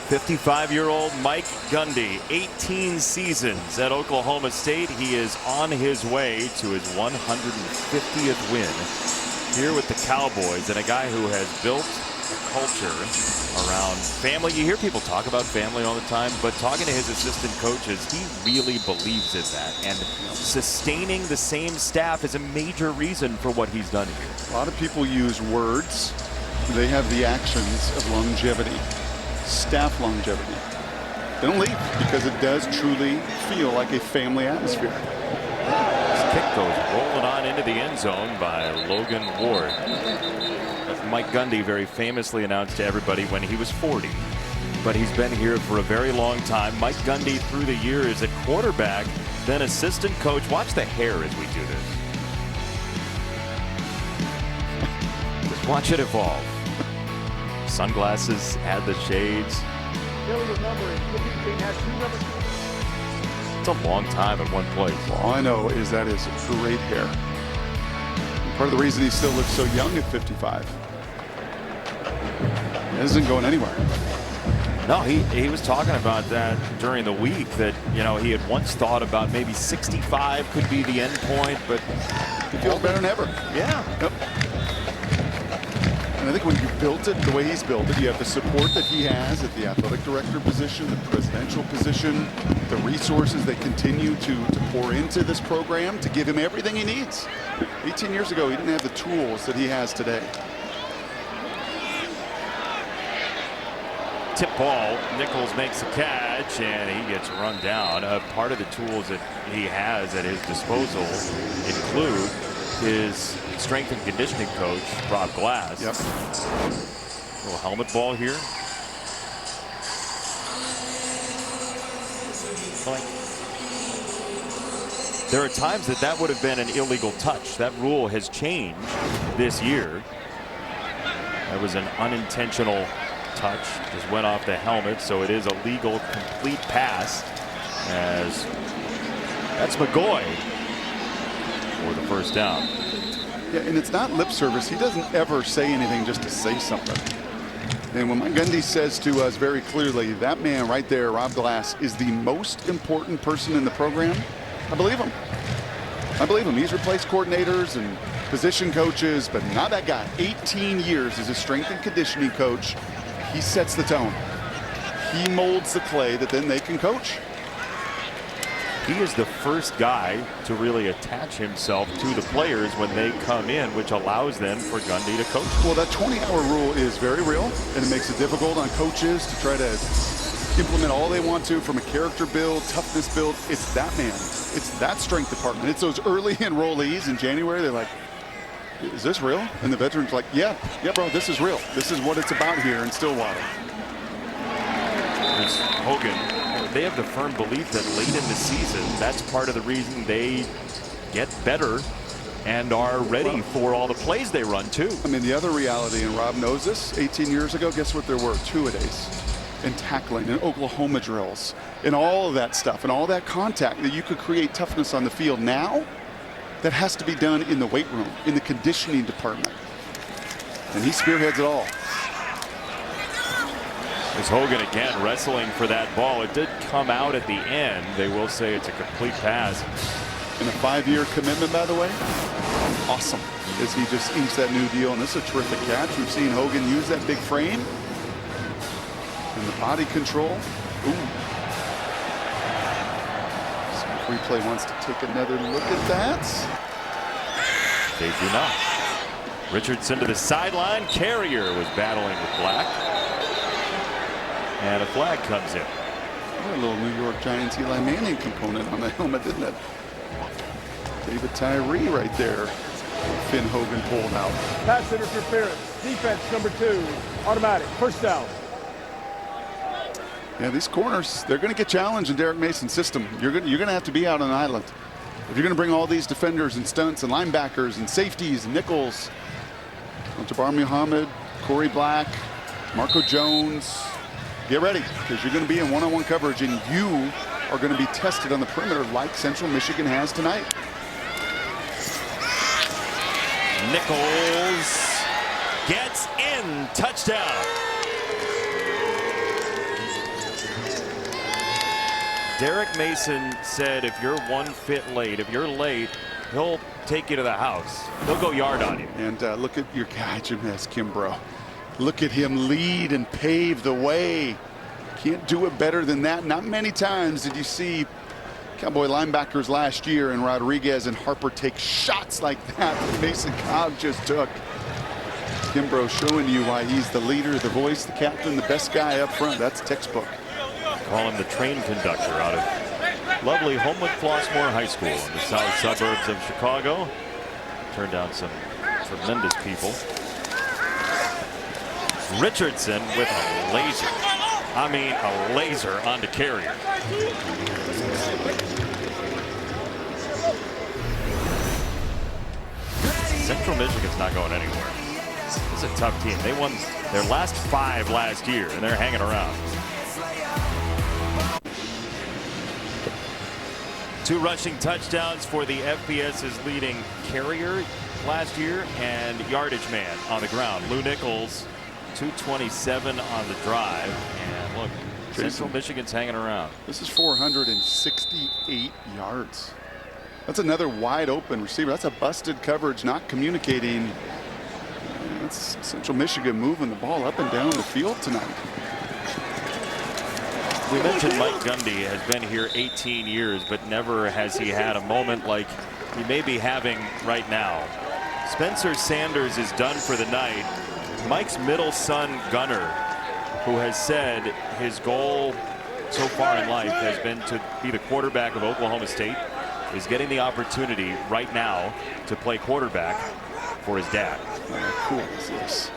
55-year-old Mike Gundy, 18 seasons at Oklahoma State. He is on his way to his 150th win here with the Cowboys, and a guy who has built a culture around family. You hear people talk about family all the time, but talking to his assistant coaches, he really believes in that, and sustaining the same staff is a major reason for what he's done here. A lot of people use words. They have the actions of longevity. Staff longevity. They don't leave because it does truly feel like a family atmosphere. This kick goes rolling on into the end zone by Logan Ward. Mike Gundy very famously announced to everybody when he was 40, but he's been here for a very long time. Mike Gundy through the years at quarterback, then assistant coach. Watch the hair as we do this. Just watch it evolve. Sunglasses, add the shades. It's a long time in one place. All I know is that is great hair. And part of the reason he still looks so young at 55. It isn't going anywhere. No, he was talking about that during the week, that, you know, he had once thought about maybe 65 could be the end point, but He feels better than ever. Yeah. Yep. And I think when you built it the way he's built it, you have the support that he has at the athletic director position, the presidential position, the resources they continue to pour into this program to give him everything he needs. 18 years ago, he didn't have the tools that he has today. Tip ball, Nichols makes a catch, and he gets run down. Part of the tools that he has at his disposal include his strength and conditioning coach, Rob Glass. Yep. Little helmet ball here. There are times that would have been an illegal touch. That rule has changed this year. That was an unintentional touch. Just went off the helmet, so it is a legal complete pass. As that's McGoy for the first down. Yeah, and it's not lip service. He doesn't ever say anything just to say something. And when Mike Gundy says to us very clearly, that man right there, Rob Glass, is the most important person in the program, I believe him. I believe him. He's replaced coordinators and position coaches, but not that guy. 18 years as a strength and conditioning coach. He sets the tone. He molds the clay that then they can coach. He is the first guy to really attach himself to the players when they come in, which allows them for Gundy to coach. Well, that 20-hour rule is very real, and it makes it difficult on coaches to try to implement all they want to from a character build, toughness build. It's that man. It's that strength department. It's those early enrollees in January. They're like, is this real? And the veterans are like, yeah, bro, this is real. This is what it's about here in Stillwater. There's Hogan. They have the firm belief that late in the season, that's part of the reason they get better and are ready for all the plays they run too. I mean, the other reality, and Rob knows this, 18 years ago, guess what there were? Two-a-days and tackling and Oklahoma drills and all of that stuff and all that contact that you could create toughness on the field. Now, that has to be done in the weight room, in the conditioning department. And he spearheads it all. As Hogan again wrestling for that ball. It did come out at the end. They will say it's a complete pass. And a 5-year commitment, by the way. Awesome. As he just inked that new deal. And this is a terrific catch. We've seen Hogan use that big frame. And the body control. Ooh. Some replay wants to take another look at that. They do not. Richardson to the sideline. Carrier was battling with Black. And a flag comes in. What a little New York Giants Eli Manning component on the helmet, didn't it? David Tyree right there. Finn Hogan pulled out. Pass interference. Defense number 2. Automatic. First down. Yeah, these corners, they're going to get challenged in Derek Mason's system. You're going to have to be out on an island. If you're going to bring all these defenders and stunts and linebackers and safeties and nickels, Jabbar Muhammad, Corey Black, Marco Jones, get ready, because you're going to be in one-on-one coverage, and you are going to be tested on the perimeter like Central Michigan has tonight. Nichols gets in. Touchdown. Derek Mason said if you're 1 foot late, if you're late, he'll take you to the house. He'll go yard on you. And look at your guy, Jim Kimbrough. Look at him lead and pave the way. Can't do it better than that. Not many times did you see Cowboy linebackers last year and Rodriguez and Harper take shots like that Mason Cobb just took. Kimbrough showing you why he's the leader, the voice, the captain, the best guy up front. That's textbook. Call him the train conductor out of lovely Homewood Flossmoor High School in the south suburbs of Chicago. Turned down some tremendous people. Richardson with a laser. I mean, a laser onto Carrier. Central Michigan's not going anywhere. This is a tough team. They won their last 5 last year, and they're hanging around. 2 rushing touchdowns for the FBS's leading Carrier last year, and yardage man on the ground. Lou Nichols, 227 on the drive, and look, Central Michigan's hanging around. This is 468 yards. That's another wide open receiver. That's a busted coverage, not communicating. That's Central Michigan moving the ball up and down the field tonight. We mentioned Mike Gundy has been here 18 years, but never has he had a moment like he may be having right now. Spencer Sanders is done for the night. Mike's middle son, Gunner, who has said his goal so far in life has been to be the quarterback of Oklahoma State, is getting the opportunity right now to play quarterback for his dad. How cool is this?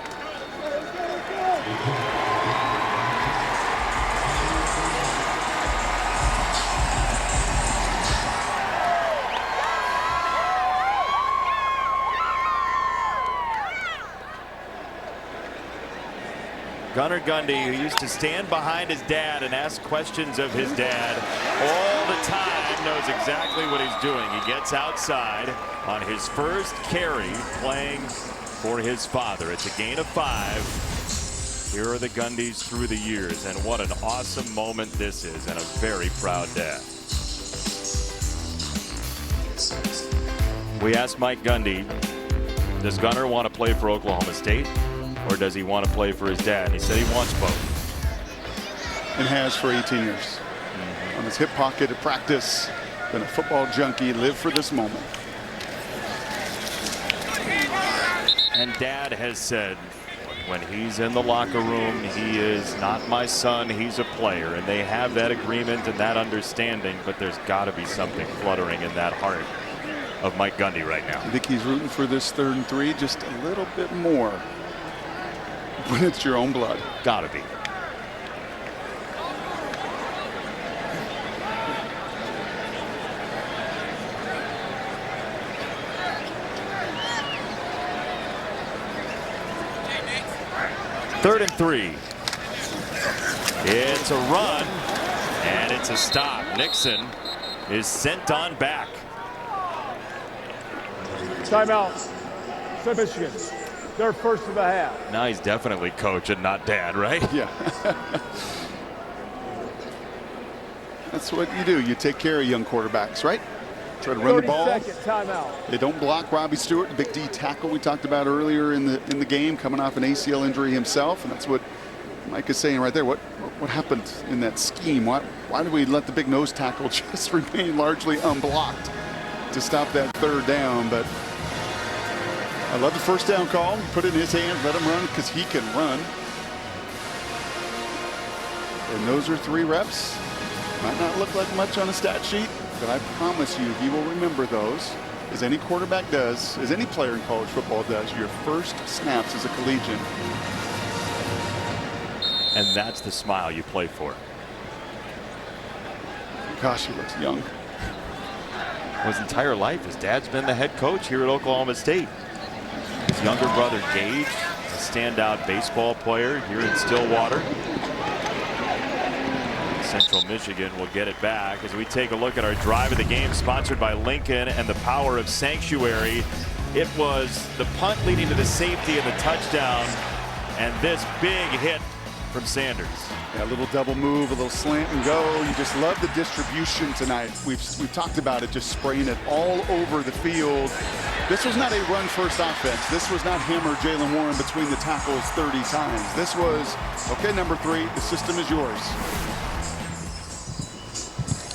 Gunnar Gundy, who used to stand behind his dad and ask questions of his dad all the time, knows exactly what he's doing. He gets outside on his first carry playing for his father. It's a gain of 5. Here are the Gundys through the years, and what an awesome moment this is, and a very proud dad. We asked Mike Gundy, does Gunnar want to play for Oklahoma State, or does he want to play for his dad? And he said he wants both. And has for 18 years. On his hip pocket at practice, been a football junkie, lived for this moment. And Dad has said, when he's in the locker room, he is not my son, he's a player. And they have that agreement and that understanding, but there's got to be something fluttering in that heart of Mike Gundy right now. I think he's rooting for this 3rd and 3 just a little bit more when it's your own blood. Gotta be. Third and 3. It's a run, and it's a stop. Nixon is sent on back. Timeout. South Michigan. Their first of the half. Now he's definitely coach and not dad, right? Yeah. That's what you do. You take care of young quarterbacks, right? Try to run the ball. 30-second timeout. They don't block Robbie Stewart, the big D tackle we talked about earlier in the game, coming off an ACL injury himself, and that's what Mike is saying right there. What happened in that scheme? Why did we let the big nose tackle just remain largely unblocked to stop that 3rd down? But I love the first down call. Put it in his hands, let him run because he can run. And those are 3 reps. Might not look like much on a stat sheet, but I promise you he will remember those, as any quarterback does, as any player in college football does, your first snaps as a collegian. And that's the smile you play for. Gosh, he looks young. His entire life, his dad's been the head coach here at Oklahoma State. His younger brother, Gage, a standout baseball player here in Stillwater. Central Michigan will get it back as we take a look at our drive of the game, sponsored by Lincoln and the power of Sanctuary. It was the punt leading to the safety and the touchdown, and this big hit from Sanders. Yeah, a little double move, a little slant and go. You just love the distribution tonight. We've talked about it, just spraying it all over the field. This was not a run-first offense. This was not hammer Jalen Warren between the tackles 30 times. This was, okay, number 3, the system is yours.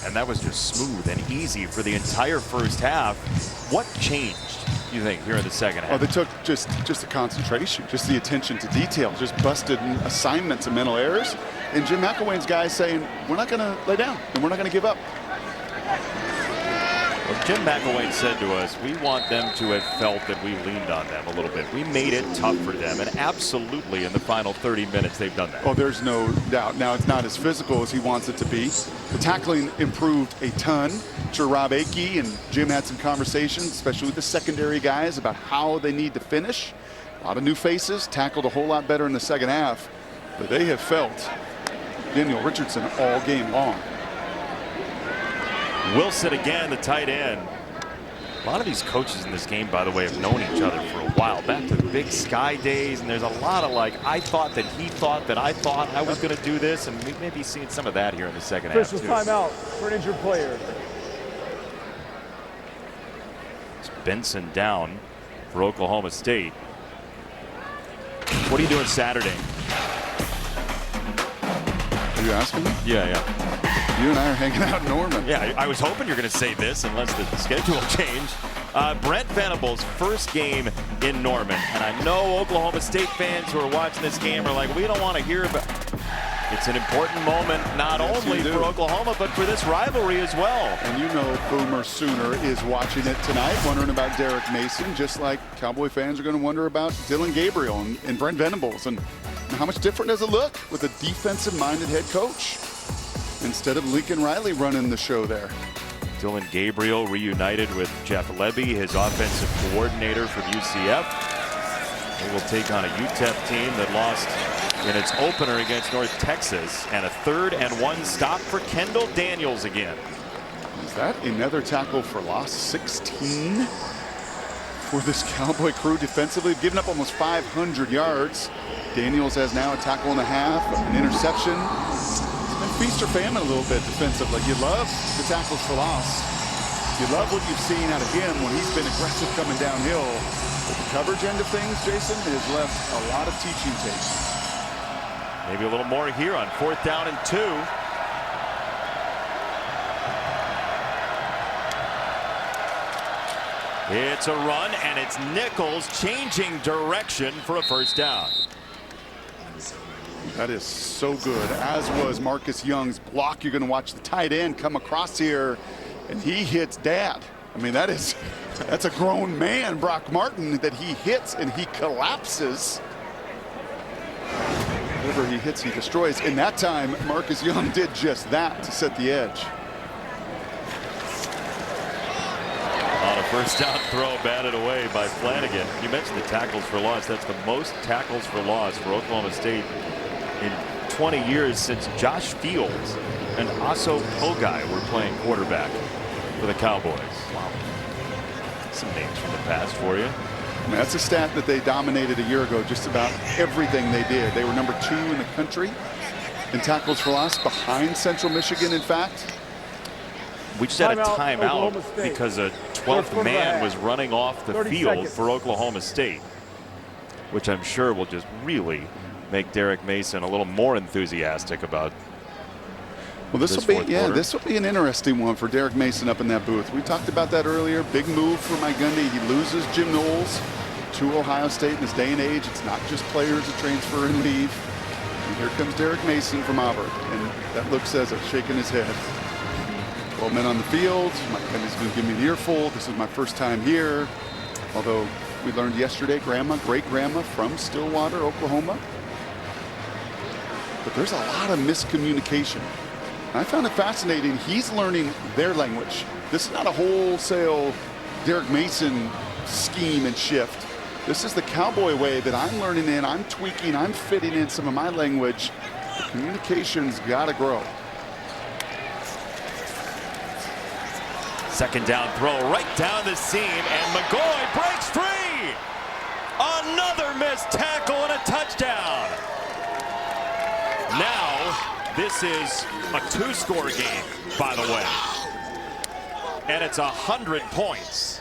And that was just smooth and easy for the entire first half. What changed, you think, here in the second half? Oh, they took just the concentration, just the attention to detail, just busted assignments and mental errors. And Jim McElwain's guys saying, we're not going to lay down and we're not going to give up. Well, Jim McElwain said to us, we want them to have felt that we leaned on them a little bit. We made it tough for them, and absolutely in the final 30 minutes they've done that. Oh, there's no doubt. Now, it's not as physical as he wants it to be. The tackling improved a ton. I'm sure Rob Akey and Jim had some conversations, especially with the secondary guys, about how they need to finish. A lot of new faces, tackled a whole lot better in the second half, but they have felt Daniel Richardson all game long. Wilson again, the tight end. A lot of these coaches in this game, by the way, have known each other for a while, back to the Big Sky days, and there's a lot of like, I thought that he thought that I thought I was going to do this, and we may be seeing some of that here in the second half, too. Official timeout for an injured player. It's Benson down for Oklahoma State. What are you doing Saturday? Are you asking me? Yeah. You and I are hanging out in Norman. Yeah, I was hoping you're going to say this unless the schedule changed. Brent Venables' first game in Norman. And I know Oklahoma State fans who are watching this game are like, we don't want to hear about it. It's an important moment, not only for Oklahoma, but for this rivalry as well. And you know Boomer Sooner is watching it tonight, wondering about Derek Mason, just like Cowboy fans are going to wonder about Dylan Gabriel and Brent Venables. And how much different does it look with a defensive-minded head coach instead of Lincoln Riley running the show there? Dylan Gabriel reunited with Jeff Lebby, his offensive coordinator from UCF. They will take on a UTEP team that lost in its opener against North Texas, and a 3rd and 1 stop for Kendall Daniels again. Is that another tackle for loss? 16 for this Cowboy crew defensively. They've given up almost 500 yards. Daniels has now a tackle and a half, an interception. It's been feast or famine a little bit defensively. You love the tackles for loss. You love what you've seen out of him when he's been aggressive coming downhill. But the coverage end of things, Jason, has left a lot of teaching tape. Maybe a little more here on 4th down and 2. It's a run, and it's Nichols changing direction for a 1st down. That is so good, as was Marcus Young's block. You're going to watch the tight end come across here, and he hits Dad. I mean, that's a grown man, Brock Martin, that he hits, and he collapses. Whatever he hits, he destroys. In that time, Marcus Young did just that to set the edge. On a 1st down throw, batted away by Flanagan. You mentioned the tackles for loss. That's the most tackles for loss for Oklahoma State in 20 years since Josh Fields and Aso Pogai were playing quarterback for the Cowboys. Wow. Some names from the past for you. I mean, that's a stat that they dominated a year ago, just about everything they did. They were number 2 in the country in tackles for loss, behind Central Michigan, in fact. We just had a timeout because a 12th man was running off the field for Oklahoma State, which I'm sure will just really make Derek Mason a little more enthusiastic about. Well, this will be an interesting one for Derek Mason up in that booth. We talked about that earlier. Big move for Mike Gundy. He loses Jim Knowles to Ohio State. In this day and age, it's not just players that transfer and leave. And here comes Derek Mason from Auburn, and that look says it, shaking his head. 12 men on the field. Mike Gundy's going to give me the earful. This is my first time here. Although we learned yesterday, great-grandma from Stillwater, Oklahoma. But there's a lot of miscommunication. I found it fascinating. He's learning their language. This is not a wholesale Derek Mason scheme and shift. This is the Cowboy way that I'm learning in. I'm tweaking. I'm fitting in some of my language. The communication's got to grow. 2nd down throw right down the seam, and McGoy breaks free. Another missed tackle and a touchdown. Now, this is a 2-score game, by the way. And it's 100 points.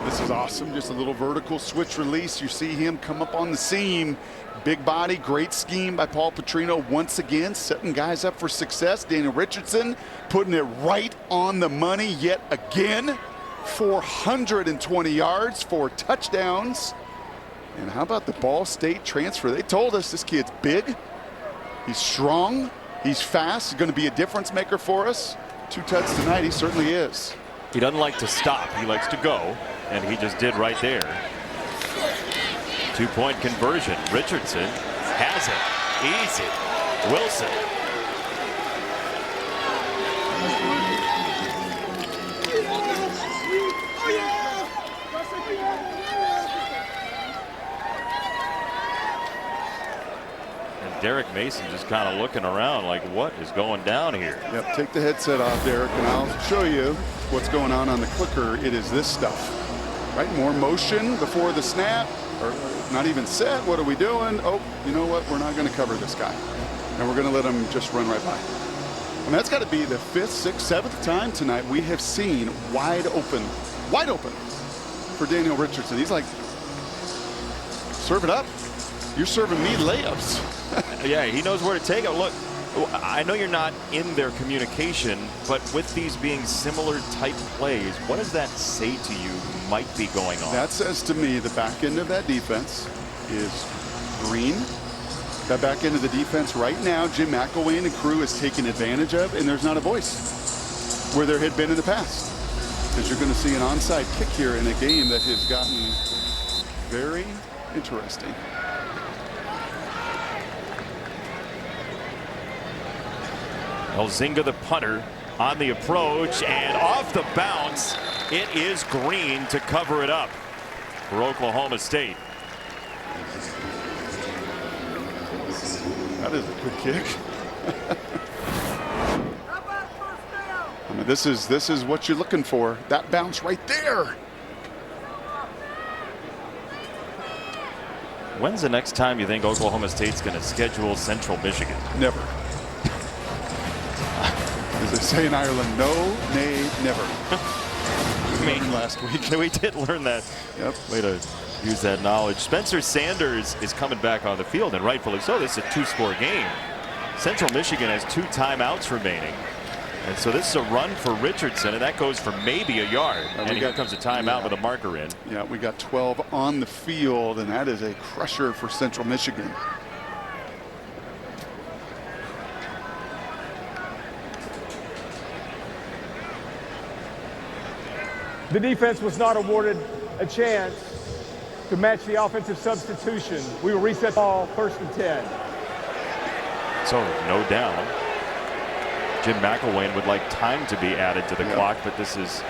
This is awesome. Just a little vertical switch release. You see him come up on the seam. Big body, great scheme by Paul Petrino once again, setting guys up for success. Daniel Richardson putting it right on the money yet again. 420 yards, 4 touchdowns. And how about the Ball State transfer? They told us this kid's big, he's strong, he's fast, he's going to be a difference maker for us. 2 touchdowns tonight, he certainly is. He doesn't like to stop, he likes to go, and he just did right there. 2-point conversion. Richardson has it. Easy. Wilson. And Derek Mason just kind of looking around like, what is going down here? Yep, take the headset off, Derek, and I'll show you what's going on the clicker. It is this stuff. Right, more motion before the snap. Or not even set. What are we doing? Oh, you know what? We're not going to cover this guy. And we're going to let him just run right by. And that's got to be the 5th, 6th, 7th time tonight we have seen wide open for Daniel Richardson. He's like, serve it up. You're serving me layups. Yeah, he knows where to take it. Look, I know you're not in their communication, but with these being similar type plays, what does that say to you might be going on? That says to me the back end of that defense is green. That back end of the defense right now, Jim McElwain and crew is taking advantage of, and there's not a voice where there had been in the past. Because you're going to see an onside kick here in a game that has gotten very interesting. Elzinga, the punter, on the approach, and off the bounce. It is Green to cover it up for Oklahoma State. that is a good kick. I mean, this is what you're looking for. That bounce right there. When's the next time you think Oklahoma State's going to schedule Central Michigan? Never. As they say in Ireland, no, nay, never. I mean, last week we did learn that. Yep. Way to use that knowledge. Spencer Sanders is coming back on the field, and rightfully so. This is a two-score game. Central Michigan has 2 timeouts remaining. And so this is a run for Richardson, and that goes for maybe a yard. And here comes a timeout with a marker in. Yeah, we got 12 on the field, and that is a crusher for Central Michigan. The defense was not awarded a chance to match the offensive substitution. We will reset the ball, 1st and 10. So no down. Jim McElwain would like time to be added to the clock, but this is.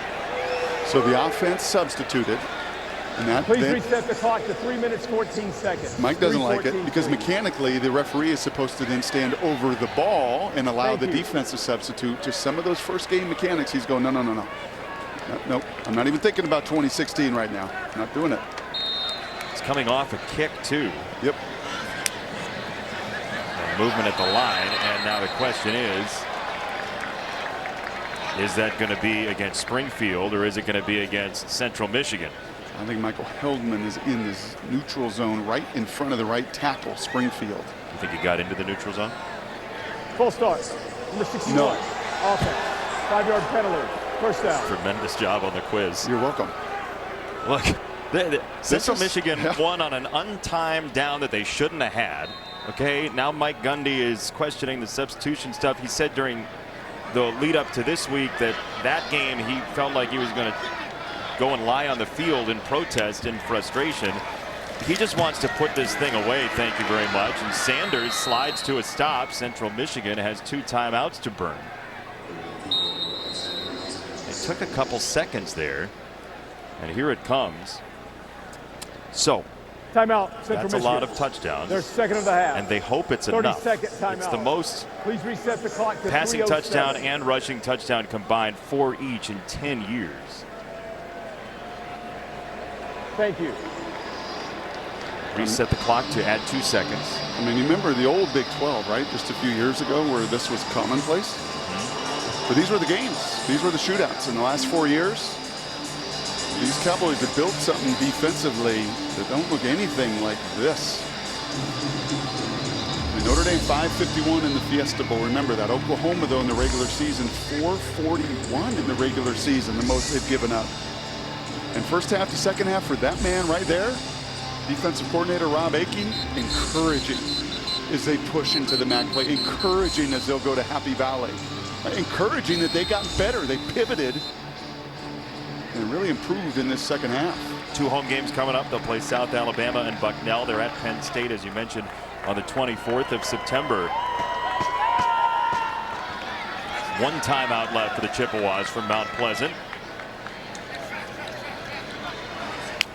So the offense substituted. And that, Please reset the clock to 3 minutes, 14 seconds. Mike doesn't like it because mechanically the referee is supposed to then stand over the ball and allow the defense to substitute. Just some of those first game mechanics, he's going, no. Nope, I'm not even thinking about 2016 right now. I'm not doing it. It's coming off a kick, too. Yep. And movement at the line, and now the question is that going to be against Springfield or is it going to be against Central Michigan? I think Michael Heldman is in this neutral zone right in front of the right tackle, Springfield. You think he got into the neutral zone? Full start. Number 61. No. Offense. 5-yard penalty. 1st down. Tremendous job on the quiz. You're welcome. Look, Central Michigan won on an untimed down that they shouldn't have had. Okay, now Mike Gundy is questioning the substitution stuff. He said during the lead up to this week that game he felt like he was going to go and lie on the field in protest and frustration. He just wants to put this thing away, thank you very much. And Sanders slides to a stop. Central Michigan has 2 timeouts to burn. It took a couple seconds there, and here it comes. So timeout. Central that's Michigan. A lot of touchdowns. Their 2nd of the half. And they hope it's 30-second enough. timeout. It's the most Please reset the clock to passing 3:07. touchdown and rushing touchdown combined for each in 10 years. Thank you. Reset the clock to add 2 seconds. I mean, you remember the old Big 12, right? Just a few years ago where this was commonplace. But these were the games. These were the shootouts. In the last 4 years, these Cowboys have built something defensively that don't look anything like this. I mean, Notre Dame 551 in the Fiesta Bowl. Remember that. Oklahoma, though, in the regular season, 441 in the regular season, the most they've given up. And first half to second half for that man right there, defensive coordinator Rob Aching, encouraging as they push into the MAC play, encouraging as they'll go to Happy Valley, encouraging that they got better, they pivoted, and really improved in this second half. 2 home games coming up. They'll play South Alabama and Bucknell. They're at Penn State, as you mentioned, on the 24th of September. 1 timeout left for the Chippewas from Mount Pleasant.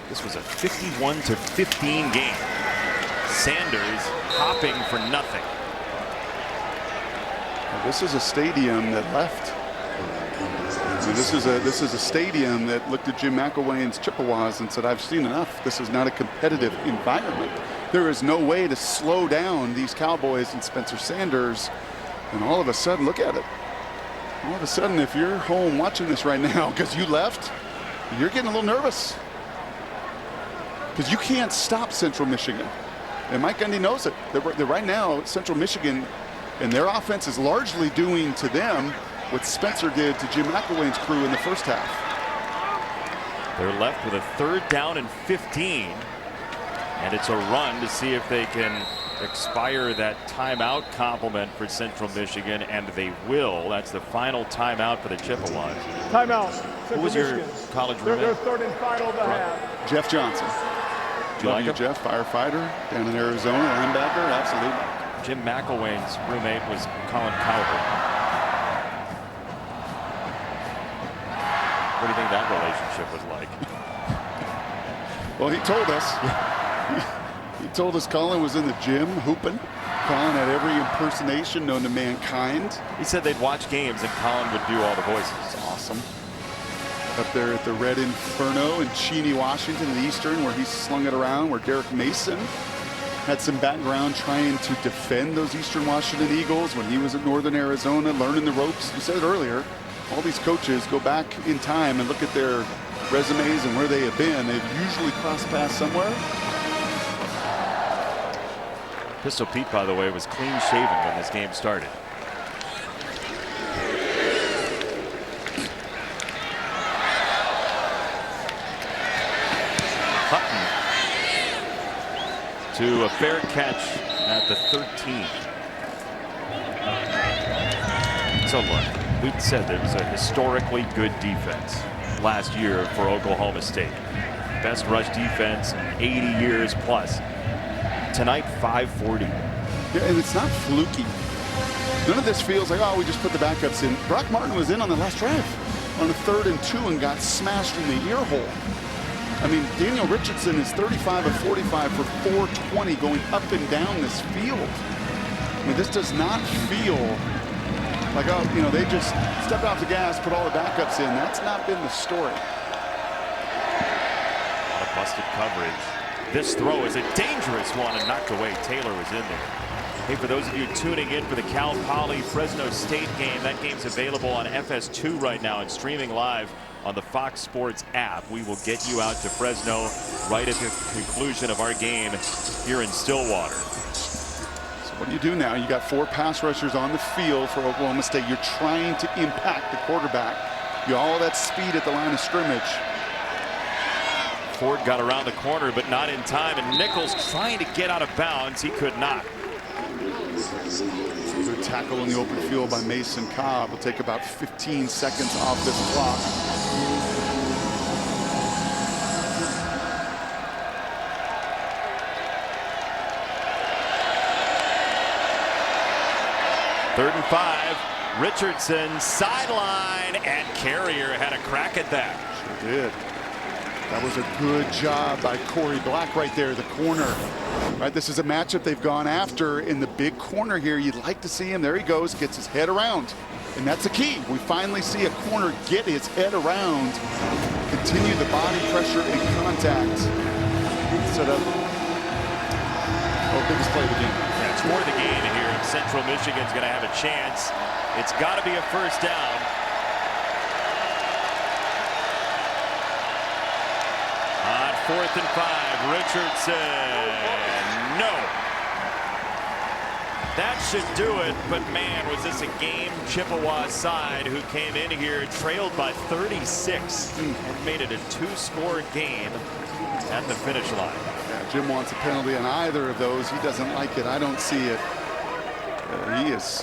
This was a 51-15 game. Sanders hopping for nothing. Now, this is a stadium that left. And this is a stadium that looked at Jim McElwain's Chippewas and said, I've seen enough. This is not a competitive environment. There is no way to slow down these Cowboys and Spencer Sanders. And all of a sudden, look at it. All of a sudden, if you're home watching this right now because you left, you're getting a little nervous. Because you can't stop Central Michigan. And Mike Gundy knows it. They're right now, Central Michigan and their offense is largely doing to them what Spencer did to Jim McElwain's crew in the first half. They're left with a 3rd down and 15. And it's a run to see if they can expire that timeout compliment for Central Michigan, and they will. That's the final timeout for the Chippewas. Timeout. Who was your college roommate? Their 3rd and final of the half. Jeff Johnson. Do you like him? Jeff, firefighter down in Arizona, linebacker, absolutely. Jim McElwain's roommate was Colin Cowherd. What do you think that relationship was like? Well, he told us. He told us Colin was in the gym hooping. Colin had every impersonation known to mankind. He said they'd watch games and Colin would do all the voices. Awesome. Up there at the Red Inferno in Cheney, Washington, the Eastern, where he slung it around, where Derek Mason had some background trying to defend those Eastern Washington Eagles when he was at Northern Arizona, learning the ropes. You said it earlier, all these coaches go back in time and look at their resumes and where they have been. They've usually crossed paths somewhere. Pistol Pete, by the way, was clean shaven when this game started. Hutton to a fair catch at the 13. So look, we said there was a historically good defense last year for Oklahoma State. Best rush defense in 80 years plus. Tonight, 540. Yeah, and it's not fluky. None of this feels like, oh, we just put the backups in. Brock Martin was in on the last drive on a 3rd and 2 and got smashed in the ear hole. I mean, Daniel Richardson is 35 of 45 for 420 going up and down this field. I mean, this does not feel like, oh, you know, they just stepped off the gas, put all the backups in. That's not been the story. A lot of busted coverage. This throw is a dangerous one and knocked away. Taylor was in there. Hey, for those of you tuning in for the Cal Poly Fresno State game, that game's available on FS2 right now and streaming live on the Fox Sports app. We will get you out to Fresno right at the conclusion of our game here in Stillwater. So what do you do now? You got 4 pass rushers on the field for Oklahoma State. You're trying to impact the quarterback. You all that speed at the line of scrimmage. Ford got around the corner, but not in time, and Nichols trying to get out of bounds. He could not. Good tackle in the open field by Mason Cobb. Will take about 15 seconds off this clock. Third and 5. Richardson sideline, and Carrier had a crack at that. Sure did. That was a good job by Corey Black right there, the corner. Right, this is a matchup they've gone after in the big corner here. You'd like to see him. There he goes, gets his head around. And that's the key. We finally see a corner get his head around, continue the body pressure and contact. Set up. Oh, biggest play of the game. Yeah, it's for the game here. Central Michigan's going to have a chance. It's got to be a first down. On 4th and 5, Richardson. No. That should do it, but man, was this a game Chippewas side who came in here trailed by 36 and made it a 2-score game at the finish line. Yeah, Jim wants a penalty on either of those. He doesn't like it. I don't see it.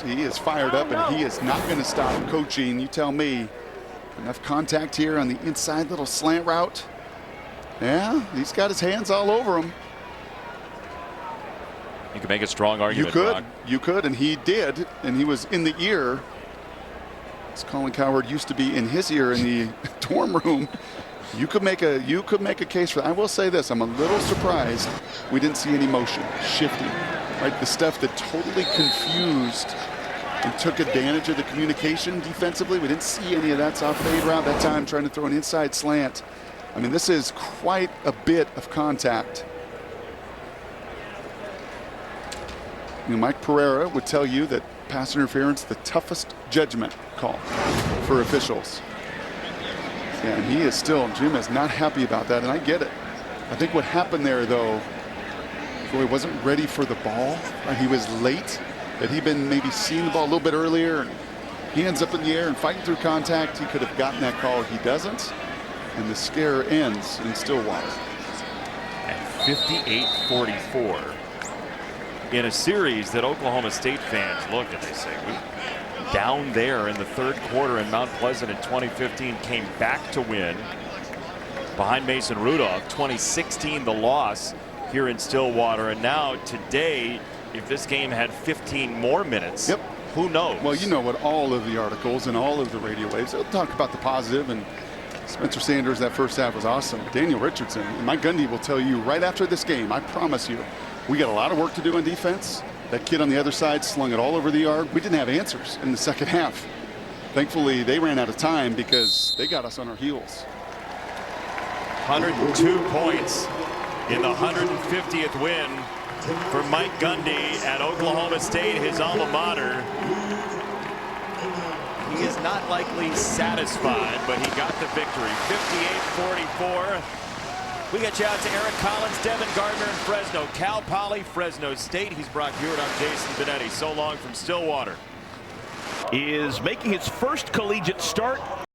He is fired up, and he is not going to stop coaching. You tell me. Enough contact here on the inside little slant route. Yeah, he's got his hands all over him. You could make a strong argument. You could, and he did, and he was in the ear. As Colin Cowherd used to be in his ear in the dorm room. You could make a case for that. I will say this: I'm a little surprised we didn't see any motion, shifting, right? The stuff that totally confused and took advantage of the communication defensively. We didn't see any of that soft fade route that time, trying to throw an inside slant. I mean, this is quite a bit of contact. You know, Mike Pereira would tell you that pass interference, the toughest judgment call for officials. Yeah, and he is still, Jim is not happy about that, and I get it. I think what happened there, though, he wasn't ready for the ball. Right? He was late. Had he been maybe seeing the ball a little bit earlier, and hands up in the air and fighting through contact, he could have gotten that call. He doesn't, and the scare ends in Stillwater. At 58-44. In a series that Oklahoma State fans look and they say, we down there in the 3rd quarter in Mount Pleasant in 2015, came back to win behind Mason Rudolph. 2016, the loss here in Stillwater, and now today, if this game had 15 more minutes, yep, who knows? Well, you know what, all of the articles and all of the radio waves, they'll talk about the positive, and Spencer Sanders, that first half was awesome. Daniel Richardson and Mike Gundy will tell you right after this game, I promise you, we got a lot of work to do on defense, That kid on the other side slung it all over the yard. We didn't have answers in the second half. Thankfully, they ran out of time because they got us on our heels. 102 points in the 150th win for Mike Gundy at Oklahoma State, his alma mater. He is not likely satisfied, but he got the victory. 58-44. We get you out to Eric Collins, Devin Gardner in Fresno, Cal Poly, Fresno State. He's Brock Hewitt. I'm Jason Benetti. So long from Stillwater. Is making his first collegiate start